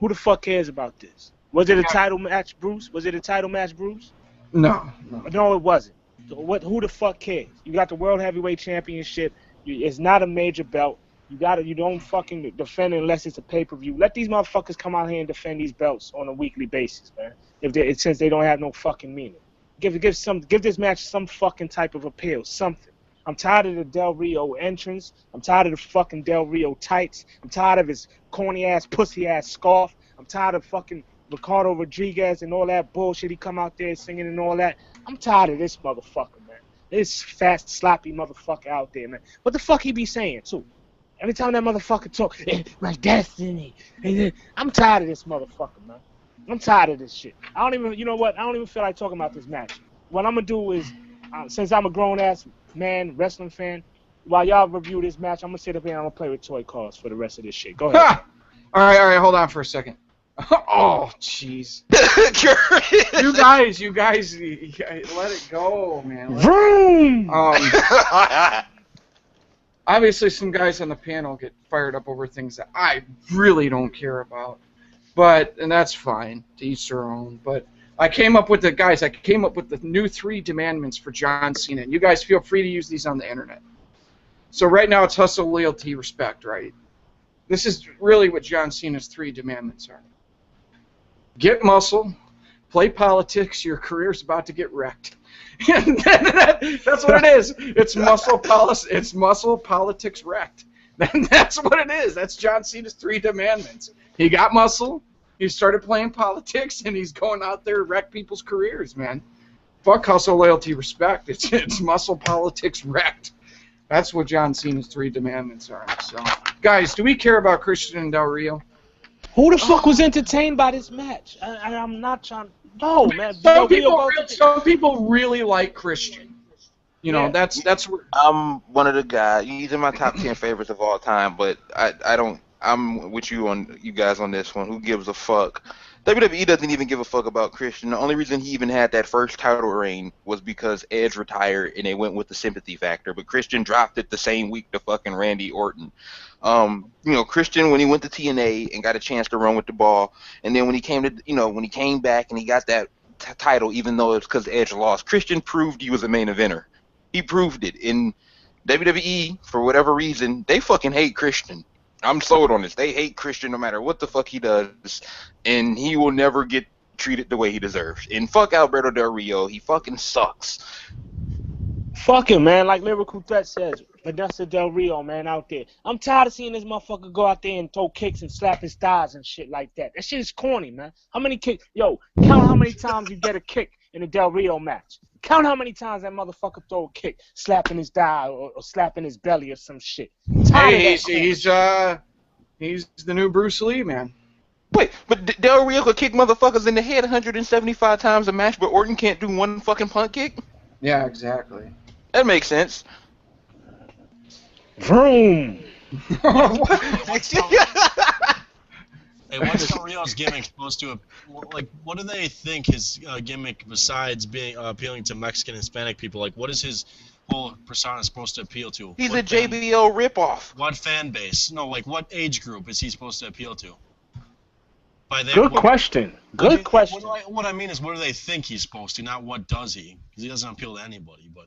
Who the fuck cares about this? Was it a title match, Bruce? Was it a title match, Bruce? No. No, it wasn't. So who the fuck cares? You got the World Heavyweight Championship. It's not a major belt. You don't fucking defend it unless it's a pay-per-view. Let these motherfuckers come out here and defend these belts on a weekly basis, man. Since they don't have no fucking meaning. Give this match some fucking type of appeal, something. I'm tired of the Del Rio entrance. I'm tired of the fucking Del Rio tights. I'm tired of his corny ass, pussy ass scarf. I'm tired of fucking Ricardo Rodriguez and all that bullshit. He come out there singing and all that. I'm tired of this motherfucker, man. This fast, sloppy motherfucker out there, man. What the fuck he be saying, too? Every time that motherfucker talk, my destiny. I'm tired of this motherfucker, man. I'm tired of this shit. You know what? I don't even feel like talking about this match. What I'm going to do is, since I'm a grown-ass man, wrestling fan, while y'all review this match, I'm going to sit up here and I'm going to play with toy cars for the rest of this shit. Go ahead. All right, hold on for a second. Oh, jeez. you guys, let it go, man. Vroom! Obviously, some guys on the panel get fired up over things that I really don't care about. And that's fine, to each their own. But I came up with the new 3 demandments for John Cena. And you guys feel free to use these on the internet. So right now it's hustle, loyalty, respect, right? This is really what John Cena's 3 demandments are. Get muscle, play politics, your career's about to get wrecked. That's what it is. It's muscle, politics, wrecked. That's what it is. That's John Cena's 3 demandments. He got muscle, he started playing politics, and he's going out there to wreck people's careers, man. Fuck hustle, loyalty, respect. It's muscle, politics, wrecked. That's what John Cena's 3 demandments are. So, guys, do we care about Christian and Del Rio? Who the fuck was entertained by this match? I'm not trying. No, man. Some people really like Christian. You know, that's where I'm one of the guys. He's in my top 10 favorites of all time, but I don't. I'm with you guys on this one. Who gives a fuck? WWE doesn't even give a fuck about Christian. The only reason he even had that first title reign was because Edge retired and they went with the sympathy factor. But Christian dropped it the same week to fucking Randy Orton. Christian, when he went to TNA and got a chance to run with the ball, and then when he came back and he got that title, even though it's because Edge lost, Christian proved he was a main eventer. He proved it. In WWE, for whatever reason, they fucking hate Christian. I'm sold on this. They hate Christian no matter what the fuck he does, and he will never get treated the way he deserves. And fuck Alberto Del Rio. He fucking sucks. Fuck him, man. Like Lyrical Threat says, Vanessa Del Rio, man, out there. I'm tired of seeing this motherfucker go out there and throw kicks and slap his thighs and shit like that. That shit is corny, man. How many kicks? Yo, count how many times you get a kick in a Del Rio match. Count how many times that motherfucker throw a kick, slapping his thigh or slapping his belly or some shit. Hey, he's the new Bruce Lee, man. Wait, but Del Rio could kick motherfuckers in the head 175 times a match, but Orton can't do one fucking punt kick? Yeah, exactly. That makes sense. Vroom. Hey, what's Del Rio's gimmick supposed to, what do they think his gimmick, besides being appealing to Mexican Hispanic people, what is his whole persona supposed to appeal to? He's a JBL ripoff. What fan base? No, what age group is he supposed to appeal to? Good question. What I mean is, what do they think he's supposed to, not what does he? Because he doesn't appeal to anybody, but...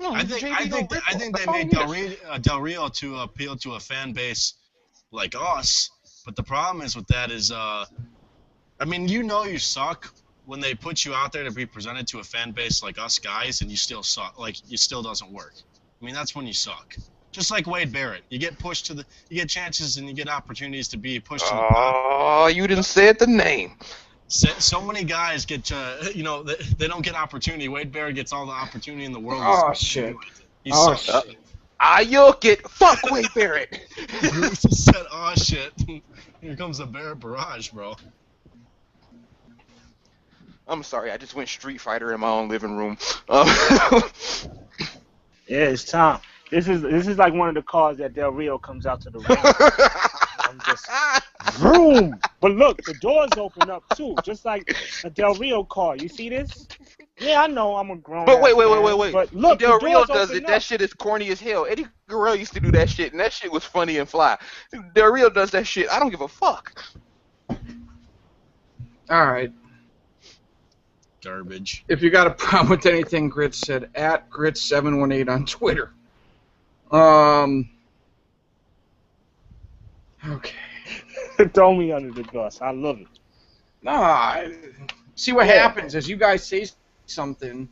No, I think they made Del Rio to appeal to a fan base like us. But the problem is with that is, you suck when they put you out there to be presented to a fan base like us guys, and you still suck. It still doesn't work. I mean, that's when you suck. Just like Wade Barrett, you get pushed you get chances and you get opportunities to be pushed to the top. Oh, you didn't say the name. So many guys get, they don't get opportunity. Wade Barrett gets all the opportunity in the world. Oh shit. He sucks. You'll get fuck Wade Barrett. Bruce said, "Oh shit." Here comes the Barrett barrage, bro. I'm sorry, I just went Street Fighter in my own living room. Yeah, it's time. This is like one of the cars that Del Rio comes out to the ring. I'm just vroom. But look, the doors open up too, just like a Del Rio car. You see this? Yeah, I know I'm a grown. But wait. But look, Del the Rio doors does open it. up. That shit is corny as hell. Eddie Guerrero used to do that shit, and that shit was funny and fly. Del Rio does that shit. I don't give a fuck. All right. Garbage. If you got a problem with anything Grit said, at Grit718 on Twitter. Okay. Throw me under the bus. I love it. Nah. See what happens is you guys say something,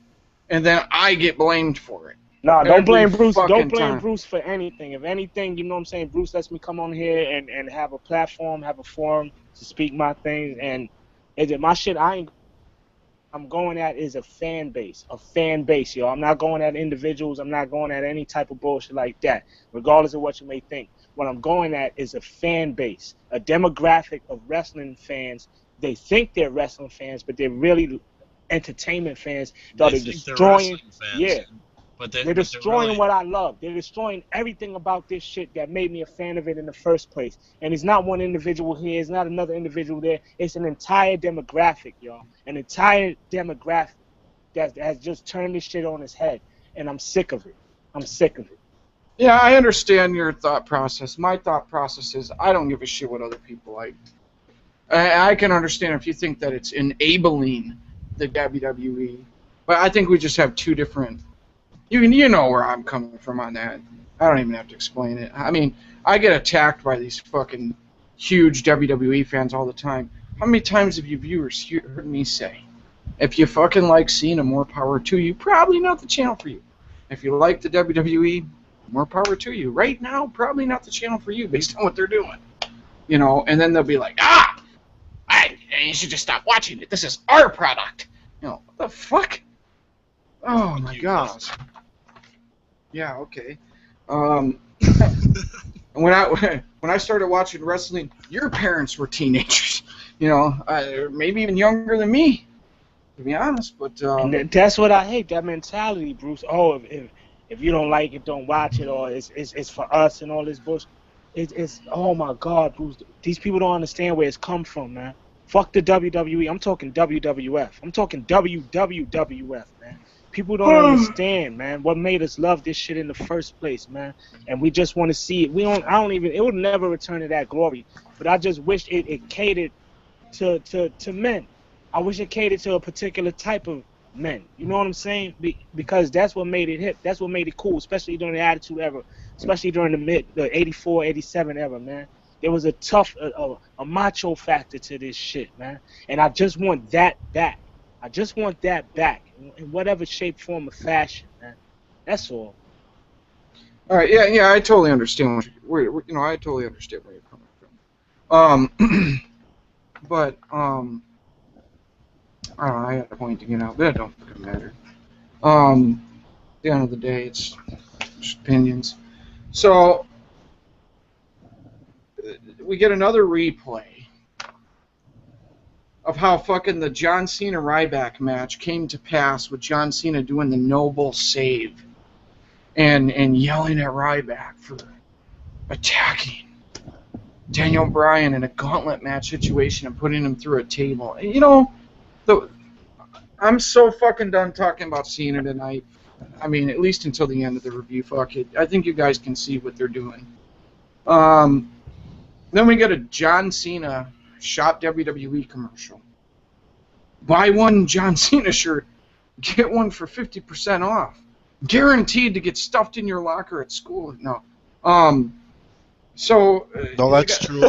and then I get blamed for it. Nah, don't blame Bruce. Don't blame time. Bruce for anything. If anything, you know what I'm saying, Bruce lets me come on here and have a platform, have a forum to speak my things. And is it my shit? I'm going at is a fan base, yo. I'm not going at individuals. I'm not going at any type of bullshit like that, regardless of what you may think. What I'm going at is a fan base, a demographic of wrestling fans. They think they're wrestling fans, but they're really entertainment fans that are destroying. Yeah. But they're destroying what I love. They're destroying everything about this shit that made me a fan of it in the first place. And it's not one individual here. It's not another individual there. It's an entire demographic, y'all. An entire demographic that has just turned this shit on its head. And I'm sick of it. I'm sick of it. Yeah, I understand your thought process. My thought process is I don't give a shit what other people like. I can understand if you think that it's enabling the WWE. But I think we just have two different... You know where I'm coming from on that. I don't even have to explain it. I mean, I get attacked by these fucking huge WWE fans all the time. How many times have you viewers heard me say, if you fucking like Cena, more power to you, probably not the channel for you. If you like the WWE, more power to you. Right now, probably not the channel for you based on what they're doing. You know, and then they'll be like, you should just stop watching it. This is our product. You know, what the fuck? Oh my God. Yeah, okay. When I started watching wrestling, your parents were teenagers, you know, maybe even younger than me, to be honest. But and that's what I hate, that mentality, Bruce. Oh, if you don't like it, don't watch it, or it's for us and all this bullshit. It's oh my God, Bruce. These people don't understand where it's come from, man. Fuck the WWE. I'm talking WWF. I'm talking WWF, man. People don't understand, man, what made us love this shit in the first place, man. And we just want to see it. It would never return to that glory. But I just wish it catered to men. I wish it catered to a particular type of men. You know what I'm saying? Because that's what made it hip. That's what made it cool, especially during the Attitude Era, especially during the 84, 87 era, man. There was a tough, a macho factor to this shit, man. And I just want that back. I just want that back in whatever shape, form, or fashion, man. That's all. All right, yeah, I totally understand. I totally understand where you're coming from. But I don't know. I had a point to get out, but it don't fucking matter. At the end of the day, it's just opinions. So we get another replay of how fucking the John Cena Ryback match came to pass with John Cena doing the noble save and yelling at Ryback for attacking Daniel Bryan in a gauntlet match situation and putting him through a table. You know, I'm so fucking done talking about Cena tonight. I mean, at least until the end of the review. Fuck it. I think you guys can see what they're doing. Then we get a John Cena Shop WWE commercial. Buy one John Cena shirt, get one for 50% off. Guaranteed to get stuffed in your locker at school. No. No, that's true.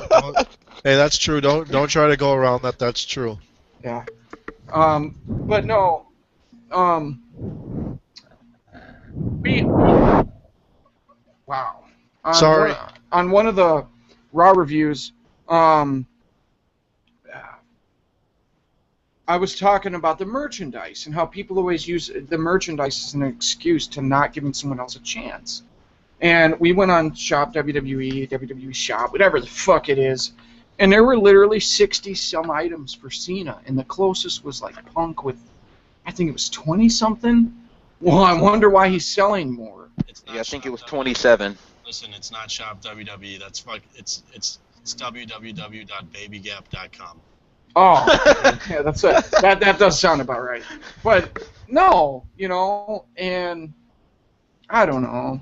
Hey, that's true. Don't try to go around that. That's true. Yeah. But no. Wow. Sorry. On one of the Raw reviews, I was talking about the merchandise and how people always use the merchandise as an excuse to not giving someone else a chance. And we went on Shop WWE, WWE Shop, whatever the fuck it is, and there were literally 60-some items for Cena, and the closest was like Punk with, I think it was 20-something. Well, I wonder why he's selling more. It's not Yeah, I think it Shop was WWE. 27. Listen, it's not Shop WWE. That's fuck. It's www.babygap.com. Oh, yeah, that's it. That does sound about right. But no, and I don't know.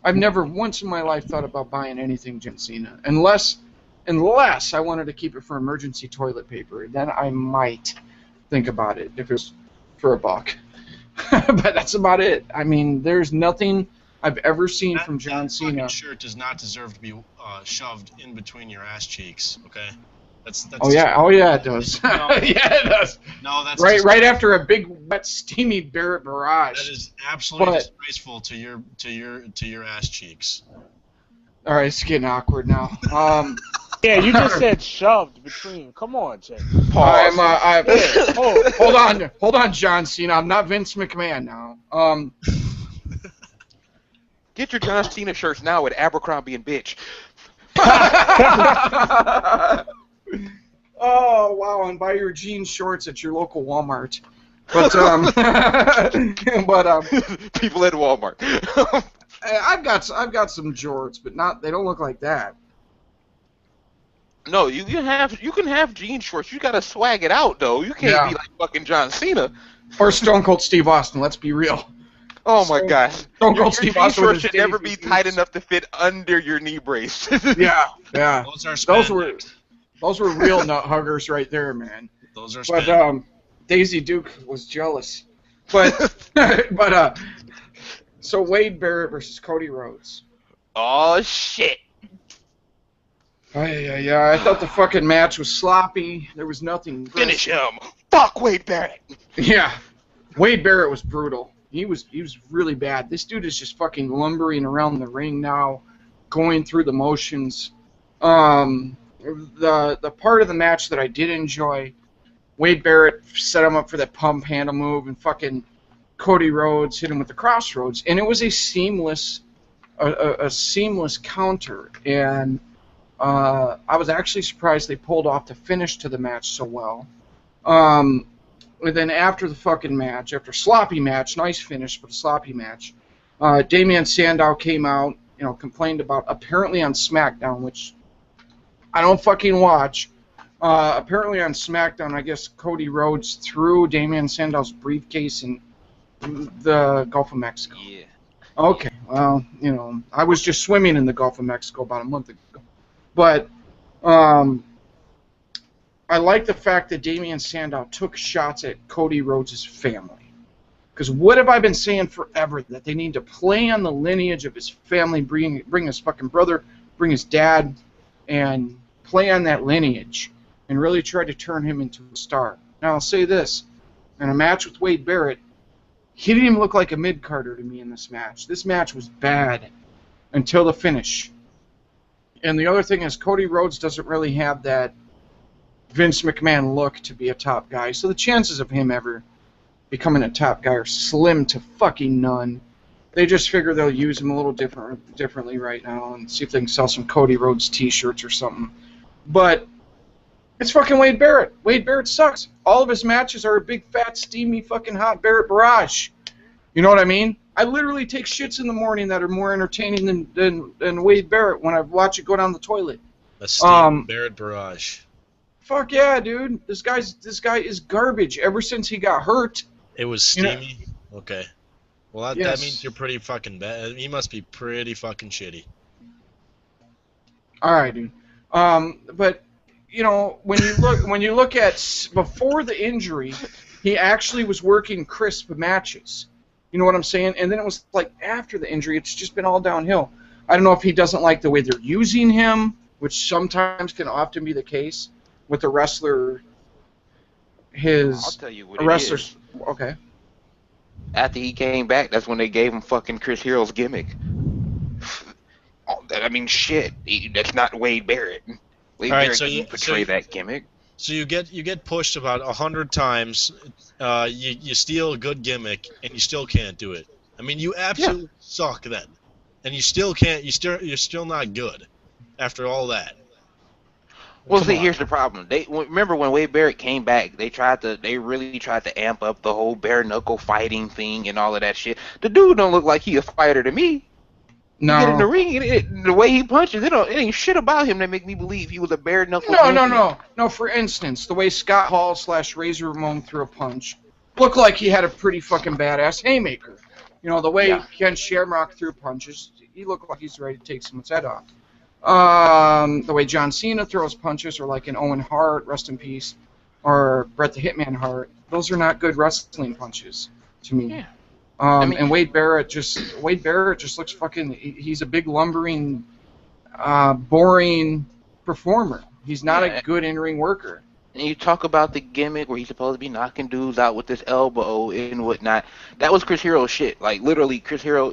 I've never once in my life thought about buying anything John Cena, unless I wanted to keep it for emergency toilet paper. Then I might think about it if it was for $1. But that's about it. I mean, there's nothing I've ever seen from John that Cena. fucking shirt does not deserve to be shoved in between your ass cheeks. Okay. That's Oh yeah, it does. No. Yeah, it does. No, that's right after a big, wet, steamy Barrett barrage. That is absolutely disgraceful to your ass cheeks. All right, it's getting awkward now. Yeah, you just said shoved between. Come on, Jay. Pause. Hold on, John Cena. I'm not Vince McMahon now. Get your John Cena shirts now at Abercrombie and Bitch. Oh wow, and buy your jean shorts at your local Walmart. But People at Walmart. I've got some jorts, but they don't look like that. No, you can have jean shorts. You gotta swag it out though. You can't be like fucking John Cena Or Stone Cold Steve Austin. Let's be real. Oh my gosh. Stone Your Cold Steve jean Austin shorts should never be tight enough to fit under your knee brace. Yeah. Those are Those were real nut huggers right there, man. Those are But Daisy Duke was jealous. But so Wade Barrett versus Cody Rhodes. Oh shit. Yeah. I thought the fucking match was sloppy. There was nothing. Finish him. Fuck Wade Barrett. Yeah. Wade Barrett was brutal. He was really bad. This dude is just fucking lumbering around the ring now, going through the motions. The part of the match that I did enjoy, Wade Barrett set him up for that pump handle move, and fucking Cody Rhodes hit him with the crossroads, and it was a seamless counter. And I was actually surprised they pulled off the finish to the match so well. And then after the fucking match, after a sloppy match, nice finish, but a sloppy match, Damian Sandow came out, complained about, apparently on SmackDown, which I don't fucking watch. Apparently on SmackDown, I guess Cody Rhodes threw Damian Sandow's briefcase in the Gulf of Mexico. Yeah. Okay, well, I was just swimming in the Gulf of Mexico about a month ago. But I like the fact that Damian Sandow took shots at Cody Rhodes' family. Because what have I been saying forever? That they need to play on the lineage of his family, bring his fucking brother, bring his dad, and play on that lineage, and really try to turn him into a star. Now, I'll say this. In a match with Wade Barrett, he didn't even look like a mid-carder to me in this match. This match was bad until the finish. And the other thing is, Cody Rhodes doesn't really have that Vince McMahon look to be a top guy, so the chances of him ever becoming a top guy are slim to fucking none. They just figure they'll use him a little differently right now and see if they can sell some Cody Rhodes t-shirts or something. But it's fucking Wade Barrett. Wade Barrett sucks. All of his matches are a big, fat, steamy, fucking hot Barrett barrage. You know what I mean? I literally take shits in the morning that are more entertaining than Wade Barrett when I watch it go down the toilet. a steam Barrett barrage. Fuck yeah, dude. This guy is garbage ever since he got hurt. It was steamy? Okay. Well, that Yes. means you're pretty fucking bad. He must be pretty fucking shitty. All right, dude. But when you look at before the injury, he actually was working crisp matches. You know what I'm saying? And then it was like after the injury, it's just been all downhill. I don't know if he doesn't like the way they're using him, which sometimes can often be the case with a wrestler. I'll tell you what it is. Okay. After he came back, that's when they gave him fucking Chris Hero's gimmick. I mean, shit. That's not Wade Barrett. Wade Barrett didn't portray that gimmick. So you get pushed about 100 times. You steal a good gimmick, and you still can't do it. I mean, you absolutely suck then, and you still can't. You're still not good after all that. Well, Come see, on. here's the problem. Remember when Wade Barrett came back, they really tried to amp up the whole bare knuckle fighting thing and all of that shit. The dude don't look like he a fighter to me. You get in the No. ring, the way he punches, it ain't shit about him that make me believe he was a bare knuckle No, no, champion. no. No, for instance, the way Scott Hall / Razor Ramon threw a punch looked like he had a pretty fucking badass haymaker. You know, the way Yeah. Ken Shamrock threw punches, he looked like he's ready to take someone's head off. The way John Cena throws punches, or like an Owen Hart, rest in peace, or Bret the Hitman Hart, those are not good wrestling punches to me. Yeah. And Wade Barrett just looks fucking. He's a big lumbering, boring performer. He's not a good in-ring worker. And you talk about the gimmick where he's supposed to be knocking dudes out with this elbow and whatnot. That was Chris Hero's shit. Like, literally, Chris Hero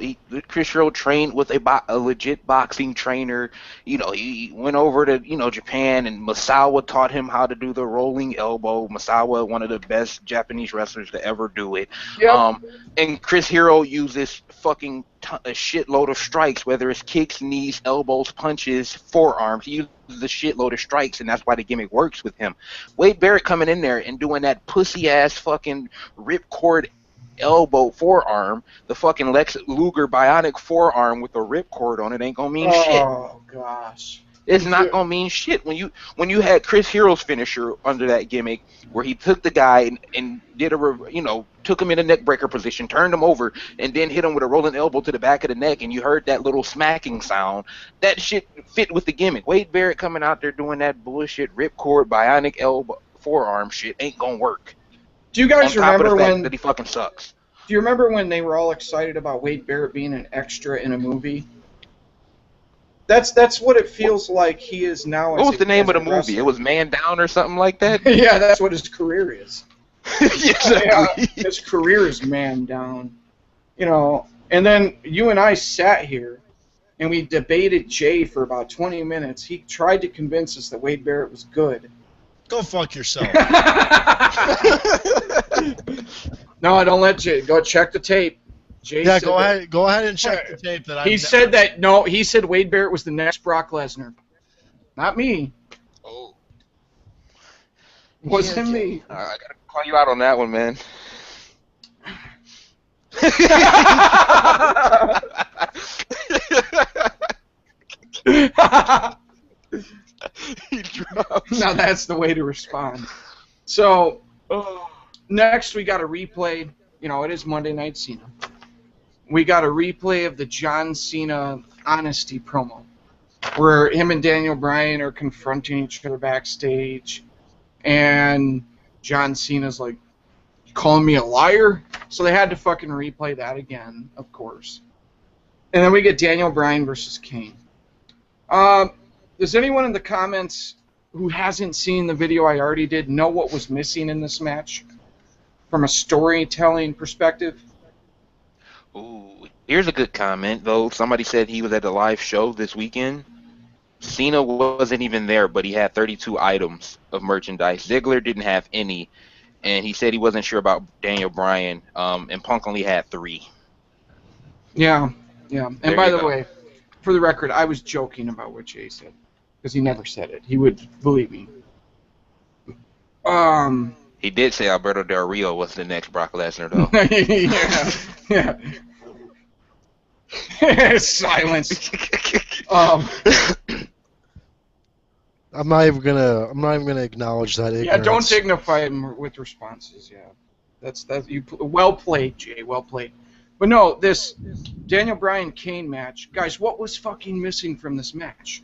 trained with a legit boxing trainer. You know, he went over to, Japan, and Misawa taught him how to do the rolling elbow. Misawa, one of the best Japanese wrestlers to ever do it. Yep. And Chris Hero uses fucking a shitload of strikes, whether it's kicks, knees, elbows, punches, forearms. He uses a shitload of strikes, and that's why the gimmick works with him. Wade Barrett coming in there and doing that pussy-ass fucking ripcord elbow forearm, the fucking Lex Luger bionic forearm with a ripcord on it ain't gonna mean shit. Oh, gosh. It's not gonna mean shit when you had Chris Hero's finisher under that gimmick, where he took the guy and did took him in a neck breaker position, turned him over, and then hit him with a rolling elbow to the back of the neck, and you heard that little smacking sound. That shit fit with the gimmick. Wade Barrett coming out there doing that bullshit ripcord bionic elbow forearm shit ain't gonna work. Do you guys On top of remember the fact when? that he fucking sucks? Do you remember when they were all excited about Wade Barrett being an extra in a movie? That's what it feels like he is now. What was the name of the movie? wrestler. It was Man Down or something like that. Yeah, that's what his career is. Exactly. Yeah, his career is man down. And then you and I sat here and we debated Jay for about 20 minutes. He tried to convince us that Wade Barrett was good. Go fuck yourself. No, don't let Jay. Go check the tape. Jay Yeah, said go that- ahead. Go ahead and check the tape. He said that. No, he said Wade Barrett was the next Brock Lesnar. Not me. Oh. Wasn't me. I gotta call you out on that one, man. He drops. Now that's the way to respond. So, next we got a replay. It is Monday Night Cena. We got a replay of the John Cena honesty promo, where him and Daniel Bryan are confronting each other backstage, and John Cena's like, "You calling me a liar?" So they had to fucking replay that again, of course. And then we get Daniel Bryan versus Kane. Does anyone in the comments who hasn't seen the video I already did know what was missing in this match from a storytelling perspective? Ooh, here's a good comment, though. Somebody said he was at the live show this weekend. Cena wasn't even there, but he had 32 items of merchandise. Ziggler didn't have any, and he said he wasn't sure about Daniel Bryan, and Punk only had 3. Yeah. And There by you the go. way, for the record, I was joking about what Jay said, because he never said it. He would believe me. He did say Alberto Del Rio was the next Brock Lesnar, though. yeah. Silence. I'm not even gonna acknowledge that ignorance. Yeah, don't dignify him with responses. Yeah, that's you. Well played, Jay. Well played. But no, this Daniel Bryan Kane match, guys. What was fucking missing from this match?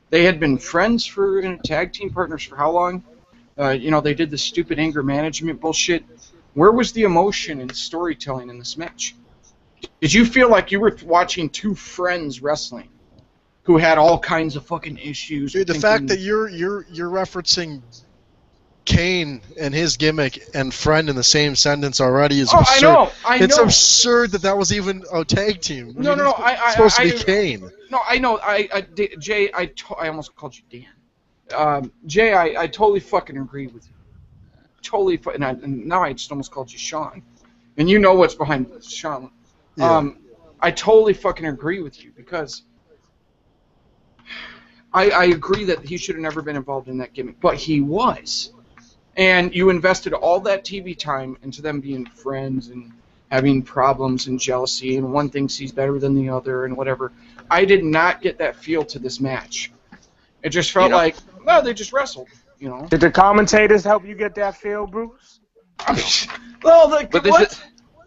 They had been friends tag team partners for how long? They did the stupid anger management bullshit. Where was the emotion and storytelling in this match? Did you feel like you were watching two friends wrestling who had all kinds of fucking issues? Dude, the fact that you're referencing Kane and his gimmick and friend in the same sentence already is absurd. I know. It's absurd that was even a tag team. No, it's supposed to be Kane. No, I know. Jay, I almost called you Dan. Jay, I totally fucking agree with you. Totally, and now I just almost called you Sean. And you know what's behind Sean. Yeah. I totally fucking agree with you, because I agree that he should have never been involved in that gimmick, but he was. And you invested all that TV time into them being friends and having problems and jealousy, and one thinks he's better than the other and whatever. I did not get that feel to this match. It just felt like, well, they just wrestled, you know. Did the commentators help you get that feel, Bruce? Well, the commentators.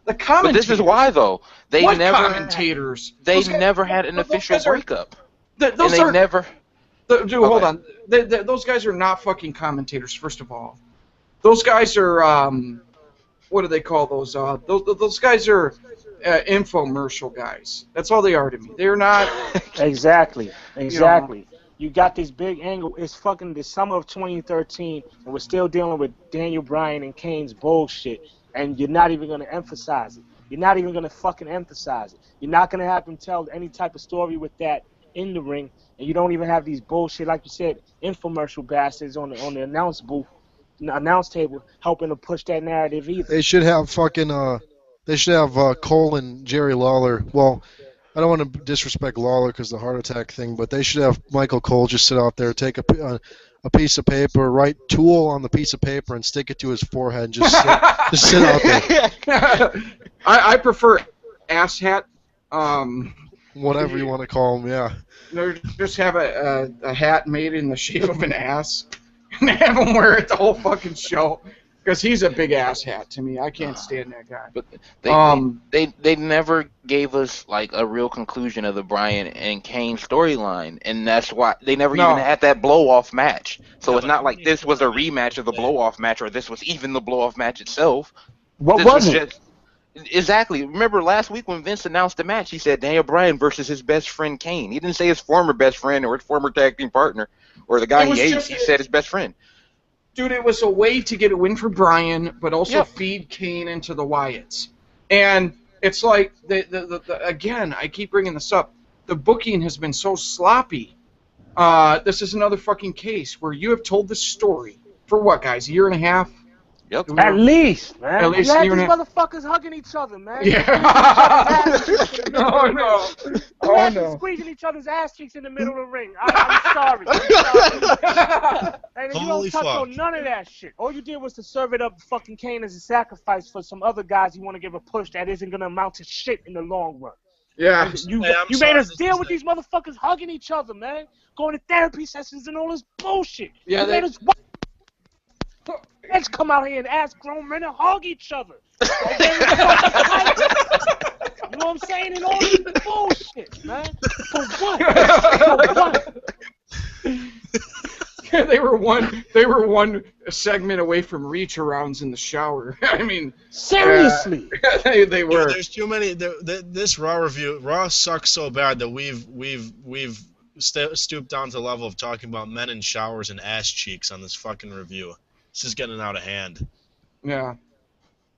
But this is why, though. Commentators? They never had an official breakup. Dude, hold on. Those guys are not fucking commentators, first of all. Those guys are, what do they call those? Those guys are infomercial guys. That's all they are to me. They're not... Exactly. You got this big angle. It's fucking the summer of 2013, and we're still dealing with Daniel Bryan and Kane's bullshit, and you're not even going to emphasize it. You're not even going to fucking emphasize it. You're not going to have them tell any type of story with that in the ring, and you don't even have these bullshit, like you said, infomercial bastards on the announce booth, announce table, helping to push that narrative either. They should have fucking Cole and Jerry Lawler. Well, I don't want to disrespect Lawler because the heart attack thing, but they should have Michael Cole just sit out there, take a piece of paper, write Tool on the piece of paper, and stick it to his forehead and just sit out there. I prefer ass hat. Whatever you want to call them, yeah. Just have a hat made in the shape of an ass and have him wear it the whole fucking show. Because he's a big ass hat to me. I can't stand that guy. But they never gave us like a real conclusion of the Bryan and Kane storyline, and that's why they never even had that blow off match. So it's not like this was a rematch of the blow off match, or this was even the blow off match itself. What was it? Exactly. Remember last week when Vince announced the match, he said Daniel Bryan versus his best friend Kane. He didn't say his former best friend or his former tag team partner or the guy he hates. He said his best friend. Dude, it was a way to get a win for Bryan, but also feed Kane into the Wyatts. And it's like, again, I keep bringing this up, the booking has been so sloppy. This is another fucking case where you have told this story for what, guys, a year and a half? Yep. At least, man. At least you had you these and motherfuckers hugging each other, man. Yeah. No. Squeezing each other's ass cheeks in the middle of the ring. I'm sorry. And you don't touch on none of that shit. All you did was to serve it up fucking Kane as a sacrifice for some other guys you want to give a push that isn't going to amount to shit in the long run. Yeah. You made us deal with these motherfuckers hugging each other, man. Going to therapy sessions and all this bullshit. Yeah, you made us... Let's come out here and ask grown men to hug each other. You know what I'm saying? And all this bullshit, man. For what? They were one segment away from reach arounds in the shower. I mean, seriously. They were. Dude, there's too many. This Raw review, Raw sucks so bad that we've stooped down to the level of talking about men in showers and ass cheeks on this fucking review. This is getting out of hand. Yeah,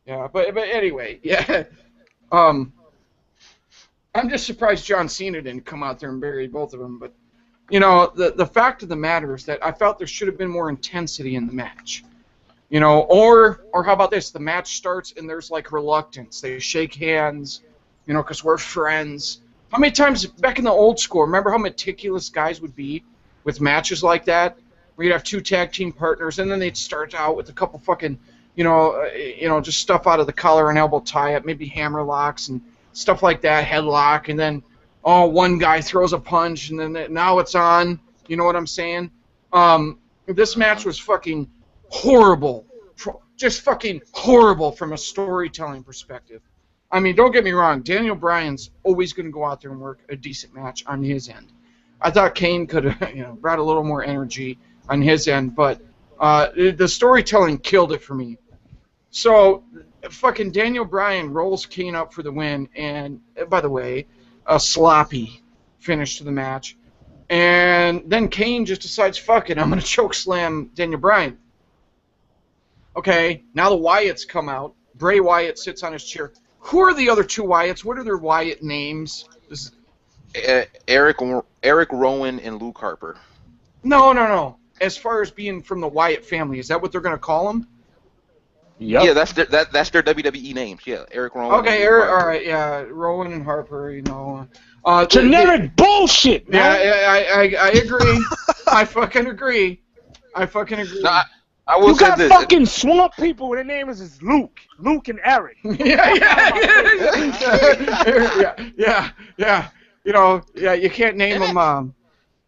but anyway, yeah. I'm just surprised John Cena didn't come out there and bury both of them. But you know, the fact of the matter is that I felt there should have been more intensity in the match. You know, or how about this? The match starts and there's like reluctance. They shake hands, you know, because we're friends. How many times back in the old school? Remember how meticulous guys would be with matches like that? Where you'd have two tag team partners, and then they'd start out with a couple fucking, just stuff out of the collar and elbow tie-up, maybe hammer locks and stuff like that, headlock, and then, one guy throws a punch, and then now it's on. You know what I'm saying? This match was fucking horrible, just fucking horrible from a storytelling perspective. I mean, don't get me wrong, Daniel Bryan's always going to go out there and work a decent match on his end. I thought Kane could have, brought a little more energy on his end, but the storytelling killed it for me. So, fucking Daniel Bryan rolls Kane up for the win, and, by the way, a sloppy finish to the match. And then Kane just decides, fuck it, I'm going to chokeslam Daniel Bryan. Okay, now the Wyatts come out. Bray Wyatt sits on his chair. Who are the other two Wyatts? What are their Wyatt names? Eric Rowan and Luke Harper. No. As far as being from the Wyatt family, is that what they're going to call him? Yep. Yeah, that's their WWE names. Yeah, Eric Rowan. Okay, and Eric. Harper. All right, yeah, Rowan and Harper. You know. Generic bullshit, man. Yeah, I agree. I fucking agree. I fucking agree. No, I will You say got this. fucking swamp people. Their names is Luke and Eric. Yeah. You know, yeah, you can't name them.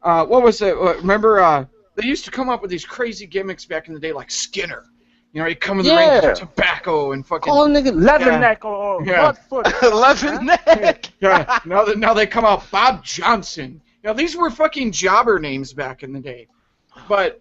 What was it? Remember, they used to come up with these crazy gimmicks back in the day, like Skinner. You know, he'd come in the ring with tobacco and fucking. Call a nigga Leatherneck or Buttfoot. Leatherneck. Yeah. Now they come out Bob Johnson. You know, these were fucking jobber names back in the day. But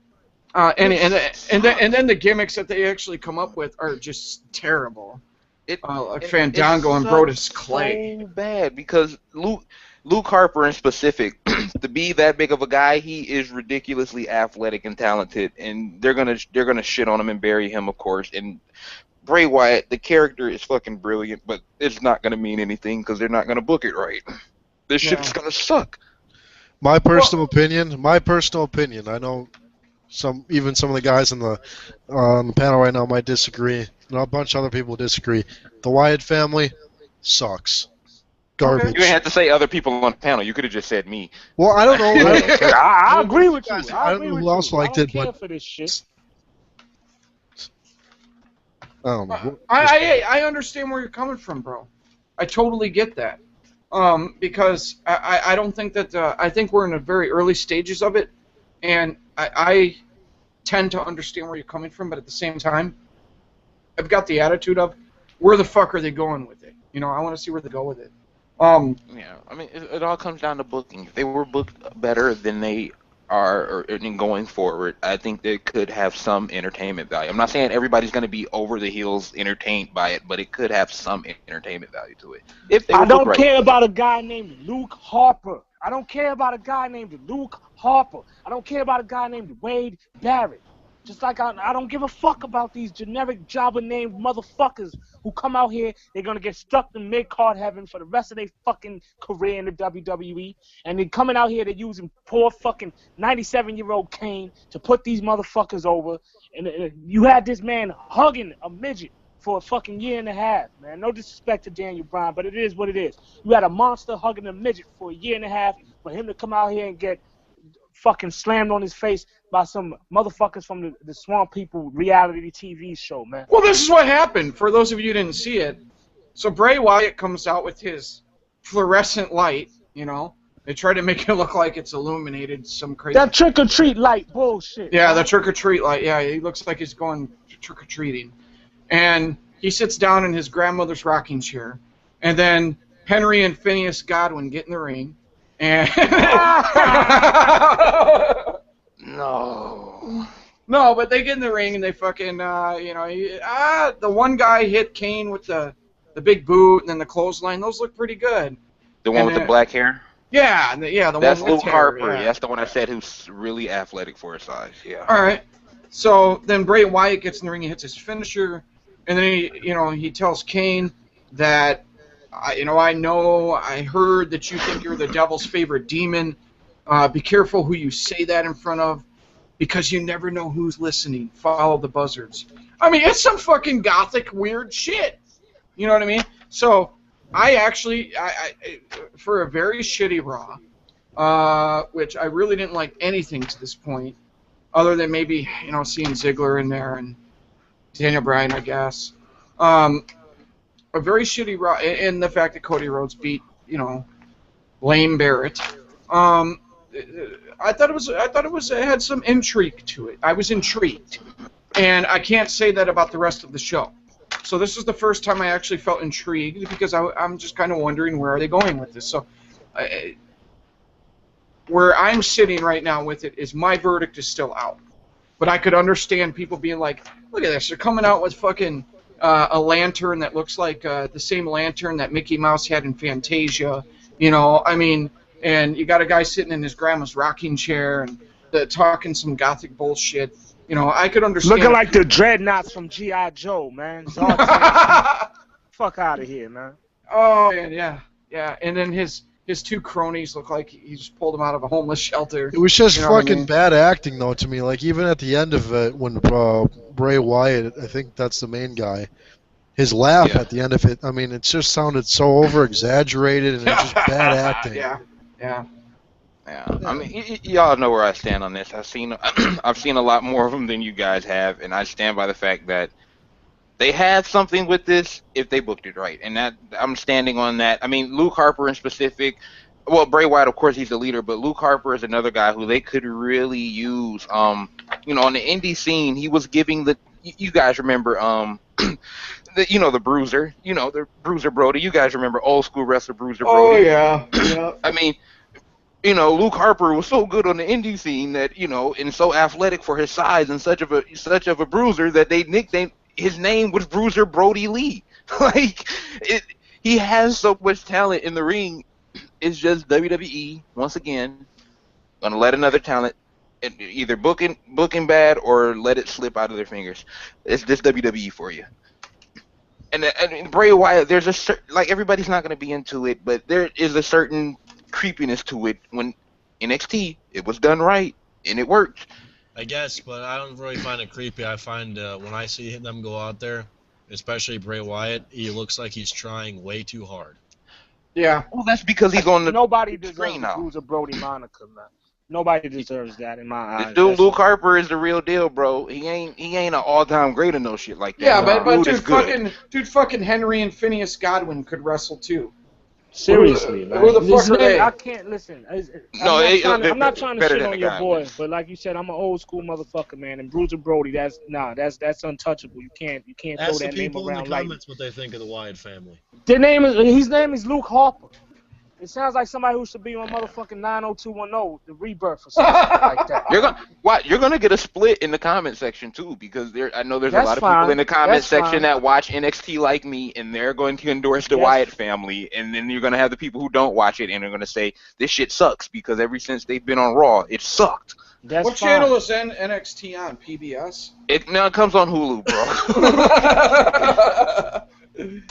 and then the gimmicks that they actually come up with are just terrible. Like Fandango and Brodus Clay. So bad because Luke Harper in specific, to be that big of a guy, he is ridiculously athletic and talented, and they're gonna shit on him and bury him, of course. And Bray Wyatt, the character is fucking brilliant, but it's not gonna mean anything because they're not gonna book it right. This shit's gonna suck. My personal opinion. I know some of the guys on the panel right now might disagree, and a bunch of other people disagree. The Wyatt family sucks. Garbage. You didn't have to say other people on the panel. You could have just said me. Well, I don't know. I agree with you. I don't know who else liked it, but for this shit. I don't know. I understand where you're coming from, bro. I totally get that. Because I don't think that I think we're in the very early stages of it, and I tend to understand where you're coming from, but at the same time, I've got the attitude of where the fuck are they going with it? You know, I want to see where they go with it. Yeah, I mean, it all comes down to booking. If they were booked better than they are in going forward, I think they could have some entertainment value. I'm not saying everybody's going to be over the heels entertained by it, but it could have some entertainment value to it. If they were I don't booked care right. about a guy named Luke Harper. I don't care about a guy named Luke Harper. I don't care about a guy named Wade Barrett. Just like I don't give a fuck about these generic jobber-named motherfuckers who come out here. They're going to get stuck in mid-card heaven for the rest of their fucking career in the WWE. And they're coming out here, they're using poor fucking 97-year-old Kane to put these motherfuckers over. And you had this man hugging a midget for a fucking year and a half, man. No disrespect to Daniel Bryan, but it is what it is. You had a monster hugging a midget for a year and a half for him to come out here and get fucking slammed on his face by some motherfuckers from the Swamp People reality TV show, man. Well, this is what happened. For those of you who didn't see it, so Bray Wyatt comes out with his fluorescent light, you know. They try to make it look like it's illuminated, some crazy... That trick-or-treat light bullshit. Yeah, the trick-or-treat light. Yeah, he looks like he's going trick-or-treating. And he sits down in his grandmother's rocking chair. And then Henry and Phineas Godwin get in the ring. And no, but they get in the ring and they fucking, the one guy hit Kane with the big boot and then the clothesline. Those look pretty good. The one with the black hair? Yeah, the That's one with Luke hair, Harper. yeah. That's the one I said who's really athletic for his size. Yeah. All right. So then Bray Wyatt gets in the ring, he hits his finisher, and then he tells Kane that, I heard that you think you're the devil's favorite demon. Be careful who you say that in front of, because you never know who's listening. Follow the buzzards. I mean, it's some fucking gothic weird shit. You know what I mean? So I actually, for a very shitty Raw, which I really didn't like anything to this point, other than maybe seeing Ziggler in there and Daniel Bryan, I guess. A very shitty Raw, and the fact that Cody Rhodes beat, lame Barrett. I thought it had some intrigue to it. I was intrigued, and I can't say that about the rest of the show. So this is the first time I actually felt intrigued because I'm just kind of wondering where are they going with this. So where I'm sitting right now with it is my verdict is still out, but I could understand people being like, look at this, they're coming out with fucking a lantern that looks like the same lantern that Mickey Mouse had in Fantasia, and you got a guy sitting in his grandma's rocking chair and talking some gothic bullshit. I could understand. Looking like the dreadnoughts from G.I. Joe, man. Fuck out of here, man. Oh, yeah. And then his his two cronies look like he just pulled them out of a homeless shelter. It was just You know what I fucking mean? bad acting, though, to me. Like, even at the end of it, when Bray Wyatt, I think that's the main guy, his laugh at the end of it, I mean, it just sounded so over-exaggerated, and it's just bad acting. Yeah. I mean, y'all know where I stand on this. I've seen a lot more of them than you guys have, and I stand by the fact that they had something with this if they booked it right, and that I'm standing on that. I mean, Luke Harper in specific. Well, Bray Wyatt, of course, he's the leader, but Luke Harper is another guy who they could really use. On the indie scene, he was giving you guys remember the Bruiser, the Bruiser Brody. You guys remember old school wrestler Bruiser Brody? Oh yeah. I mean, Luke Harper was so good on the indie scene that and so athletic for his size and such of a bruiser that they nicknamed his name was Bruiser Brody Lee. He has so much talent in the ring. It's just WWE once again gonna let another talent either booking bad or let it slip out of their fingers. It's just WWE for you. And Bray Wyatt, there's a certain, everybody's not gonna be into it, but there is a certain creepiness to it. When NXT, it was done right and it worked. I guess, but I don't really find it creepy. I find when I see them go out there, especially Bray Wyatt, he looks like he's trying way too hard. Yeah. Well, that's because he's on the Nobody deserves screen now. Bruiser Brody moniker, man. Nobody deserves that in my eyes. The dude Luke Harper is the real deal, bro. He ain't an all-time great or no shit like that. Yeah, but dude fucking Henry and Phineas Godwin could wrestle too. Seriously, man. Who the fuck are they? I can't listen. I'm not trying to shit on your boy, but like you said, I'm an old school motherfucker, man. And Bruiser Brody, that's untouchable. You can't Ask throw the that name people in around the like. comments what they think of the Wyatt family. His name is Luke Harper. It sounds like somebody who should be on motherfucking 90210, the Rebirth or something like that. You're gonna get a split in the comment section too, because I know there's a That's lot of fine. people in the comment That's section fine. that watch NXT like me, and they're going to endorse the Yes. Wyatt family, and then you're gonna have the people who don't watch it and are gonna say this shit sucks because ever since they've been on Raw, it sucked. That's What fine. channel is NXT on? PBS? It now comes on Hulu, bro.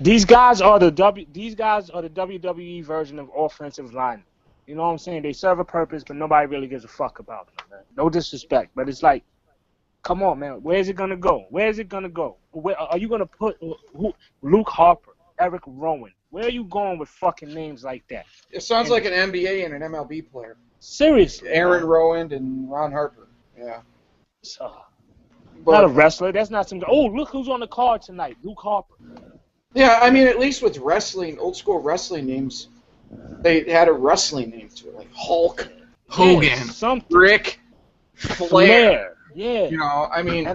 These guys are the WWE version of offensive line. You know what I'm saying? They serve a purpose, but nobody really gives a fuck about them, man. No disrespect, but it's like, come on, man. Where's it gonna go? Where are you gonna put Luke Harper, Eric Rowan? Where are you going with fucking names like that? It sounds like an NBA and an MLB player. Seriously, Aaron man. Rowand and Ron Harper. Yeah. Not a wrestler. That's not some. Oh, look who's on the card tonight. Luke Harper. Yeah, I mean, at least with wrestling, old school wrestling names, they had a wrestling name to it, like Hulk, Hogan, Something. Rick, Flair. Yeah. I mean,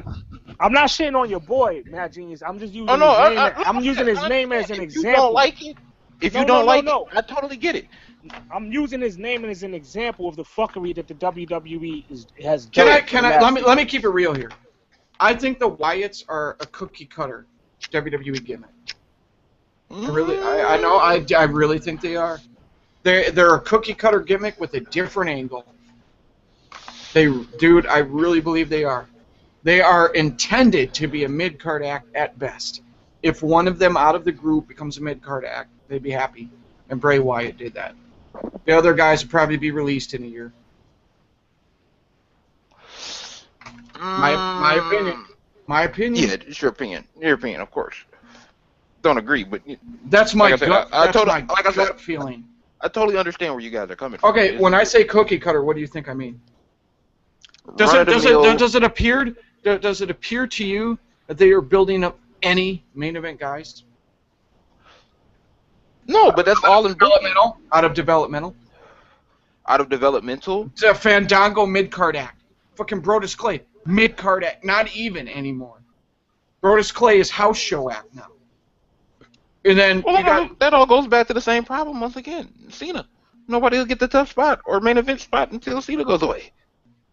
I'm not shitting on your boy, Mad Genius. I'm just using I'm using his name as an example. You don't like it? If you don't like it, I totally get it. I'm using his name as an example of the fuckery that the WWE has done. Let me keep it real here. I think the Wyatts are a cookie cutter WWE gimmick. I really think they are. They're a cookie cutter gimmick with a different angle. I really believe they are. They are intended to be a mid-card act at best. If one of them out of the group becomes a mid-card act, they'd be happy. And Bray Wyatt did that. The other guys would probably be released in a year. My opinion. My opinion. Yeah, it's your opinion. Your opinion, of course. Don't agree, but that's my like gut. That's my gut gut feeling. I totally understand where you guys are coming from. Okay, when I say cookie cutter, what do you think I mean? Does it appear to you that they are building up any main event guys? No, but that's all in developmental. Out of developmental. It's a Fandango mid-card act. Fucking Brodus Clay, mid-card act. Not even anymore. Brodus Clay is house show act now. And then that all goes back to the same problem once again. Cena. Nobody will get the tough spot or main event spot until Cena goes away.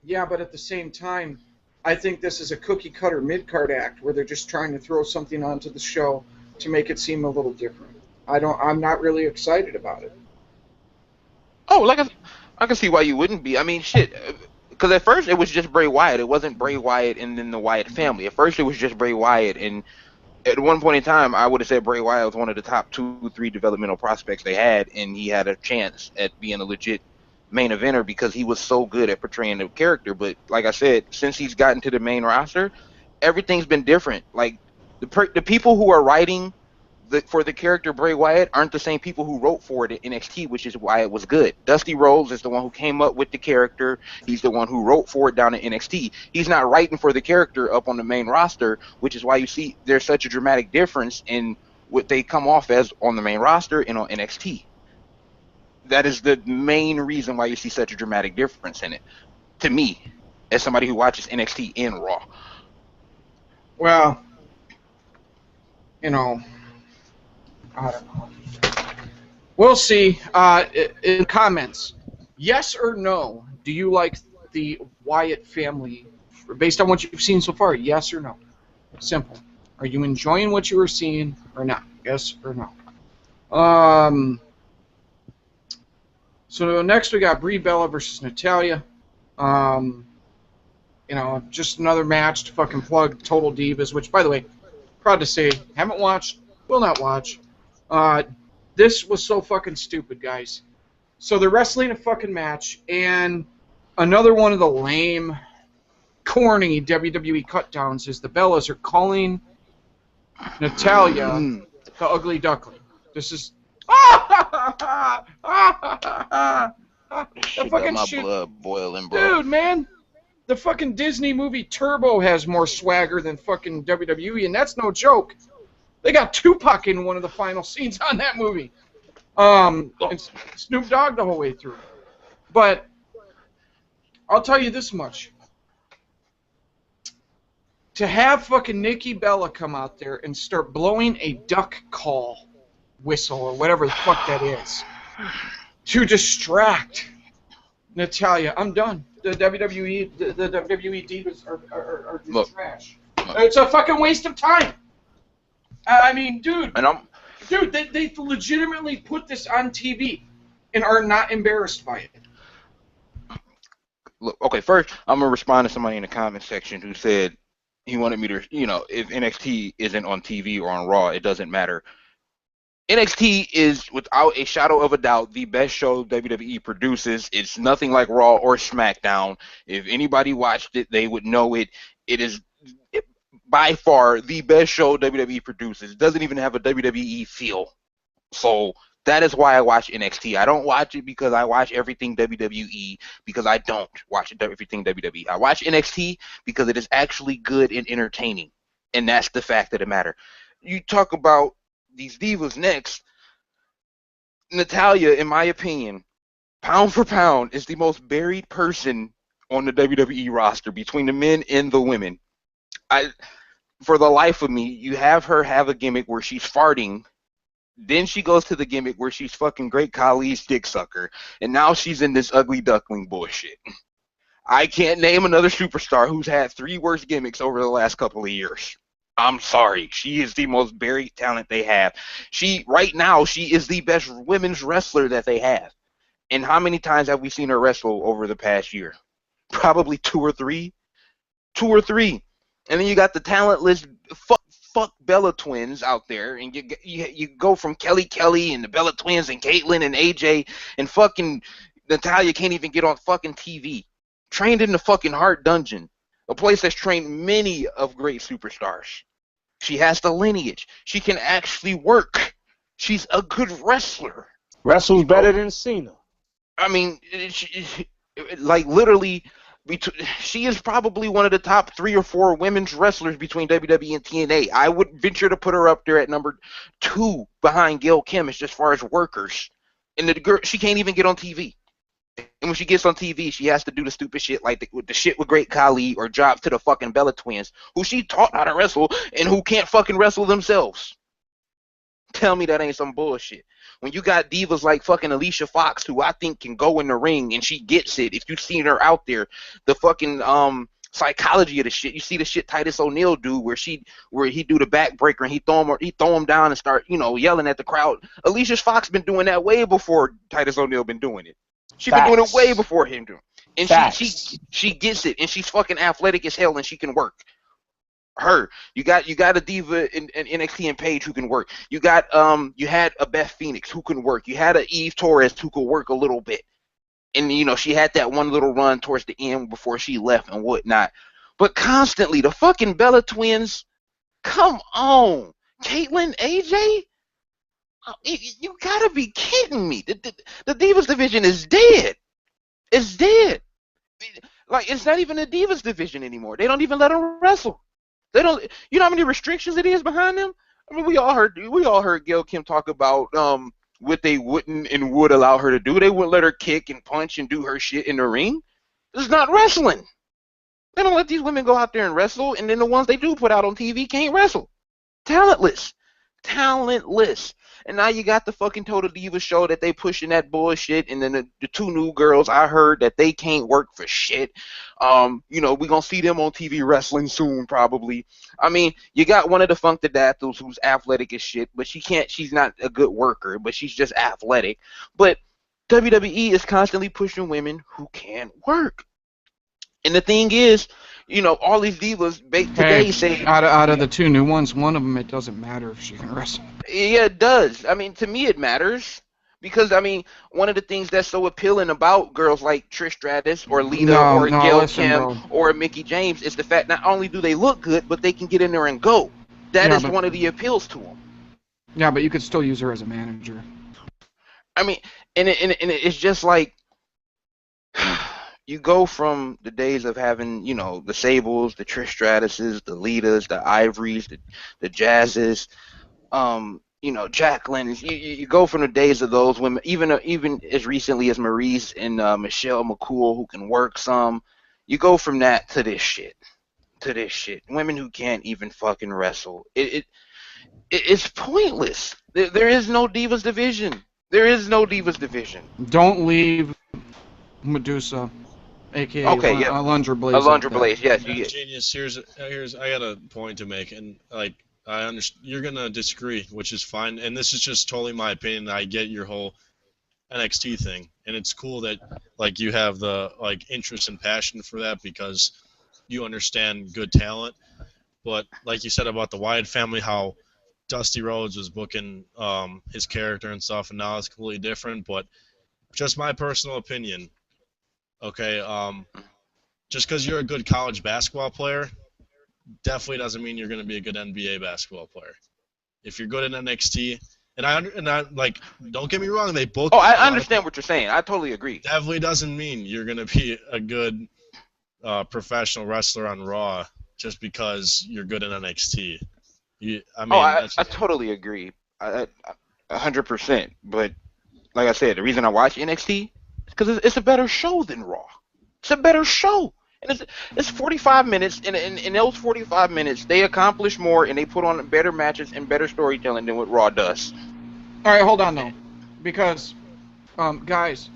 Yeah, but at the same time, I think this is a cookie-cutter mid-card act where they're just trying to throw something onto the show to make it seem a little different. I'm not really excited about it. Oh, I can see why you wouldn't be. I mean, shit. Because at first it was just Bray Wyatt. It wasn't Bray Wyatt and then the Wyatt family. At first it was just Bray Wyatt and at one point in time, I would have said Bray Wyatt was one of the top 2-3 developmental prospects they had, and he had a chance at being a legit main eventer because he was so good at portraying the character. But like I said, since he's gotten to the main roster, everything's been different. Like the people who are writing for the character Bray Wyatt aren't the same people who wrote for it at NXT, which is why it was good. Dusty Rhodes is the one who came up with the character. He's the one who wrote for it down at NXT. He's not writing for the character up on the main roster, which is why you see there's such a dramatic difference in what they come off as on the main roster and on NXT. That is the main reason why you see such a dramatic difference in it, to me, as somebody who watches NXT and Raw. Well, you know, I don't know. We'll see. In comments, yes or no, do you like the Wyatt family based on what you've seen so far? Yes or no? Simple. Are you enjoying what you were seeing or not? Yes or no? So next we got Brie Bella versus Natalya. You know, just another match to fucking plug Total Divas, which, by the way, proud to say, haven't watched, will not watch. This was so fucking stupid, guys. So they're wrestling a fucking match, and another one of the lame, corny WWE cutdowns is the Bellas are calling Natalya the ugly duckling. This is... that Shit fucking got my shit. blood boiling, bro. Dude, man, the fucking Disney movie Turbo has more swagger than fucking WWE, and that's no joke. They got Tupac in one of the final scenes on that movie. And Snoop Dogg the whole way through. But I'll tell you this much. To have fucking Nikki Bella come out there and start blowing a duck call whistle or whatever the fuck that is to distract Natalya, I'm done. The WWE Divas are just trash. It's a fucking waste of time. I mean, dude, they legitimately put this on TV and are not embarrassed by it. Look, okay, first, I'm going to respond to somebody in the comment section who said he wanted me to, you know, if NXT isn't on TV or on Raw, it doesn't matter. NXT is, without a shadow of a doubt, the best show WWE produces. It's nothing like Raw or SmackDown. If anybody watched it, they would know it. It is by far the best show WWE produces. It doesn't even have a WWE feel. So that is why I watch NXT. I don't watch it because I watch everything WWE, because I don't watch everything WWE. I watch NXT because it is actually good and entertaining, and that's the fact of the matter. You talk about these divas next. Natalya, in my opinion, pound for pound, is the most buried person on the WWE roster between the men and the women. For the life of me, you have her have a gimmick where she's farting, then she goes to the gimmick where she's fucking Great Khali's dick sucker, and now she's in this ugly duckling bullshit. I can't name another superstar who's had 3 worse gimmicks over the last couple of years. I'm sorry. She is the most buried talent they have. Right now, she is the best women's wrestler that they have. And how many times have we seen her wrestle over the past year? Probably 2 or 3. 2 or 3. And then you got the talentless fuck Bella twins out there, and you go from Kelly and the Bella twins and Caitlyn and AJ, and fucking Natalya can't even get on fucking TV. Trained in the fucking Heart Dungeon, a place that's trained many of great superstars. She has the lineage. She can actually work. She's a good wrestler. Wrestles better than Cena. I mean, like literally, she is probably one of the top 3 or 4 women's wrestlers between WWE and TNA. I would venture to put her up there at number 2 behind Gail Kim as far as workers. And the girl, she can't even get on TV. And when she gets on TV, she has to do the stupid shit like the shit with Great Khali or drop to the fucking Bella twins, who she taught how to wrestle and who can't fucking wrestle themselves. Tell me that ain't some bullshit. When you got divas like fucking Alicia Fox, who I think can go in the ring and she gets it. If you've seen her out there, the fucking psychology of the shit. You see the shit Titus O'Neil do where he do the backbreaker and he throw him down and start, you know, yelling at the crowd. Alicia Fox been doing that way before Titus O'Neil been doing it. She been doing it way before him doing it. And she gets it, and she's fucking athletic as hell, and she can work. Her. You got a diva in NXT and Paige who can work. You got you had a Beth Phoenix who can work. You had a Eve Torres who could work a little bit. And you know, she had that one little run towards the end before she left and whatnot. But constantly, the fucking Bella twins, come on. Caitlyn, AJ? You gotta be kidding me. The Divas division is dead. It's dead. Like, it's not even a Divas division anymore. They don't even let them wrestle. They don't. You know how many restrictions it is behind them? I mean, we all heard Gail Kim talk about what they wouldn't and would allow her to do. They wouldn't let her kick and punch and do her shit in the ring. It's not wrestling. They don't let these women go out there and wrestle, and then the ones they do put out on TV can't wrestle. Talentless. And now you got the fucking Total Divas show that they pushing that bullshit, and then the two new girls, I heard that they can't work for shit. You know, we're gonna see them on TV wrestling soon, probably. I mean, you got one of the Funkadactyls who's athletic as shit, but she's not a good worker, but she's just athletic. But WWE is constantly pushing women who can't work. And the thing is, you know, all these divas today say... Out of the two new ones, one of them, it doesn't matter if she can wrestle. Yeah, it does. I mean, to me, it matters. Because, I mean, one of the things that's so appealing about girls like Trish Stratus or Lita or Gail Kim or Mickie James is the fact not only do they look good, but they can get in there and go. That is one of the appeals to them. Yeah, but you could still use her as a manager. I mean, and it's just like... You go from the days of having, you know, the Sables, the Trish Stratuses, the Litas, the Ivories, the Jazzes, you know, Jacqueline. You go from the days of those women, even as recently as Maurice and Michelle McCool, who can work some. You go from that to this shit. Women who can't even fucking wrestle. It's pointless. There is no Divas division. Don't leave Medusa. AKA Alundra Blaze. Alundra Blaze, yes. Genius. Here's I got a point to make, and like I understand you're gonna disagree, which is fine, and this is just totally my opinion. I get your whole NXT thing, and it's cool that like you have the like interest and passion for that because you understand good talent. But like you said about the Wyatt family, how Dusty Rhodes was booking his character and stuff, and now it's completely different. But just my personal opinion. Okay, just because you're a good college basketball player, definitely doesn't mean you're going to be a good NBA basketball player. If you're good in NXT, and I like, don't get me wrong, they book. Oh, I understand what you're saying. I totally agree. Definitely doesn't mean you're going to be a good professional wrestler on Raw just because you're good in NXT. I totally agree. 100%. But like I said, the reason I watch NXT. Because it's a better show than Raw. It's a better show. And it's 45 minutes, and in those 45 minutes, they accomplish more, and they put on better matches and better storytelling than what Raw does. All right, hold on, though. Because, guys,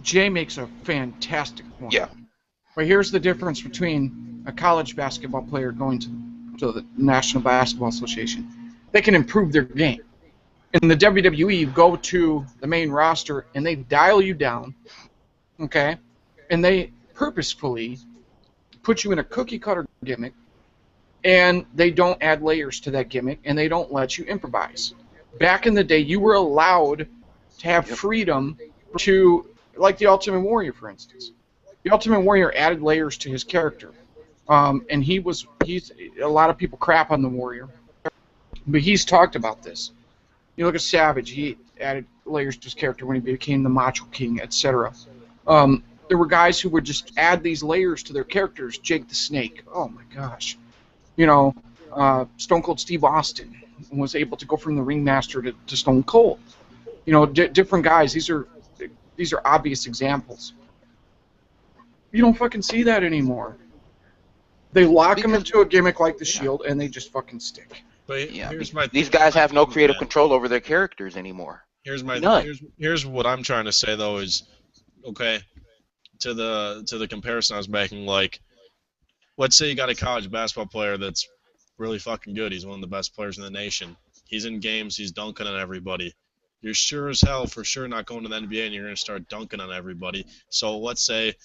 Jay makes a fantastic point. Yeah. But here's the difference between a college basketball player going to the National Basketball Association. They can improve their game. In the WWE, you go to the main roster, and they dial you down, okay? And they purposefully put you in a cookie-cutter gimmick, and they don't add layers to that gimmick, and they don't let you improvise. Back in the day, you were allowed to have freedom to, like the Ultimate Warrior, for instance. The Ultimate Warrior added layers to his character, and he's a lot of people crap on the Warrior, but he's talked about this. You look at Savage, he added layers to his character when he became the Macho King, etc. There were guys who would just add these layers to their characters. Jake the Snake, oh my gosh. You know, Stone Cold Steve Austin was able to go from the Ringmaster to Stone Cold. You know, different guys. These are obvious examples. You don't fucking see that anymore. They lock them into a gimmick like the Shield, and they just fucking stick. But yeah, these guys have no creative control over their characters anymore. Here's what I'm trying to say though is, okay, to the comparison I was making, like, let's say you got a college basketball player that's really fucking good. He's one of the best players in the nation. He's in games. He's dunking on everybody. You're sure as hell for sure not going to the NBA and you're going to start dunking on everybody. So let's say,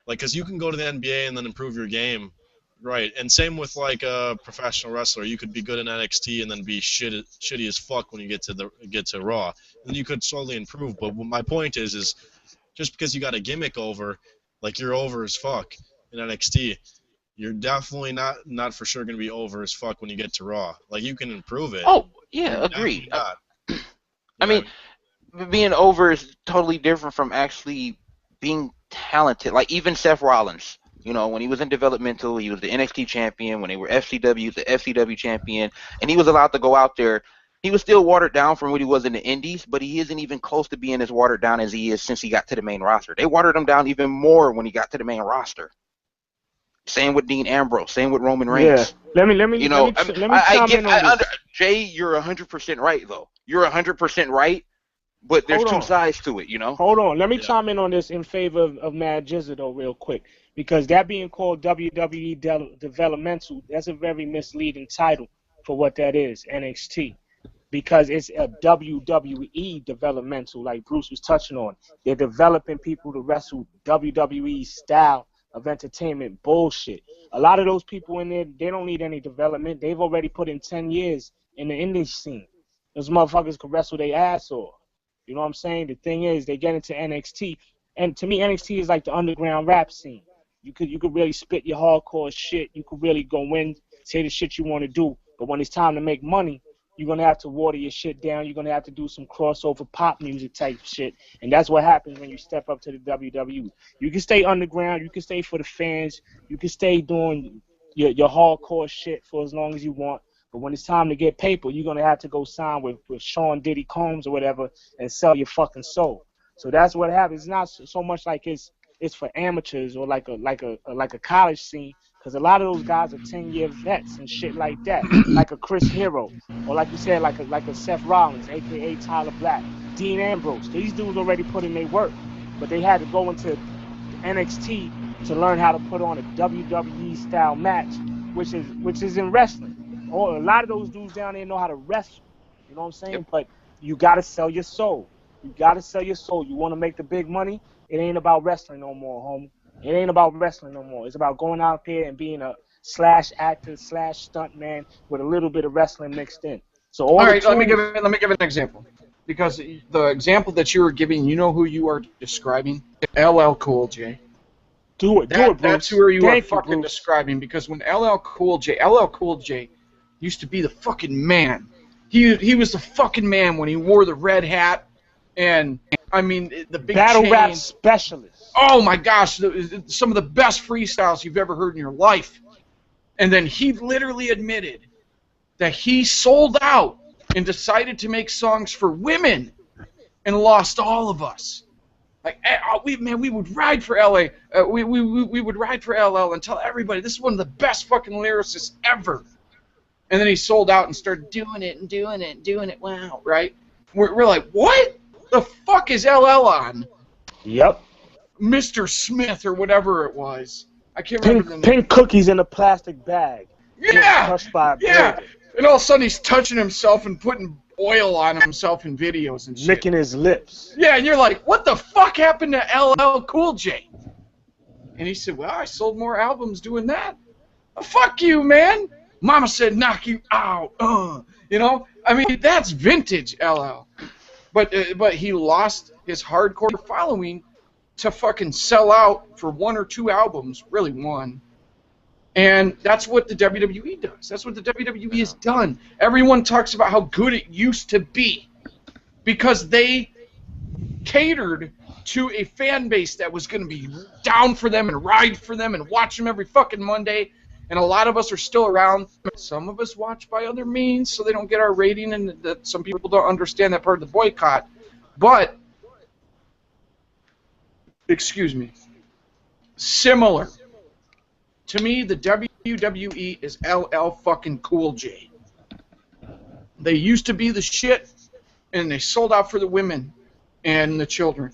like, because you can go to the NBA and then improve your game Right, and same with like a professional wrestler. You could be good in NXT and then be shitty as fuck when you get to Raw. Then you could slowly improve. But what my point is just because you got a gimmick over, like you're over as fuck in NXT, you're definitely not for sure gonna be over as fuck when you get to Raw. Like you can improve it. Oh yeah, agreed. I mean, being over is totally different from actually being talented. Like even Seth Rollins. You know, when he was in Developmental, he was the NXT champion. When they were FCW, the FCW champion. And he was allowed to go out there. He was still watered down from what he was in the Indies, but he isn't even close to being as watered down as he is since he got to the main roster. They watered him down even more when he got to the main roster. Same with Dean Ambrose. Same with Roman Reigns. Yeah. Let me. You know, I get. Jay, you're 100% right, though. You're 100% right, but there's two sides to it, you know? Hold on. Let me chime in on this in favor of Mad Jizzle, though, real quick. Because that being called WWE Developmental, that's a very misleading title for what that is, NXT. Because it's a WWE Developmental, like Bruce was touching on. They're developing people to wrestle WWE style of entertainment bullshit. A lot of those people in there, they don't need any development. They've already put in 10 years in the indie scene. Those motherfuckers can wrestle their ass off. You know what I'm saying? The thing is, they get into NXT. And to me, NXT is like the underground rap scene. You could really spit your hardcore shit. You could really go in, say the shit you want to do. But when it's time to make money, you're going to have to water your shit down. You're going to have to do some crossover pop music type shit. And that's what happens when you step up to the WWE. You can stay underground. You can stay for the fans. You can stay doing your hardcore shit for as long as you want. But when it's time to get paper, you're going to have to go sign with Sean Diddy Combs or whatever and sell your fucking soul. So that's what happens. It's not so much like it's for amateurs or like a college scene, because a lot of those guys are 10-year vets and shit like that, like a Chris Hero, or like you said, like a Seth Rollins, aka Tyler Black, Dean Ambrose. These dudes already put in their work, but they had to go into NXT to learn how to put on a WWE style match, which is in wrestling. Or a lot of those dudes down there know how to wrestle. You know what I'm saying? Yep. But you gotta sell your soul. You gotta sell your soul. You want to make the big money? It ain't about wrestling no more, homie. It ain't about wrestling no more. It's about going out there and being a / actor / stunt man with a little bit of wrestling mixed in. So all right, let me give an example, because the example that you were giving, you know who you are describing? LL Cool J. Do it, Bruce. That's who you are fucking describing, because when LL Cool J used to be the fucking man. He was the fucking man when he wore the red hat. And I mean, the big battle chain. Rap specialist. Oh my gosh, some of the best freestyles you've ever heard in your life. And then he literally admitted that he sold out and decided to make songs for women and lost all of us. Like, we would ride for LA. We would ride for LL and tell everybody this is one of the best fucking lyricists ever. And then he sold out and started doing it. Wow, right? We're like, what? The fuck is LL on? Yep. Mr. Smith or whatever it was. I can't remember the name. Pink cookies in a plastic bag. Yeah. And all of a sudden he's touching himself and putting oil on himself in videos and shit. Licking his lips. Yeah, and you're like, what the fuck happened to LL Cool J? And he said, well, I sold more albums doing that. Oh, fuck you, man. Mama said knock you out. You know? I mean, that's vintage LL. But he lost his hardcore following to fucking sell out for 1 or 2 albums, really one. And that's what the WWE does. That's what the WWE has done. Everyone talks about how good it used to be because they catered to a fan base that was going to be down for them and ride for them and watch them every fucking Monday. And a lot of us are still around. Some of us watch by other means so they don't get our rating, and that some people don't understand that part of the boycott. But, excuse me, similar. To me, the WWE is LL fucking Cool J. They used to be the shit, and they sold out for the women and the children.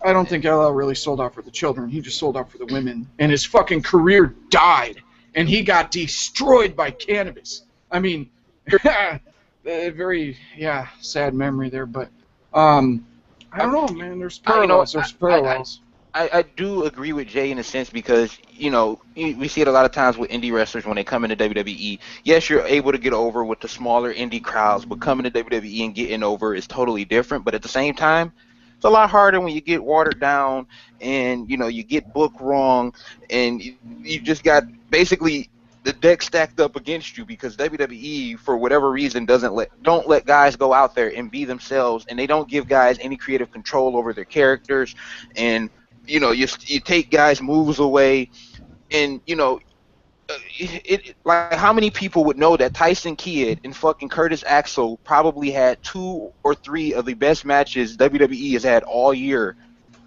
I don't think LL really sold out for the children. He just sold out for the women. And his fucking career died. And he got destroyed by cannabis. I mean, very, sad memory there. But, I don't know, man. There's parallels. I do agree with Jay in a sense because, you know, we see it a lot of times with indie wrestlers when they come into WWE. Yes, you're able to get over with the smaller indie crowds, but coming to WWE and getting over is totally different. But at the same time, it's a lot harder when you get watered down and, you know, you get booked wrong and you just got basically the deck stacked up against you because WWE, for whatever reason, don't let guys go out there and be themselves, and they don't give guys any creative control over their characters. And you know, you take guys' moves away, and you know, like how many people would know that Tyson Kidd and fucking Curtis Axel probably had 2 or 3 of the best matches WWE has had all year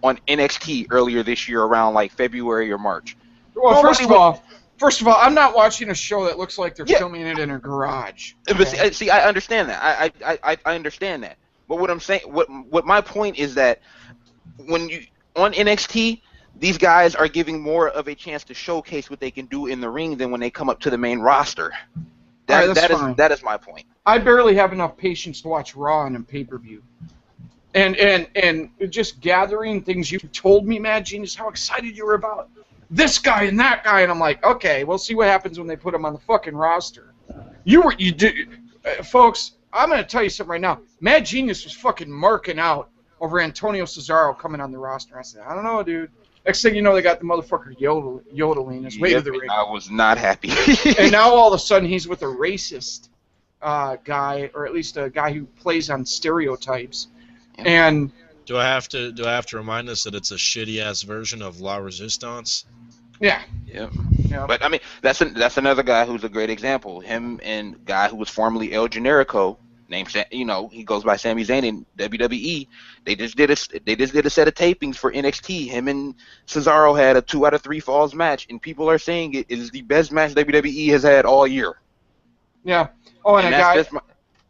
on NXT earlier this year around like February or March. Well, first of all, I'm not watching a show that looks like they're filming it in a garage. Okay? But see, I understand that. I understand that. But what I'm saying, what my point is that when you on NXT, these guys are giving more of a chance to showcase what they can do in the ring than when they come up to the main roster. That is my point. I barely have enough patience to watch Raw on a pay-per-view. And just gathering things you told me, Mad Genius, how excited you were about this guy and that guy, and I'm like, okay, we'll see what happens when they put him on the fucking roster. Folks, I'm gonna tell you something right now. Mad Genius was fucking marking out over Antonio Cesaro coming on the roster. I said, I don't know, dude. Next thing you know, they got the motherfucker yodeling his way to the ring. I was not happy. And now all of a sudden he's with a racist guy, or at least a guy who plays on stereotypes. Yeah. And do I have to remind us that it's a shitty ass version of La Resistance? Yeah. Yeah. But I mean, that's another guy who's a great example. Him and guy who was formerly El Generico, named, you know, he goes by Sami Zayn in WWE. They just did a set of tapings for NXT. Him and Cesaro had a 2 out of 3 falls match, and people are saying it is the best match WWE has had all year. Yeah. Oh, and a guy.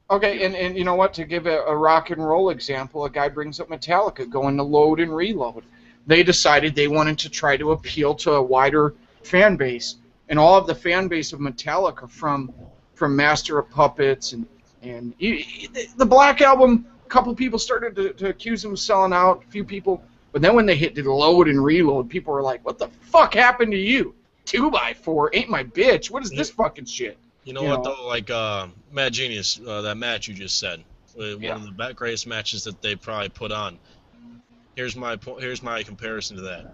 Okay, Yeah. and you know what? To give a rock and roll example, a guy brings up Metallica going to Load and Reload. They decided they wanted to try to appeal to a wider fan base, and all of the fan base of Metallica from Master of Puppets and the Black Album, a couple people started to accuse them of selling out, a few people, but then when they did Load and Reload, people were like, what the fuck happened to you? 2x4 ain't my bitch. What is this fucking shit? You know what, though? Like, Mad Genius, that match you just said, one of the greatest matches that they probably put on. Here's my comparison to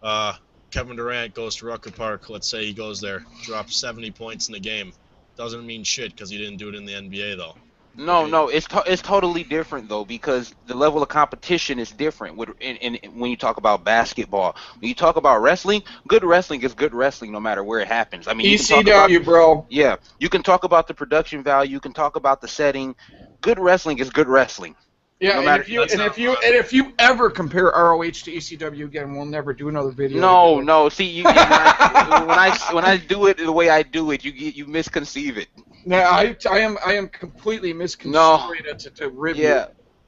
that. Kevin Durant goes to Rucker Park. Let's say he goes there, drops 70 points in the game. Doesn't mean shit because he didn't do it in the NBA, though. No, it's totally different though, because the level of competition is different. When you talk about basketball, when you talk about wrestling, good wrestling is good wrestling no matter where it happens. I mean, ECW, bro. Yeah, you can talk about the production value, you can talk about the setting. Good wrestling is good wrestling. Yeah, no if you ever compare ROH to ECW again, we'll never do another video. No. See, when I do it the way I do it, you misconceive it. No, I am completely misconstrued to rib you.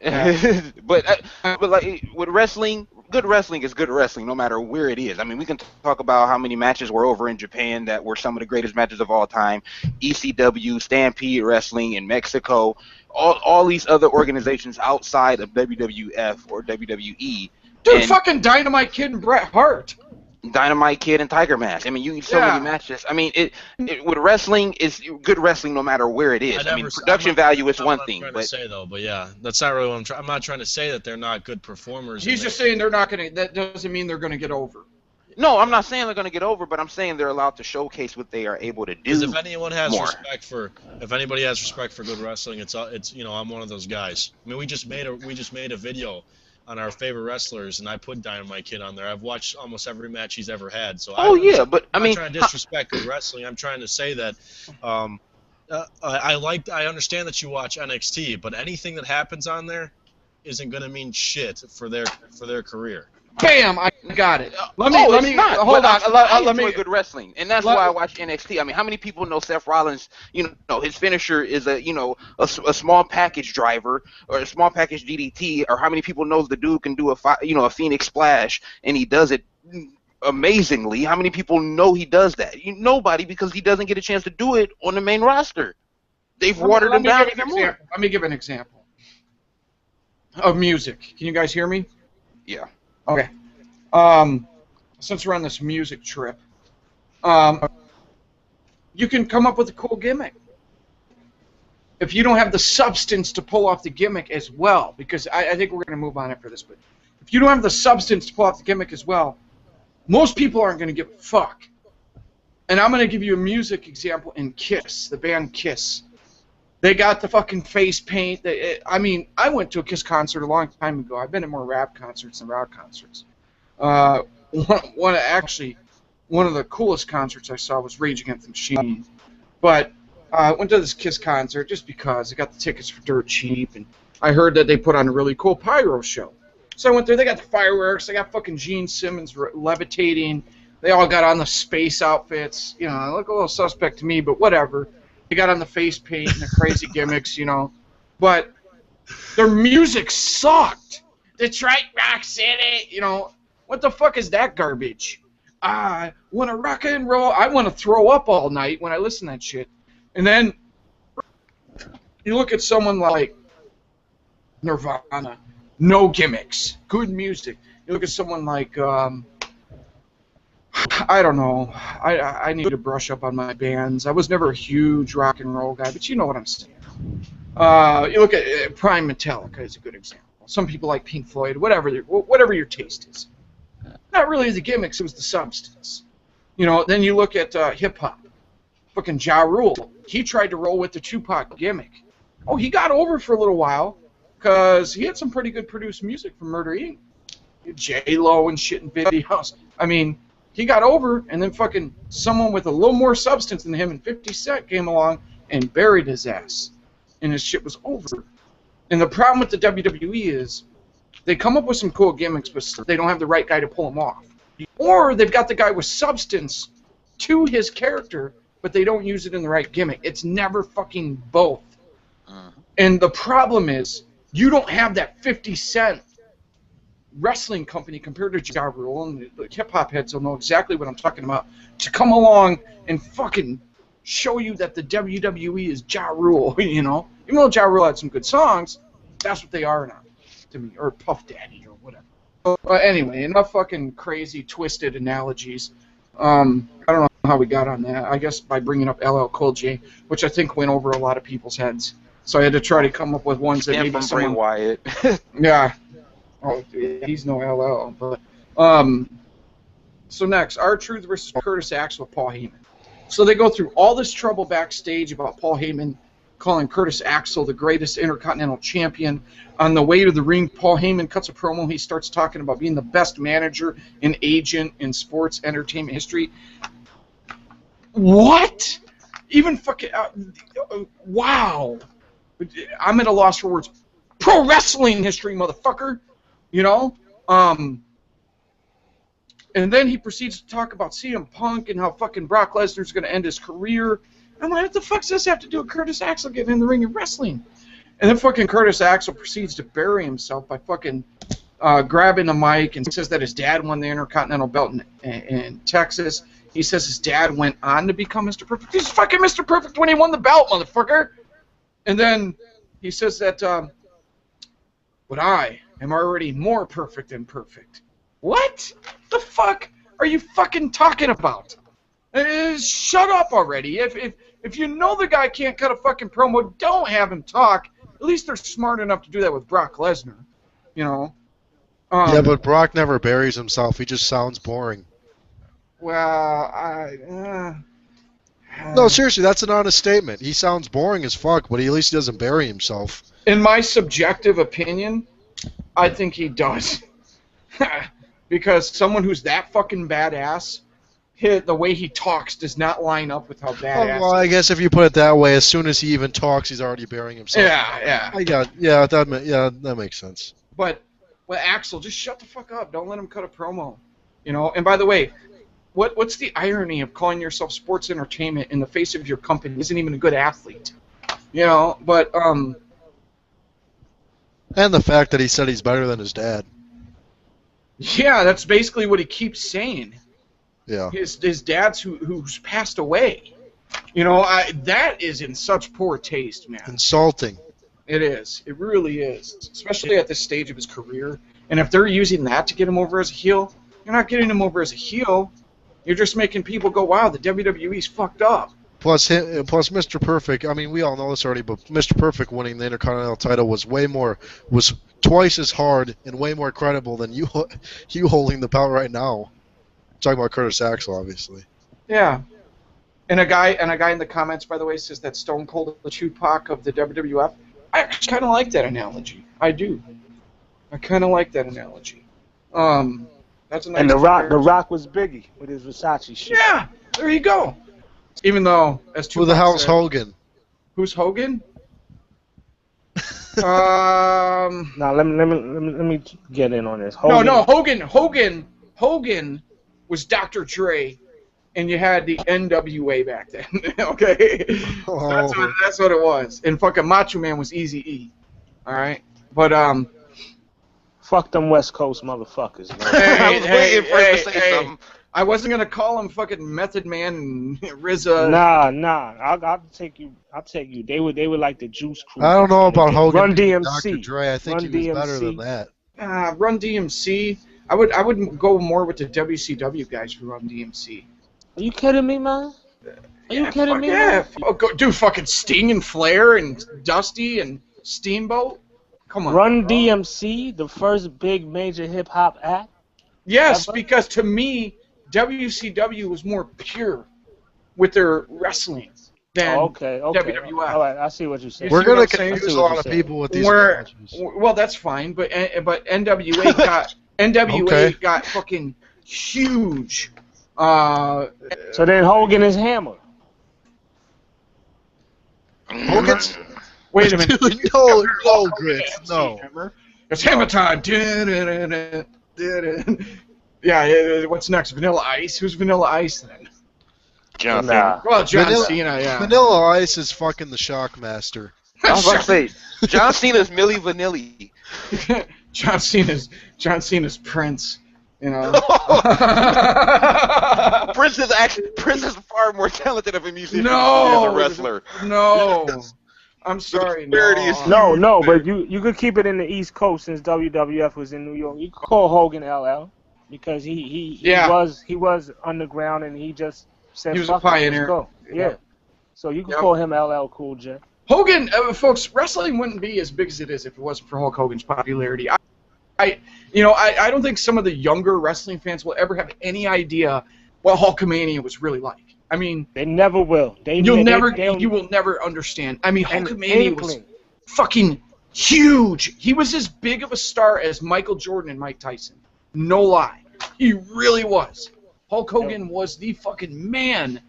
Yeah. but like with wrestling, good wrestling is good wrestling no matter where it is. I mean, we can talk about how many matches were over in Japan that were some of the greatest matches of all time. ECW, Stampede Wrestling in Mexico, all these other organizations outside of WWF or WWE. Dude, fucking Dynamite Kid and Bret Hart. Dynamite Kid and Tiger Mask. I mean, you so many matches. I mean, it with wrestling is good wrestling no matter where it is. I mean, production value is one thing, but yeah, that's not really what I'm trying. I'm not trying to say that they're not good performers. He's just saying they're not gonna. That doesn't mean they're gonna get over. No, I'm not saying they're gonna get over, but I'm saying they're allowed to showcase what they are able to do. Because if anyone has if anybody has respect for good wrestling, it's I'm one of those guys. I mean, we just made a video on our favorite wrestlers, and I put Dynamite Kid on there. I've watched almost every match he's ever had. So I'm not trying to disrespect good wrestling. I'm trying to say that I understand that you watch NXT, but anything that happens on there isn't going to mean shit for their career. Bam! I got it. Let me hold on. I enjoy good wrestling, and that's why I watch NXT. I mean, how many people know Seth Rollins? His finisher is a small package driver or a small package DDT, or how many people knows the dude can do a Phoenix Splash and he does it amazingly? How many people know he does that? Nobody, because he doesn't get a chance to do it on the main roster. They've watered him down even more. Let me give an example of music. Can you guys hear me? Yeah. Okay. Since we're on this music trip, you can come up with a cool gimmick. If you don't have the substance to pull off the gimmick as well, because I think we're going to move on after this, but if you don't have the substance to pull off the gimmick as well, most people aren't going to give a fuck. And I'm going to give you a music example in Kiss, the band Kiss. They got the fucking face paint. I mean, I went to a Kiss concert a long time ago. I've been to more rap concerts than rock concerts. One of the coolest concerts I saw was Rage Against the Machine. But I went to this Kiss concert just because I got the tickets for dirt cheap, and I heard that they put on a really cool pyro show. So I went there. They got the fireworks. They got fucking Gene Simmons levitating. They all got on the space outfits. You know, look a little suspect to me, but whatever. They got on the face paint and the crazy gimmicks, you know. But their music sucked. Detroit Rock City, you know. What the fuck is that garbage? I want to rock and roll. I want to throw up all night when I listen to that shit. And then you look at someone like Nirvana, no gimmicks, good music. You look at someone like, I don't know, I need to brush up on my bands. I was never a huge rock and roll guy, but you know what I'm saying. You look at Prime Metallica is a good example. Some people like Pink Floyd, whatever your taste is. Not really the gimmicks, it was the substance. You know, then you look at hip-hop. Fucking Ja Rule. He tried to roll with the Tupac gimmick. Oh, he got over for a little while, because he had some pretty good produced music from Murder Inc. J-Lo and shit in videos. I mean, he got over, and then fucking someone with a little more substance than him and 50 Cent came along and buried his ass. And his shit was over. And the problem with the WWE is, they come up with some cool gimmicks, but they don't have the right guy to pull them off. Or they've got the guy with substance to his character, but they don't use it in the right gimmick. It's never fucking both. And the problem is, you don't have that 50 Cent wrestling company compared to Ja Rule, and the hip-hop heads will know exactly what I'm talking about, to come along and fucking show you that the WWE is Ja Rule, you know? Even though Ja Rule had some good songs, that's what they are now to me, or Puff Daddy, or whatever. But anyway, enough fucking crazy, twisted analogies. I don't know how we got on that. I guess by bringing up LL Cool J, which I think went over a lot of people's heads. So I had to try to come up with ones that maybe someone... Wyatt. Yeah. Oh, he's no LL. But so next, R-Truth versus Curtis Axel with Paul Heyman. So they go through all this trouble backstage about Paul Heyman calling Curtis Axel the greatest Intercontinental Champion. On the way to the ring, Paul Heyman cuts a promo. He starts talking about being the best manager and agent in sports entertainment history. What? Even fucking... wow. I'm at a loss for words. Pro wrestling history, motherfucker. You know? And then he proceeds to talk about CM Punk and how fucking Brock Lesnar's going to end his career. I'm like, what the fuck does this have to do with Curtis Axel getting in the ring and wrestling? And then fucking Curtis Axel proceeds to bury himself by fucking grabbing the mic and says that his dad won the Intercontinental belt in Texas. He says his dad went on to become Mr. Perfect. He's fucking Mr. Perfect when he won the belt, motherfucker. And then he says that, but I am already more perfect than perfect. What the fuck are you fucking talking about? Shut up already. If you know the guy can't cut a fucking promo, don't have him talk. At least they're smart enough to do that with Brock Lesnar. You know? Yeah, but Brock never buries himself. He just sounds boring. Well, No, seriously, that's an honest statement. He sounds boring as fuck, but at least he doesn't bury himself. In my subjective opinion, I think he does. Because someone who's that fucking badass, the way he talks does not line up with how badass. Well, I guess if you put it that way, as soon as he even talks, he's already burying himself. Yeah. That makes sense. But, well, Axel, just shut the fuck up. Don't let him cut a promo. You know. And by the way, what's the irony of calling yourself sports entertainment in the face of your company isn't even a good athlete? You know. But and the fact that he said he's better than his dad. Yeah, that's basically what he keeps saying. Yeah. His dad's who's passed away. You know, that is in such poor taste, man. Insulting. It is. It really is. Especially at this stage of his career. And if they're using that to get him over as a heel, You're not getting him over as a heel. You're just making people go, wow, the WWE's fucked up. Plus Mr. Perfect. I mean, we all know this already, but Mr. Perfect winning the Intercontinental title was twice as hard and way more credible than you holding the belt right now. I'm talking about Curtis Axel, obviously. Yeah. And a guy in the comments, by the way, says that Stone Cold the Tupac of the WWF. I actually kind of like that analogy. I do. I kind of like that analogy. That's a nice. And the Rock was Biggie with his Versace shit. Yeah, there you go. Even though, as Tupac Who the hell's said, Hogan? Who's Hogan? Now let me get in on this. Hogan. Hogan was Dr. Dre, and you had the NWA back then. Okay, that's what it was. And fucking Macho Man was Eazy-E. All right, but fuck them West Coast motherfuckers. Man. I was waiting for him to say something. I wasn't gonna call him fucking Method Man and RZA. Nah. I'll take you. They were like the Juice Crew. I don't know about Hogan. Run DMC. Dr. Dre. I think he was better than that. Run DMC. I would go more with the WCW guys for Run DMC. Are you kidding me, man? Are you kidding me? Yeah. Dude, fucking Sting and Flair and Dusty and Steamboat. Come on. Run DMC, the first big major hip hop act. Yes, because to me, WCW was more pure with their wrestling than okay. WWF. All right, I see what you're saying. We're going to confuse a lot of people with these matches. Well, that's fine, but NWA got fucking huge. So then Hogan is Hammer. Hogan's? Wait a minute. Dude, no, Grits, no. It's Hammer time. Yeah, what's next? Vanilla Ice? Who's Vanilla Ice then? John Cena. Well, John Cena, yeah. Vanilla Ice is fucking the Shockmaster. I was about to say, John Cena's Milli Vanilli. John Cena's Prince. You know. Prince is far more talented of a musician than a wrestler. No. I'm sorry. No, but you could keep it in the East Coast since WWF was in New York. You could call Hogan LL because he was underground and he just said he was a pioneer. Let's go. Yeah. So you can call him LL Cool J. Hogan, folks, wrestling wouldn't be as big as it is if it wasn't for Hulk Hogan's popularity. I don't think some of the younger wrestling fans will ever have any idea what Hulkamania was really like. I mean, they never will. You will never understand. I mean, Hulkamania was fucking huge. He was as big of a star as Michael Jordan and Mike Tyson. No lie, he really was. Hulk Hogan was the fucking man.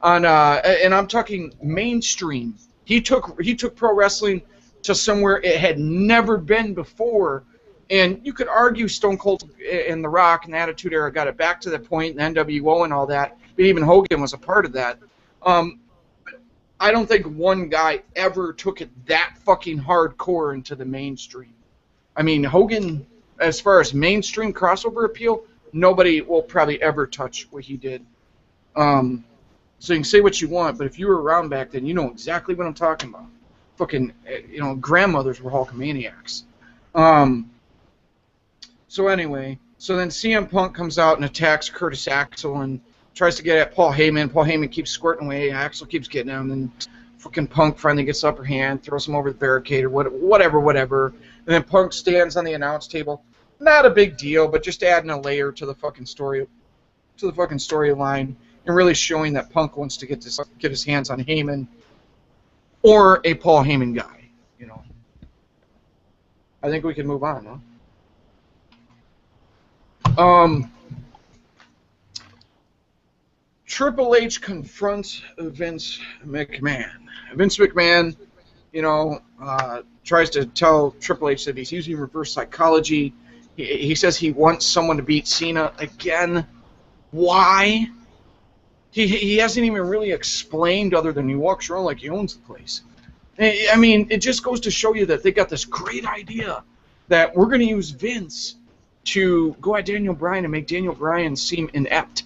And I'm talking mainstream. He took pro wrestling to somewhere it had never been before. And you could argue Stone Cold and The Rock and the Attitude Era got it back to the point, and NWO and all that. But even Hogan was a part of that. I don't think one guy ever took it that fucking hardcore into the mainstream. I mean, Hogan, as far as mainstream crossover appeal, nobody will probably ever touch what he did. So you can say what you want, but if you were around back then, you know exactly what I'm talking about. Fucking, grandmothers were Hulkamaniacs. So anyway, then CM Punk comes out and attacks Curtis Axel and tries to get at Paul Heyman. Paul Heyman keeps squirting away. Axel keeps getting him, and fucking Punk finally gets the upper hand, throws him over the barricade or whatever. And then Punk stands on the announce table. Not a big deal, but just adding a layer to the fucking storyline, and really showing that Punk wants to get his hands on Heyman or a Paul Heyman guy. I think we can move on, huh? Triple H confronts Vince McMahon. Vince McMahon, tries to tell Triple H that he's using reverse psychology. He says he wants someone to beat Cena again. Why? He hasn't even really explained other than he walks around like he owns the place. I mean, it just goes to show you that they got this great idea that we're going to use Vince to go at Daniel Bryan and make Daniel Bryan seem inept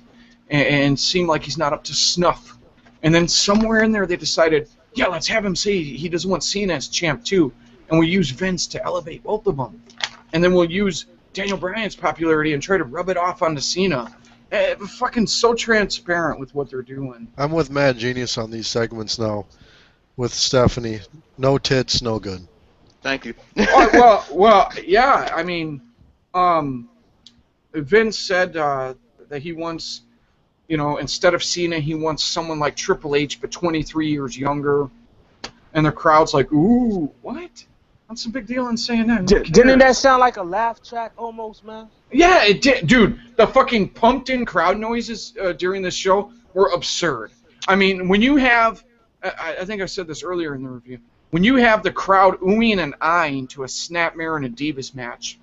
and seem like he's not up to snuff. And then somewhere in there they decided, yeah, let's have him say he doesn't want Cena as champ too, and we'll use Vince to elevate both of them. And then we'll use Daniel Bryan's popularity and try to rub it off onto Cena. Fucking so transparent with what they're doing. I'm with Mad Genius on these segments now. With Stephanie, no tits, no good. Thank you. well, yeah. I mean, Vince said that he wants, instead of Cena, he wants someone like Triple H, but 23 years younger. And the crowd's like, ooh, what? What's the big deal in saying that? Didn't that sound like a laugh track almost, man? Yeah, it did. Dude, the fucking pumped-in crowd noises during this show were absurd. I mean, when you have, I think I said this earlier in the review, when you have the crowd oohing and eyeing to a Snapmare and a Divas match,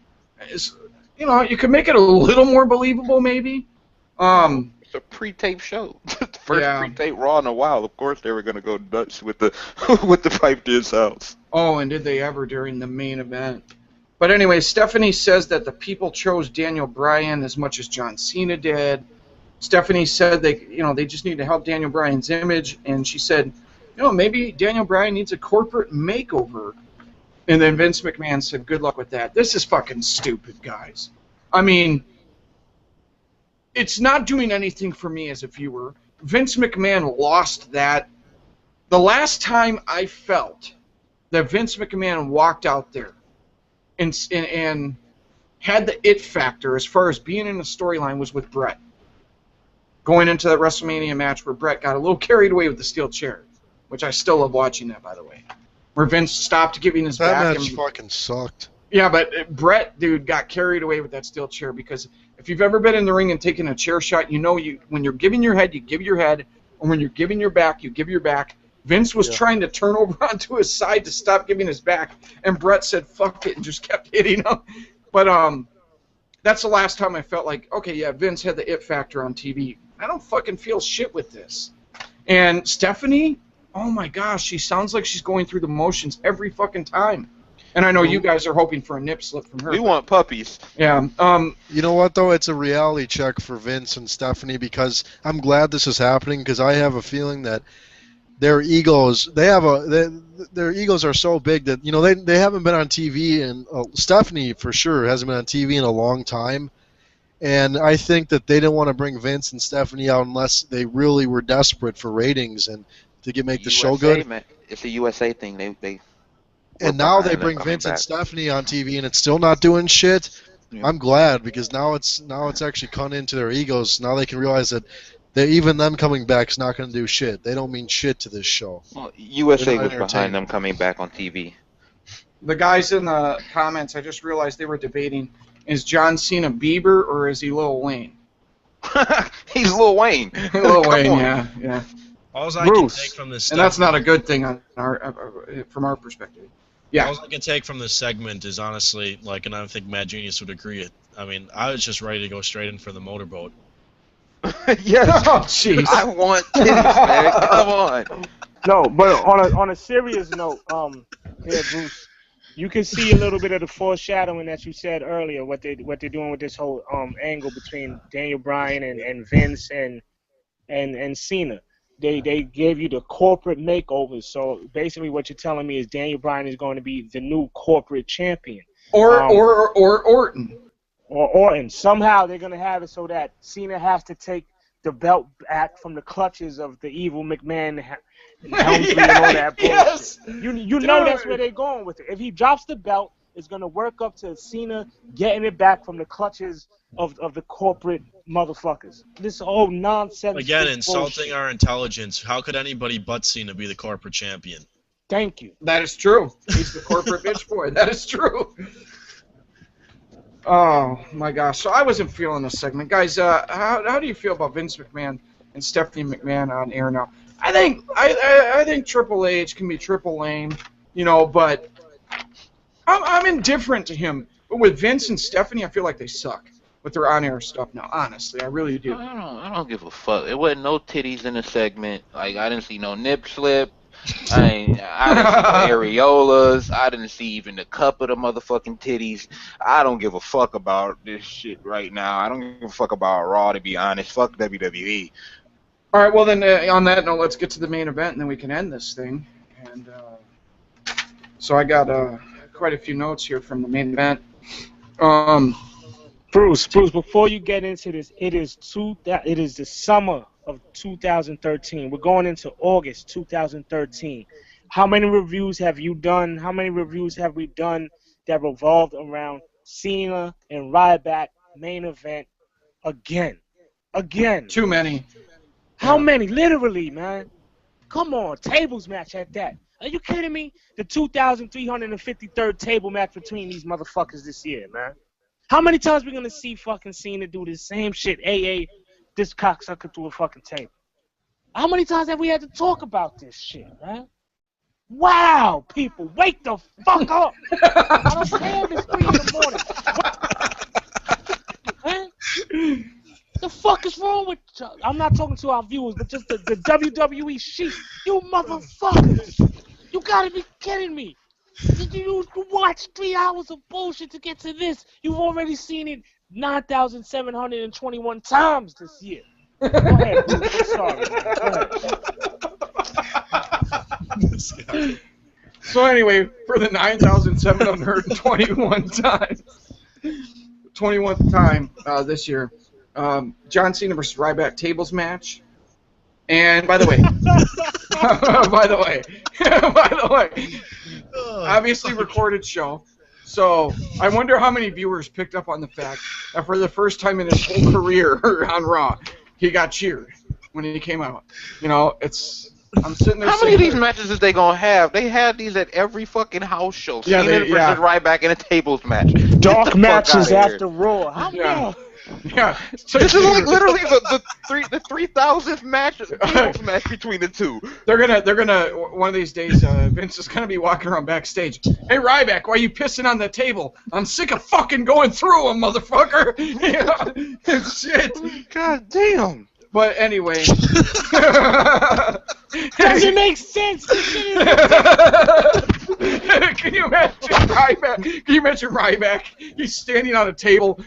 you could make it a little more believable, maybe. It's a pre-tape show. First pre-tape Raw in a while. Of course, they were gonna go nuts with the with the piped-in sounds. Oh, and did they ever during the main event? But anyway, Stephanie says that the people chose Daniel Bryan as much as John Cena did. Stephanie said they just need to help Daniel Bryan's image, and she said, maybe Daniel Bryan needs a corporate makeover. And then Vince McMahon said, good luck with that. This is fucking stupid, guys. I mean, it's not doing anything for me as a viewer. Vince McMahon lost that. The last time I felt that Vince McMahon walked out there and had the it factor as far as being in the storyline was with Brett. Going into that WrestleMania match where Brett got a little carried away with the steel chair, which I still love watching that, by the way. Where Vince stopped giving his back. That match fucking sucked. Yeah, but Brett, dude, got carried away with that steel chair because if you've ever been in the ring and taken a chair shot, when you're giving your head, you give your head, or when you're giving your back, you give your back. Vince was trying to turn over onto his side to stop giving his back, and Brett said, fuck it, and just kept hitting him. But that's the last time I felt like, okay, yeah, Vince had the it factor on TV. I don't fucking feel shit with this. And Stephanie, oh my gosh, she sounds like she's going through the motions every fucking time. And I know you guys are hoping for a nip slip from her. We want puppies. Yeah. You know what, though? It's a reality check for Vince and Stephanie because I'm glad this is happening because I have a feeling that their egos, their egos are so big that, they haven't been on TV, and Stephanie, for sure, hasn't been on TV in a long time. And I think that they didn't want to bring Vince and Stephanie out unless they really were desperate for ratings and to make the show good. Man, it's a USA thing. They and now they bring Vince and Stephanie on TV, and it's still not doing shit. Yeah. I'm glad because now it's actually cut into their egos. Now they can realize that even them coming back is not going to do shit. They don't mean shit to this show. Well, USA was behind them coming back on TV. The guys in the comments, I just realized they were debating: is John Cena Bieber or is he Lil Wayne? He's Lil Wayne. Lil Wayne, yeah. All I can take from this, and that's not a good thing from our perspective. Yeah. All I can take from this segment is honestly, and I think Mad Genius would agree. I mean, I was just ready to go straight in for the motorboat. Yes. Oh, jeez. I want titties, man. Come on. No, but on a serious note, here, Bruce, you can see a little bit of the foreshadowing that you said earlier. What they're doing with this whole angle between Daniel Bryan and Vince and Cena. They gave you the corporate makeover. So basically, what you're telling me is Daniel Bryan is going to be the new corporate champion. Or Orton. Or Orton. Somehow they're going to have it so that Cena has to take the belt back from the clutches of the evil McMahon and Helmsley and all that bullshit. Yes. You know that's where they're going with it. If he drops the belt, it's going to work up to Cena getting it back from the clutches of the corporate motherfuckers. This whole nonsense. Again, insulting our intelligence. How could anybody but Cena be the corporate champion? Thank you. That is true. He's the corporate bitch boy. That is true. Oh, my gosh. So I wasn't feeling this segment. Guys, how do you feel about Vince McMahon and Stephanie McMahon on air now? I think Triple H can be triple lame, but I'm indifferent to him. But with Vince and Stephanie, I feel like they suck with their on-air stuff now. Honestly, I really do. I don't give a fuck. There wasn't no titties in the segment. I didn't see no nip slip. I didn't see no areolas. I didn't see even the cup of the motherfucking titties. I don't give a fuck about this shit right now. I don't give a fuck about Raw, to be honest. Fuck WWE. All right, well then, on that note, let's get to the main event, and then we can end this thing. And so I got quite a few notes here from the main event. Bruce, before you get into this, it is the summer of 2013. We're going into August 2013. How many reviews have you done? How many reviews have we done that revolved around Cena and Ryback main event again? Too many. How many? Literally, man. Come on, tables match at that. Are you kidding me? The 2,353rd table match between these motherfuckers this year, man. How many times we gonna see fucking Cena do the same shit? This cocksucker through a fucking table. How many times have we had to talk about this shit, man? Wow, people, wake the fuck up! I don't care if it's 3 in the morning. Man? The fuck is wrong with you? I'm not talking to our viewers, but just the WWE sheep. You motherfuckers! You gotta be kidding me! Did you watch 3 hours of bullshit to get to this? You've already seen it 9,721 times this year. Go ahead, Bruce. I'm sorry. Go ahead. So anyway, for the 9,721 times, 21st time this year, John Cena versus Ryback tables match. And by the way, obviously recorded show. So I wonder how many viewers picked up on the fact that for the first time in his whole career on Raw, he got cheered when he came out. You know, I'm sitting there. How many of these matches is they gonna have? They had these at every fucking house show. Yeah, Cena versus Ryback in a tables match. Dark matches after Raw. Yeah. So this is like literally the 3,000th match tables match between the two. They're gonna one of these days Vince is gonna be walking around backstage. Hey Ryback, why are you pissing on the table? I'm sick of fucking going through them, motherfucker. Shit. God damn. But anyway. Doesn't make sense. Can you imagine Ryback? He's standing on a table.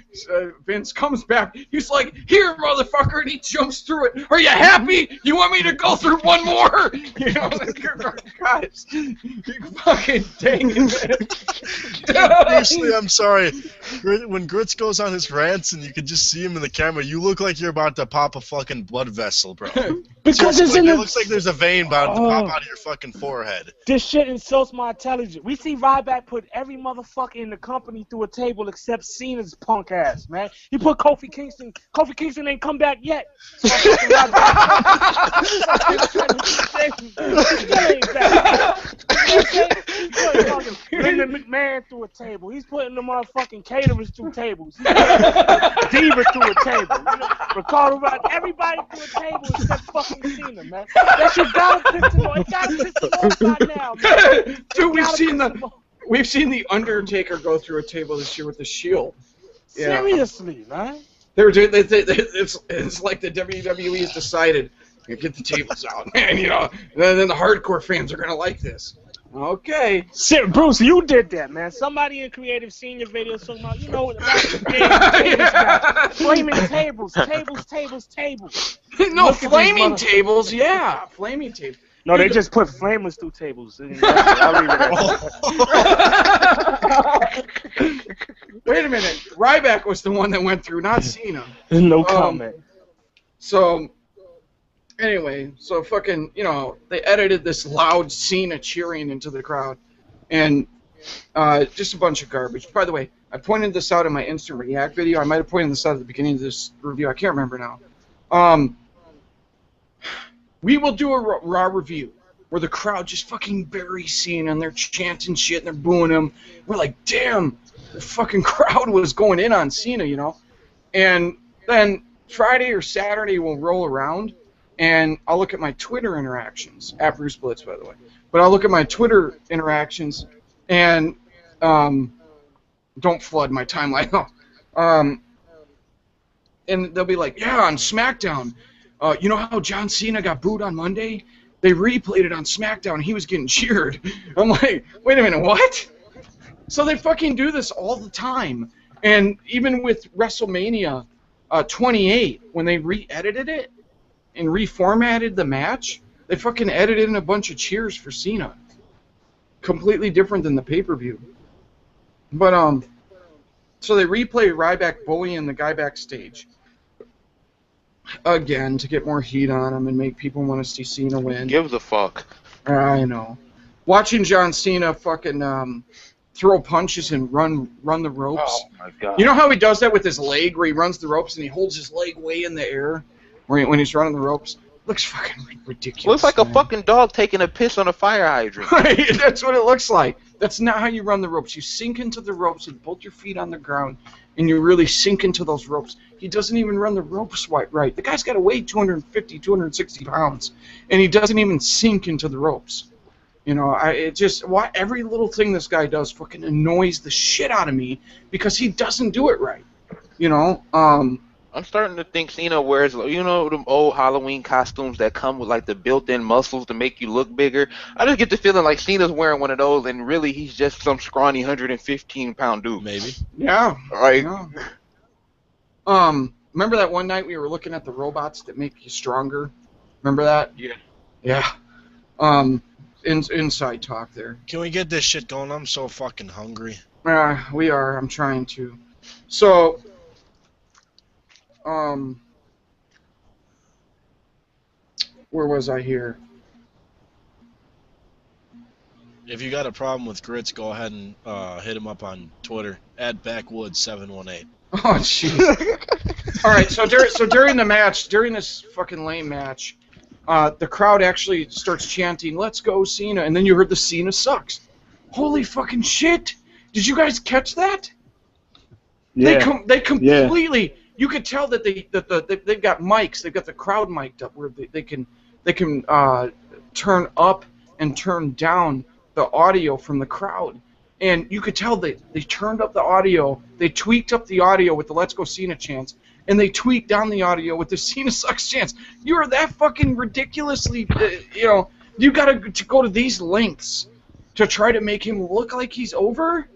Vince comes back. He's like, "Here, motherfucker!" and he jumps through it. Are you happy? You want me to go through one more? You know, guys, you fucking dang it. Seriously, I'm sorry. When Grits goes on his rants and you can just see him in the camera, you look like you're about to pop a fucking blood vessel, bro. Because it looks like there's a vein about to pop out of your fucking forehead. This shit insults my intelligence. We see Ryback put every motherfucker in the company through a table except Cena's punk ass, man. He put Kofi Kingston. Kofi Kingston ain't come back yet. Still ain't back. He's putting fucking Linda McMahon through a table. He's putting the motherfucking caterers through tables. He's putting Diva through a table. You know, Ricardo Rod, everybody through a table except fucking Cena, man. That shit gotta piss him off. It gotta piss him off by now, man. Dude, we've seen the Undertaker go through a table this year with the Shield. Yeah. Seriously, man. It's like the WWE has decided to get the tables out, man. You know, then the hardcore fans are gonna like this. Okay. Bruce, you did that, man. Somebody in Creative Senior videos talking about, flaming tables. No, flaming tables, yeah. Flaming tables. No, they just put flamers through tables. I'll leave it at Wait a minute. Ryback was the one that went through, not Cena. No comment. Anyway, so fucking, they edited this loud Cena cheering into the crowd. And just a bunch of garbage. By the way, I pointed this out in my Instant React video. I might have pointed this out at the beginning of this review. I can't remember now. We will do a Raw review where the crowd just fucking buries Cena and they're chanting shit and they're booing him. We're like, damn, the fucking crowd was going in on Cena, And then Friday or Saturday we'll roll around and I'll look at my Twitter interactions, at Bruce Blitz, by the way. But I'll look at my Twitter interactions and don't flood my timeline. And they'll be like, yeah, on SmackDown. You know how John Cena got booed on Monday? They replayed it on SmackDown and he was getting cheered. I'm like, wait a minute, what? So they fucking do this all the time. And even with WrestleMania 28, when they re-edited it and reformatted the match, they fucking edited in a bunch of cheers for Cena. Completely different than the pay-per-view. But, So they replay Ryback bullying the guy backstage. Again, to get more heat on him and make people want to see Cena win. Gives a fuck. I know. Watching John Cena fucking throw punches and run the ropes. Oh my god. You know how he does that with his leg, where he runs the ropes and he holds his leg way in the air when he's running the ropes? Looks fucking ridiculous. Looks like man. a fucking dog taking a piss on a fire hydrant. Right, that's what it looks like. That's not how you run the ropes. You sink into the ropes and both your feet on the ground, and you really sink into those ropes. He doesn't even run the ropes right. The guy's got to weigh 250, 260 pounds, and he doesn't even sink into the ropes. You know, every little thing this guy does fucking annoys the shit out of me because he doesn't do it right. You know, I'm starting to think Cena wears, you know, them old Halloween costumes that come with like the built-in muscles to make you look bigger. I just get the feeling like Cena's wearing one of those, and really he's just some scrawny 115-pound dude. Maybe. Yeah. Right. Yeah. Remember that one night we were looking at the robots that make you stronger? Remember that? Yeah. Yeah. Inside talk there. Can we get this shit going? I'm so fucking hungry. We are. I'm trying to. So, where was I here? If you got a problem with grits, go ahead and hit him up on Twitter @Backwoods718. Oh, jeez. All right. So during the match, during this fucking lame match, the crowd actually starts chanting, "Let's go, Cena!" And then you heard the Cena sucks. Holy fucking shit! Did you guys catch that? Yeah. They completely. Yeah. You could tell that they've got mics. They've got the crowd mic'd up where they can turn up and turn down the audio from the crowd. And you could tell they turned up the audio. They tweaked up the audio with the "Let's Go Cena" chants. And they tweaked down the audio with the Cena sucks chants. You are that fucking ridiculously, you got to go to these lengths to try to make him look like he's over?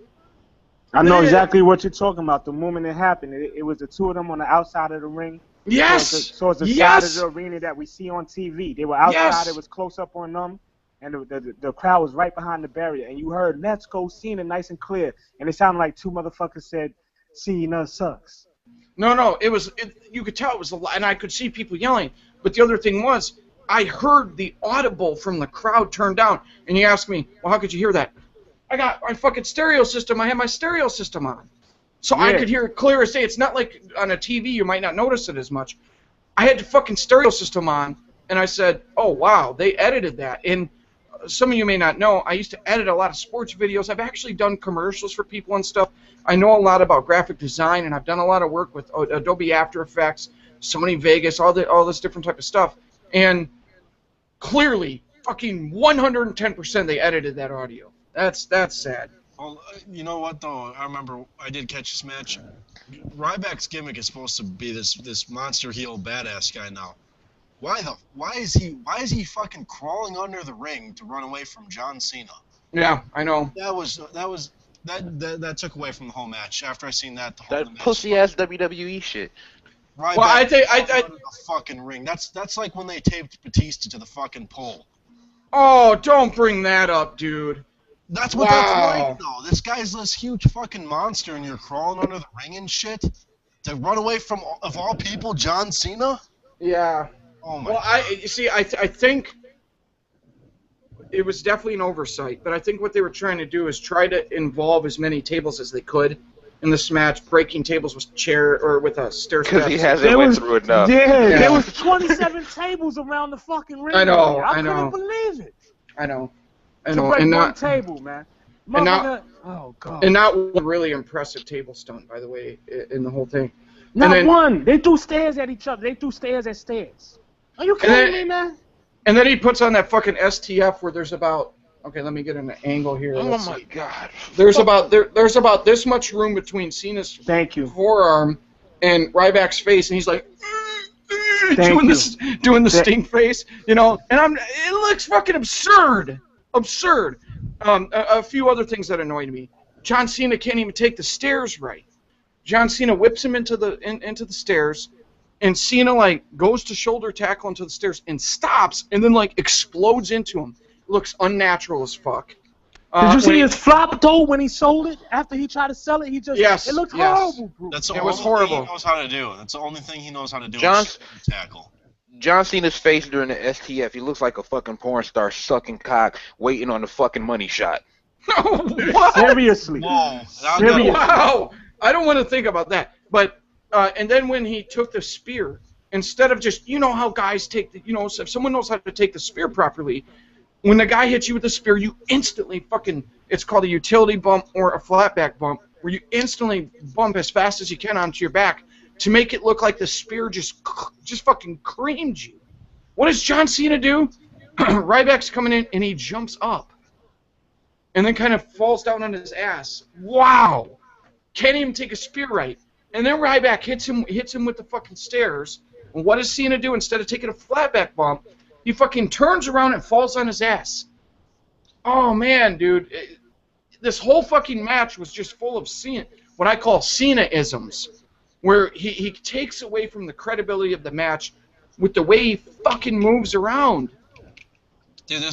I know exactly what you're talking about. The moment it happened, it was the two of them on the outside of the ring. Yes! So it's the side of the arena that we see on TV. They were outside. Yes! It was close up on them. And the crowd was right behind the barrier. And you heard, "Let's go Cena," nice and clear. And it sounded like two motherfuckers said, "Cena sucks." No, you could tell it was a lot, and I could see people yelling. But the other thing was, I heard the audible from the crowd turn down. And you asked me, well, how could you hear that? I got my fucking stereo system. I had my stereo system on. So I could hear it clear as day. It's not like on a TV you might not notice it as much. I had the fucking stereo system on, and I said, oh, wow, they edited that. And some of you may not know, I used to edit a lot of sports videos. I've actually done commercials for people and stuff. I know a lot about graphic design, and I've done a lot of work with Adobe After Effects, Sony Vegas, all this different type of stuff. And clearly, fucking 110% they edited that audio. That's sad. Well, you know what though? I remember I did catch this match. Ryback's gimmick is supposed to be this monster heel badass guy now. Why is he fucking crawling under the ring to run away from John Cena? Yeah, I know. That took away from the whole match. After I seen that, that pussy ass WWE shit. Ryback, well, I think the fucking ring. That's like when they taped Batista to the fucking pole. Oh, don't bring that up, dude. That's what that's like, though. This guy's this huge fucking monster, and you're crawling under the ring and shit to run away from, of all people, John Cena. Yeah. Oh my. Well, I think it was definitely an oversight, but I think what they were trying to do is try to involve as many tables as they could in this match, breaking tables with stair steps. Because he hasn't went through enough. Yeah, there was 27 tables around the fucking ring. I know. I couldn't believe it. I know. To break one table, man. Oh god. And not one really impressive table stunt, by the way, in the whole thing. Not one. They threw stairs at each other. They threw stairs at stairs. Are you kidding me, man? And then he puts on that fucking STF where there's about. Okay, let me get an angle here. Oh my god. There's about this much room between Cena's forearm and Ryback's face, and he's like doing the sting face, and it looks fucking absurd. Absurd. A few other things that annoyed me. John Cena can't even take the stairs right. John Cena whips him into the stairs, and Cena goes to shoulder tackle into the stairs and stops, and then explodes into him. Looks unnatural as fuck. Did you see his flop though when he sold it? After he tried to sell it, it looked horrible, bro. That's the It only was horrible. thing he knows how to do. That's the only thing he knows how to do. John's- is tackle. John Cena's face during the STF, he looks like a fucking porn star sucking cock, waiting on the fucking money shot. What? Seriously. Whoa. Seriously. Wow. I don't want to think about that. But and then when he took the spear, instead of just, you know how guys take the, if someone knows how to take the spear properly, when the guy hits you with the spear, you instantly fucking, it's called a utility bump or a flat back bump, where you instantly bump as fast as you can onto your back to make it look like the spear just fucking creamed you. What does John Cena do? Ryback's coming in and he jumps up and then kind of falls down on his ass. Wow. Can't even take a spear right. And then Ryback hits him with the fucking stairs. And what does Cena do? Instead of taking a flat back bump, he fucking turns around and falls on his ass. Oh, man, dude. This whole fucking match was just full of what I call Cena-isms, where he takes away from the credibility of the match with the way he fucking moves around. Dude,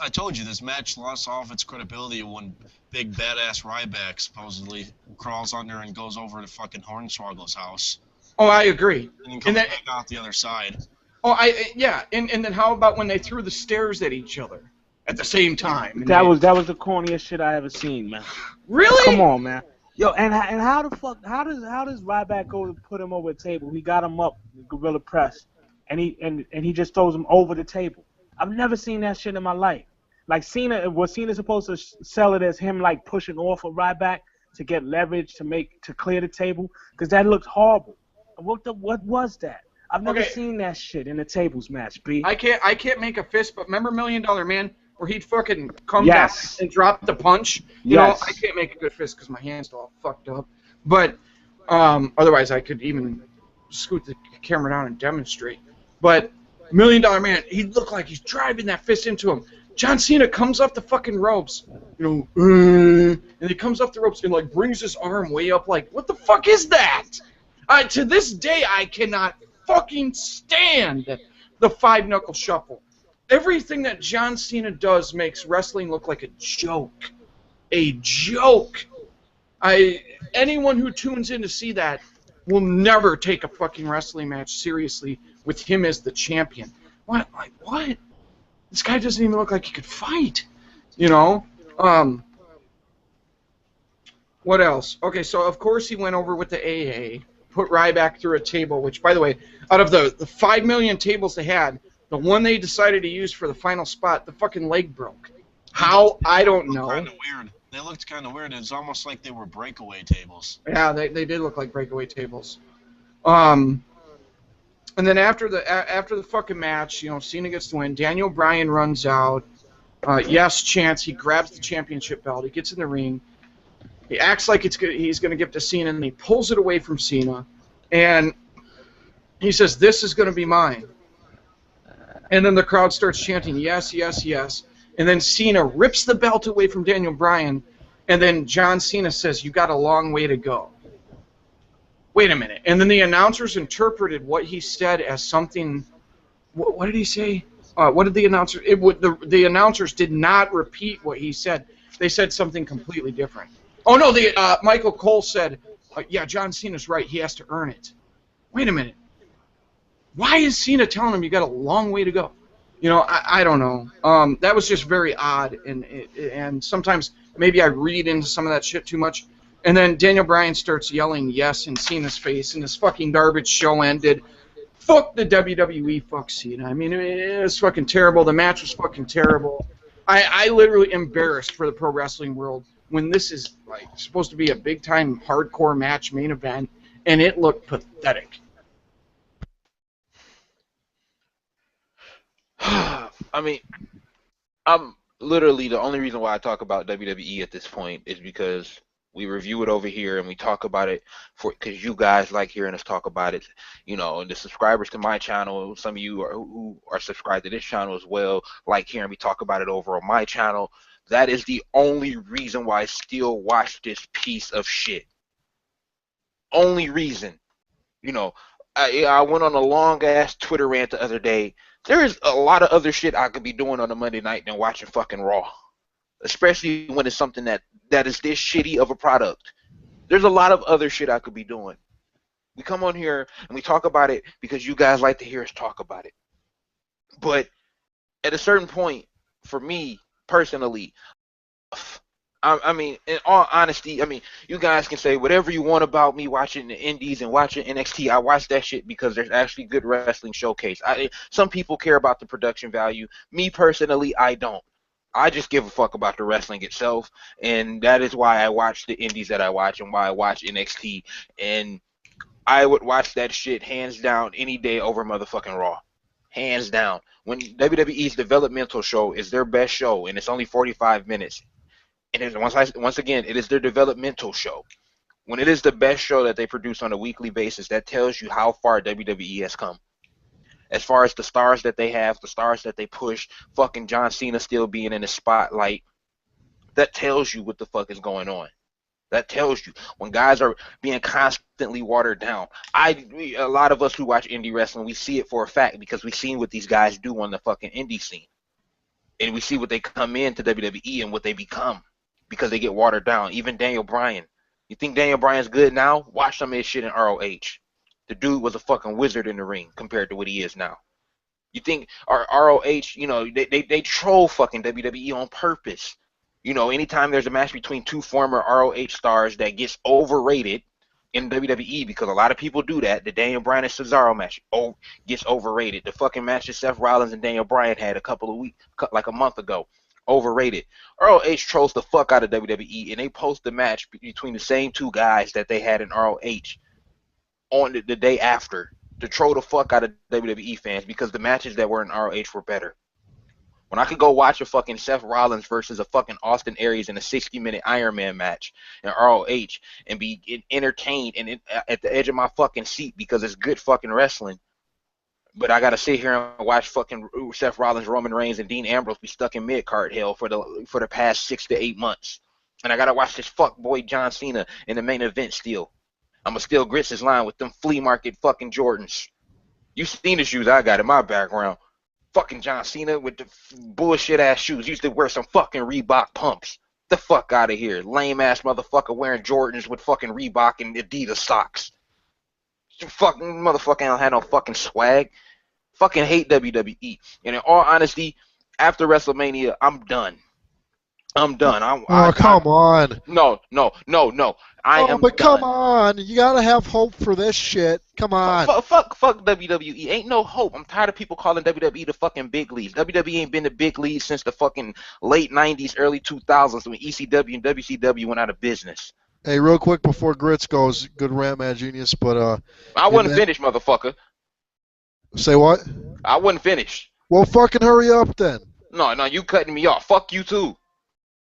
I told you, this match lost all of its credibility when big badass Ryback supposedly crawls under and goes over to fucking Hornswoggle's house. Oh, I agree. And then comes back out the other side. Oh, yeah, and then how about when they threw the stairs at each other at the same time? That was the corniest shit I ever seen, man. Really? Come on, man. Yo, and how the fuck how does Ryback go to put him over the table? He got him up, gorilla press, and he just throws him over the table. I've never seen that shit in my life. Like was Cena supposed to sell it as him like pushing off of Ryback to get leverage to clear the table? Because that looked horrible. What was that? I've never seen that shit in a tables match, B. I can't make a fist, but remember $1 Million Man where he'd fucking come down and drop the punch? You know, I can't make a good fist because my hand's all fucked up. But otherwise I could even scoot the camera down and demonstrate. But $1 Million Man, he looked like he's driving that fist into him. John Cena comes up the fucking ropes, and he comes up the ropes and like brings his arm way up like, what the fuck is that? To this day, I cannot fucking stand the five-knuckle shuffle. Everything that John Cena does makes wrestling look like a joke. A joke. Anyone who tunes in to see that will never take a fucking wrestling match seriously with him as the champion. What? Like, what? This guy doesn't even look like he could fight. You know? What else? Okay, so of course he went over with the AA. Put Ryback through a table, which, by the way, out of the 5 million tables they had, the one they decided to use for the final spot, the fucking leg broke. How? I don't know. Kind of weird. They looked kind of weird. It's almost like they were breakaway tables. Yeah, they did look like breakaway tables. And then after the fucking match, Cena gets the win. Daniel Bryan runs out. Yes, chance. He grabs the championship belt. He gets in the ring. He acts like he's going to give it to Cena, and he pulls it away from Cena. And he says, "This is going to be mine." And then the crowd starts chanting, "Yes, yes, yes." And then Cena rips the belt away from Daniel Bryan. And then John Cena says, "You got a long way to go." Wait a minute. And then the announcers interpreted what he said as something. What did he say? What did the announcers? The announcers did not repeat what he said. They said something completely different. Oh no! Michael Cole said, "Yeah, John Cena's right. He has to earn it." Wait a minute. Why is Cena telling him you got a long way to go? I don't know. That was just very odd, and sometimes maybe I read into some of that shit too much. And then Daniel Bryan starts yelling yes in Cena's face, and this fucking garbage show ended. Fuck the WWE, fuck Cena. I mean, it was fucking terrible. The match was fucking terrible. I literally embarrassed for the pro wrestling world when this is like supposed to be a big-time hardcore match main event, and it looked pathetic. I mean, I'm literally the only reason why I talk about WWE at this point is because we review it over here and we talk about it because you guys like hearing us talk about it. And the subscribers to my channel, some of you who are subscribed to this channel as well, like hearing me talk about it over on my channel. That is the only reason why I still watch this piece of shit. Only reason. I went on a long-ass Twitter rant the other day. There is a lot of other shit I could be doing on a Monday night than watching fucking Raw. especially when it's something that is this shitty of a product. There's a lot of other shit I could be doing. We come on here and we talk about it because you guys like to hear us talk about it. But at a certain point, for me personally, I mean, in all honesty, I mean, you guys can say whatever you want about me watching the Indies and watching NXT. I watch that shit because there's actually good wrestling showcase. Some people care about the production value. Me personally, I don't. I just give a fuck about the wrestling itself, and that is why I watch the Indies that I watch and why I watch NXT. And I would watch that shit hands down any day over motherfucking Raw. Hands down. When WWE's developmental show is their best show, and it's only 45 minutes. And once again, it is their developmental show. When it is the best show that they produce on a weekly basis, that tells you how far WWE has come. As far as the stars that they have, the stars that they push, fucking John Cena still being in the spotlight, that tells you what the fuck is going on. That tells you when guys are being constantly watered down. A lot of us who watch indie wrestling, we see it for a fact because we've seen what these guys do on the fucking indie scene. And we see what they come into WWE and what they become because they get watered down. Even Daniel Bryan. You think Daniel Bryan's good now? Watch some of his shit in ROH. The dude was a fucking wizard in the ring compared to what he is now. You think our ROH, you know, they troll fucking WWE on purpose. You know, anytime there's a match between two former ROH stars that gets overrated in WWE, because a lot of people do that, the Daniel Bryan and Cesaro match gets overrated. The fucking match that Seth Rollins and Daniel Bryan had like a month ago, overrated. ROH trolls the fuck out of WWE, and they post the match between the same two guys that they had in ROH on the day after to troll the fuck out of WWE fans because the matches that were in ROH were better. When I could go watch a fucking Seth Rollins versus a fucking Austin Aries in a 60-minute Iron Man match in ROH and be entertained and at the edge of my fucking seat because it's good fucking wrestling, but I gotta sit here and watch fucking Seth Rollins, Roman Reigns, and Dean Ambrose be stuck in mid-card hell for the past 6 to 8 months, and I gotta watch this fuckboy John Cena in the main event still. I'ma still grits his line with them flea market fucking Jordans. You seen the shoes I got in my background. Fucking John Cena with the bullshit ass shoes. Used to wear some fucking Reebok pumps. The fuck out of here. Lame ass motherfucker wearing Jordans with fucking Reebok and Adidas socks. Fucking motherfucker don't have no fucking swag. Fucking hate WWE. And in all honesty, after WrestleMania, I'm done. I'm done. Come on. No. But come on. You gotta have hope for this shit. Come on. Fuck WWE. Ain't no hope. I'm tired of people calling WWE the fucking big leagues. WWE ain't been the big leagues since the fucking late 90s, early 2000s when ECW and WCW went out of business. Hey, real quick before Grits goes, good rant, man, genius, but I wasn't finished, motherfucker. Say what? I wasn't finished. Well, fucking hurry up then. No, you cutting me off. Fuck you too.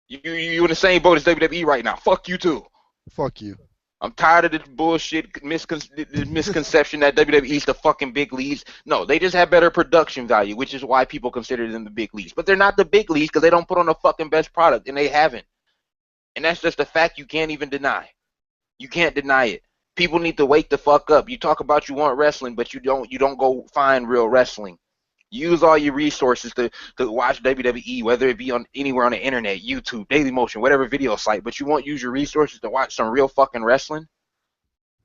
You in the same boat as WWE right now. Fuck you too. Fuck you. I'm tired of this bullshit misconception that WWE's the fucking big leagues. No, they just have better production value, which is why people consider them the big leagues. But they're not the big leagues because they don't put on the fucking best product, and they haven't. And that's just a fact you can't even deny. You can't deny it. People need to wake the fuck up. You talk about you want wrestling, but you don't go find real wrestling. Use all your resources to watch WWE, whether it be on anywhere on the internet, YouTube, Dailymotion, whatever video site, but you won't use your resources to watch some real fucking wrestling?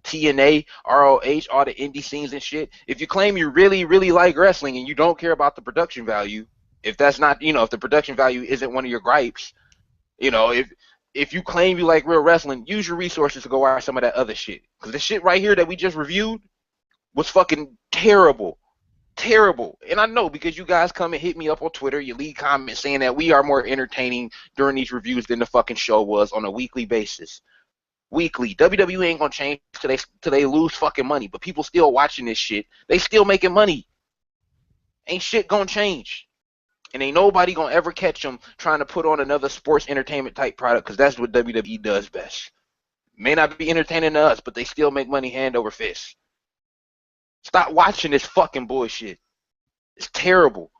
TNA, ROH, all the indie scenes and shit. If you claim you really, really like wrestling and you don't care about the production value, if that's not, if the production value isn't one of your gripes, if you claim you like real wrestling, use your resources to go watch some of that other shit. Because the shit right here that we just reviewed was fucking terrible. Terrible. And I know because you guys come and hit me up on Twitter, you leave comments saying that we are more entertaining during these reviews than the fucking show was on a weekly basis. Weekly. WWE ain't gonna change till they lose fucking money, but people still watching this shit. They still making money. Ain't shit gonna change. And ain't nobody gonna ever catch them trying to put on another sports entertainment type product because that's what WWE does best. May not be entertaining to us, but they still make money hand over fist. Stop watching this fucking bullshit. It's terrible.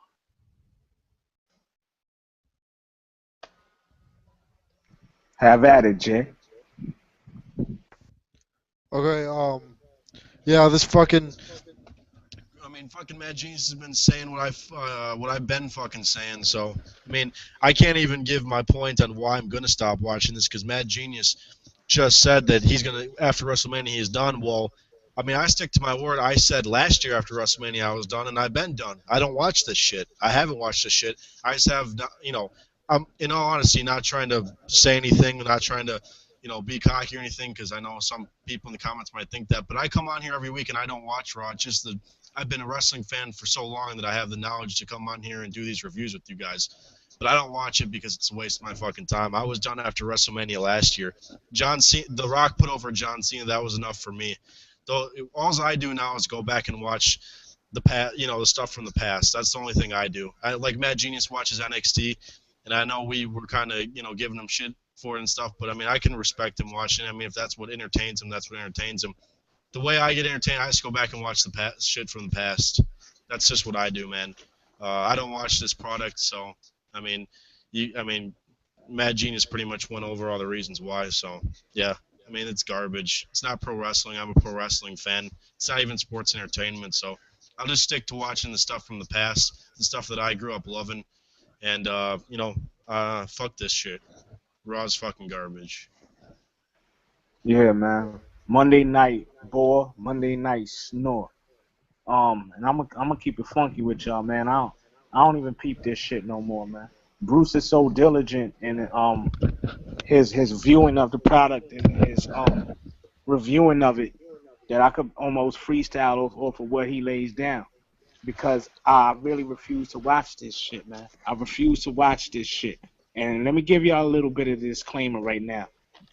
Have at it, Jay. Okay, yeah, this fucking... mean, fucking Mad Genius has been saying what I've been fucking saying. So, I mean, I can't even give my point on why I'm gonna stop watching this because Mad Genius just said that he's gonna after WrestleMania he's done. Well, I mean, I stick to my word. I said last year after WrestleMania I was done, and I've been done. I don't watch this shit. I haven't watched this shit. I just have, I'm in all honesty not trying to say anything, not trying to, be cocky or anything, because I know some people in the comments might think that. But I come on here every week and I don't watch Raw. It's just that I've been a wrestling fan for so long that I have the knowledge to come on here and do these reviews with you guys. But I don't watch it because it's a waste of my fucking time. I was done after WrestleMania last year. John Cena, The Rock put over John Cena. That was enough for me. Though all I do now is go back and watch the past, the stuff from the past. That's the only thing I do. Like Mad Genius watches NXT, and I know we were kind of giving him shit for it and stuff. But I mean, I can respect him watching. I mean, if that's what entertains him, that's what entertains him. The way I get entertained, I just go back and watch the past, shit from the past. That's just what I do, man. I don't watch this product, so I mean, Mad Genius pretty much went over all the reasons why. So yeah, I mean, it's garbage. It's not pro wrestling. I'm a pro wrestling fan. It's not even sports entertainment. So I'll just stick to watching the stuff from the past, the stuff that I grew up loving, and fuck this shit. Raw's fucking garbage. Yeah, man. Monday night, boy. Monday night snore. And I'm gonna keep it funky with y'all, man. I don't even peep this shit no more, man. Bruce is so diligent in his viewing of the product and his reviewing of it that I could almost freestyle off of what he lays down, because I really refuse to watch this shit, man. I refuse to watch this shit. And let me give y'all a little bit of disclaimer right now.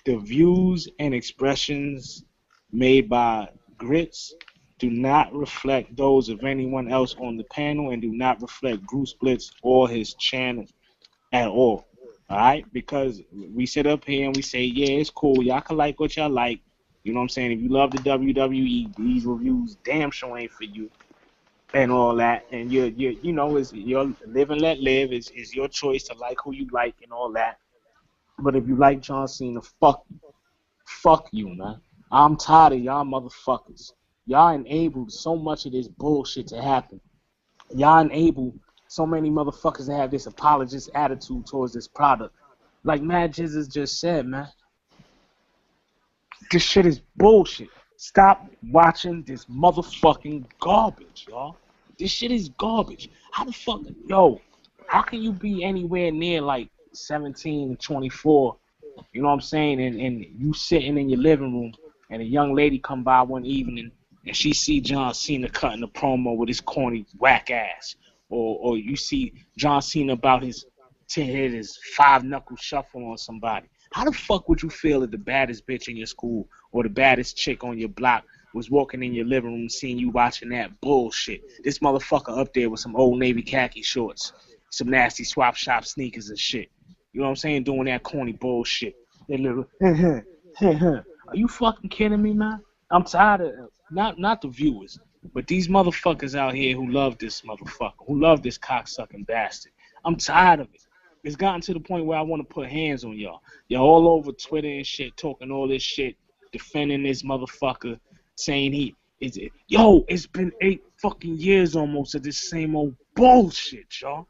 The views and expressions made by Grits do not reflect those of anyone else on the panel and do not reflect Bruce Blitz or his channel at all. All right? Because we sit up here and we say, yeah, it's cool. Y'all can like what y'all like. You know what I'm saying? If you love the WWE, these reviews damn sure ain't for you and all that. And it's your live and let live. Is your choice to like who you like and all that. But if you like John Cena, fuck you. Fuck you, man. I'm tired of y'all motherfuckers. Y'all enabled so much of this bullshit to happen. Y'all enabled so many motherfuckers to have this apologist attitude towards this product. Like Mad Jizzes just said, man. This shit is bullshit. Stop watching this motherfucking garbage, y'all. This shit is garbage. How the fuck, how can you be anywhere near like 17, 24, you know what I'm saying, and you sitting in your living room and a young lady come by one evening and she see John Cena cutting a promo with his corny whack ass, or you see John Cena about to hit his 5-knuckle shuffle on somebody. How the fuck would you feel if the baddest bitch in your school or the baddest chick on your block was walking in your living room seeing you watching that bullshit? This motherfucker up there with some Old Navy khaki shorts, some nasty swap shop sneakers and shit. You know what I'm saying? Doing that corny bullshit. That little, are you fucking kidding me, man? I'm tired of, not the viewers, but these motherfuckers out here who love this motherfucker, who love this cocksucking bastard. I'm tired of it. It's gotten to the point where I want to put hands on y'all. Y'all all over Twitter and shit, talking all this shit, defending this motherfucker, saying it's been 8 fucking years almost of this same old bullshit, y'all.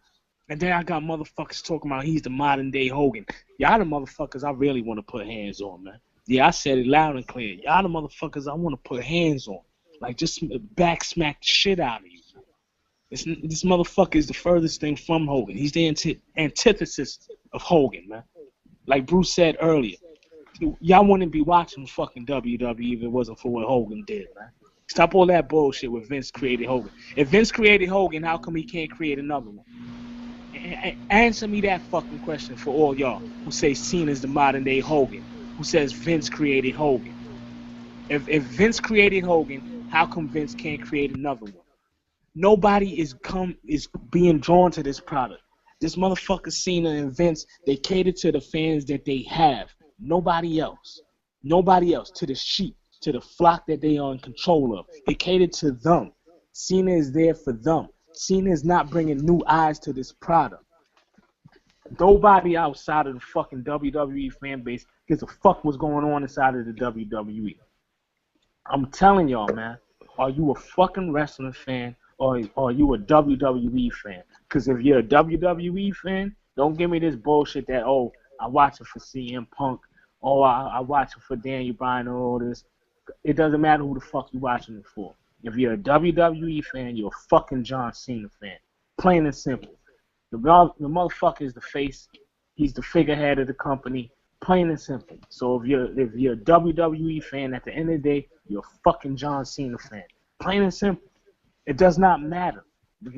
And then I got motherfuckers talking about he's the modern day Hogan. Y'all the motherfuckers I really want to put hands on, man. Yeah, I said it loud and clear. Y'all the motherfuckers I want to put hands on. Like, just back smack the shit out of you. This motherfucker is the furthest thing from Hogan. He's the antithesis of Hogan, man. Like Bruce said earlier, y'all wouldn't be watching fucking WWE if it wasn't for what Hogan did, man. Stop all that bullshit with Vince created Hogan. If Vince created Hogan, how come he can't create another one? Answer me that fucking question for all y'all who say Cena's the modern day Hogan, who says Vince created Hogan. If Vince created Hogan, how come Vince can't create another one? Nobody is being drawn to this product. This motherfucker Cena and Vince, they cater to the fans that they have. Nobody else. Nobody else. To the sheep, to the flock that they are in control of. They cater to them. Cena is there for them. Cena is not bringing new eyes to this product. Nobody outside of the fucking WWE fan base gives a fuck what's going on inside of the WWE. I'm telling y'all, man, are you a fucking wrestling fan or you a WWE fan. Because if you're a WWE fan, don't give me this bullshit that, oh, I watch it for CM Punk, oh, I watch it for Daniel Bryan and all this. It doesn't matter who the fuck you watching it for. If you're a WWE fan, you're a fucking John Cena fan. Plain and simple. The motherfucker is the face. He's the figurehead of the company. Plain and simple. So if you're a WWE fan, at the end of the day, you're a fucking John Cena fan. Plain and simple. It does not matter.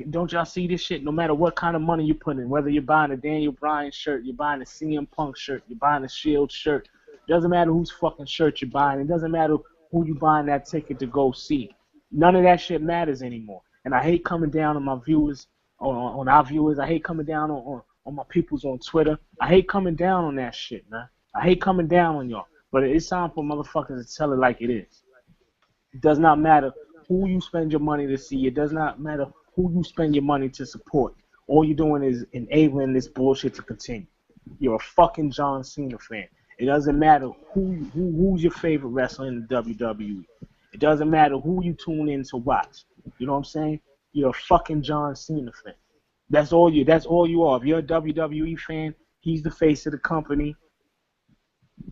Don't y'all see this shit? No matter what kind of money you put in, whether you're buying a Daniel Bryan shirt, you're buying a CM Punk shirt, you're buying a Shield shirt. It doesn't matter whose fucking shirt you're buying. It doesn't matter who you buying that ticket to go see. None of that shit matters anymore. And I hate coming down on my viewers, on our viewers. I hate coming down on my peoples on Twitter. I hate coming down on that shit, man. I hate coming down on y'all. But it's time for motherfuckers to tell it like it is. It does not matter who you spend your money to see. It does not matter who you spend your money to support. All you're doing is enabling this bullshit to continue. You're a fucking John Cena fan. It doesn't matter who's your favorite wrestler in the WWE. It doesn't matter who you tune in to watch. You know what I'm saying? You're a fucking John Cena fan. That's all you are. If you're a WWE fan, he's the face of the company.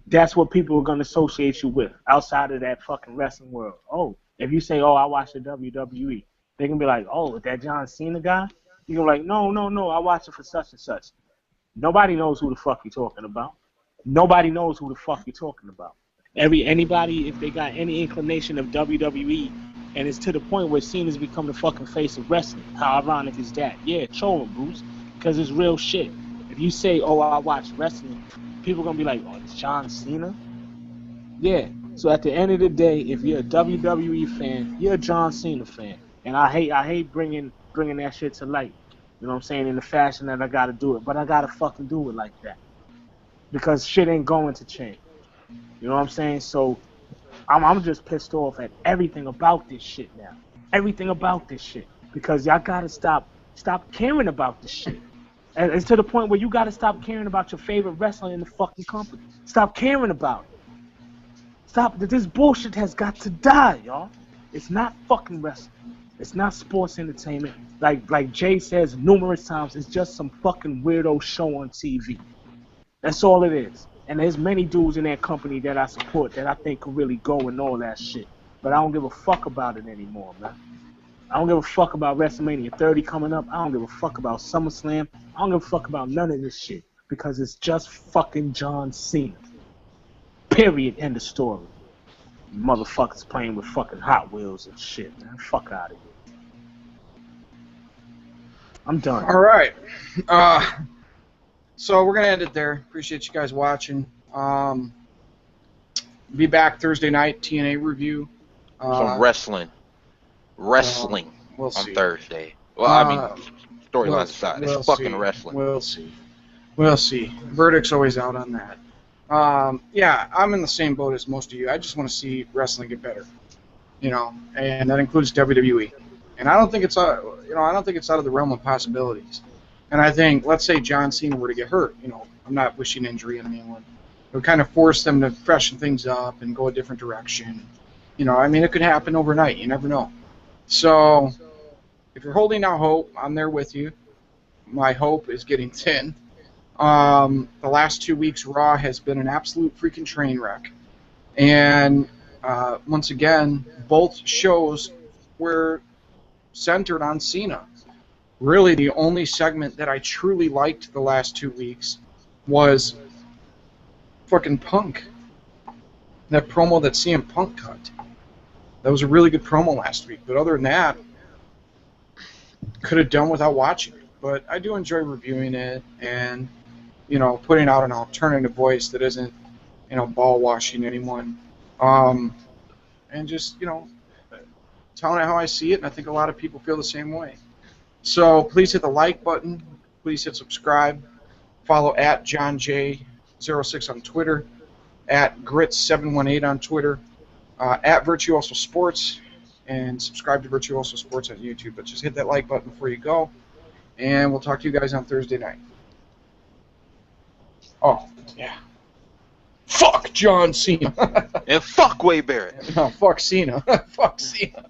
That's what people are going to associate you with outside of that fucking wrestling world. Oh, if you say, oh, I watch the WWE, they can be like, oh, that John Cena guy? You're like, no, I watch it for such and such. Nobody knows who the fuck you're talking about. Nobody knows who the fuck you're talking about. Anybody, if they got any inclination of WWE, and it's to the point where Cena's become the fucking face of wrestling, how ironic is that? Yeah, troll him, Bruce, because it's real shit. If you say, oh, I watch wrestling, people are going to be like, oh, it's John Cena? Yeah. So at the end of the day, if you're a WWE fan, you're a John Cena fan. And I hate bringing that shit to light. You know what I'm saying? In the fashion that I got to do it. But I got to fucking do it like that. Because shit ain't going to change. You know what I'm saying? So I'm just pissed off at everything about this shit now. Everything about this shit. Because y'all got to stop caring about this shit. And it's to the point where you got to stop caring about your favorite wrestler in the fucking company. Stop caring about it. Stop. This bullshit has got to die, y'all. It's not fucking wrestling. It's not sports entertainment. Like Jay says numerous times, it's just some fucking weirdo show on TV. That's all it is. And there's many dudes in that company that I support that I think could really go and all that shit. But I don't give a fuck about it anymore, man. I don't give a fuck about WrestleMania 30 coming up. I don't give a fuck about SummerSlam. I don't give a fuck about none of this shit. Because it's just fucking John Cena. Period. End of story. Motherfuckers playing with fucking Hot Wheels and shit, man. Fuck out of here. I'm done. All right. So we're going to end it there. Appreciate you guys watching. Be back Thursday night, TNA review. Some wrestling. We'll see. On Thursday. Well, I mean, storylines aside. It's fucking wrestling. We'll see. Verdict's always out on that. Yeah, I'm in the same boat as most of you. I just want to see wrestling get better, and that includes WWE. And I don't think it's out of the realm of possibilities. And I think, let's say John Cena were to get hurt, I'm not wishing injury on anyone. It would kind of force them to freshen things up and go a different direction. It could happen overnight. You never know. So, if you're holding out hope, I'm there with you. My hope is getting thin. The last 2 weeks, Raw has been an absolute freaking train wreck. And once again, both shows were centered on Cena. Really, the only segment that I truly liked the last 2 weeks was fucking Punk. That promo that CM Punk cut. That was a really good promo last week. But other than that, could have done without watching it. But I do enjoy reviewing it and, putting out an alternative voice that isn't, ball washing anyone. And just, telling it how I see it, and I think a lot of people feel the same way. So please hit the like button. Please hit subscribe. Follow at JohnJ06 on Twitter, at Grits718 on Twitter, at Virtuoso Sports, and subscribe to Virtuoso Sports on YouTube. But just hit that like button before you go, and we'll talk to you guys on Thursday night. Oh, yeah. Fuck John Cena. And fuck Wade Barrett. No, fuck Cena. Fuck Cena.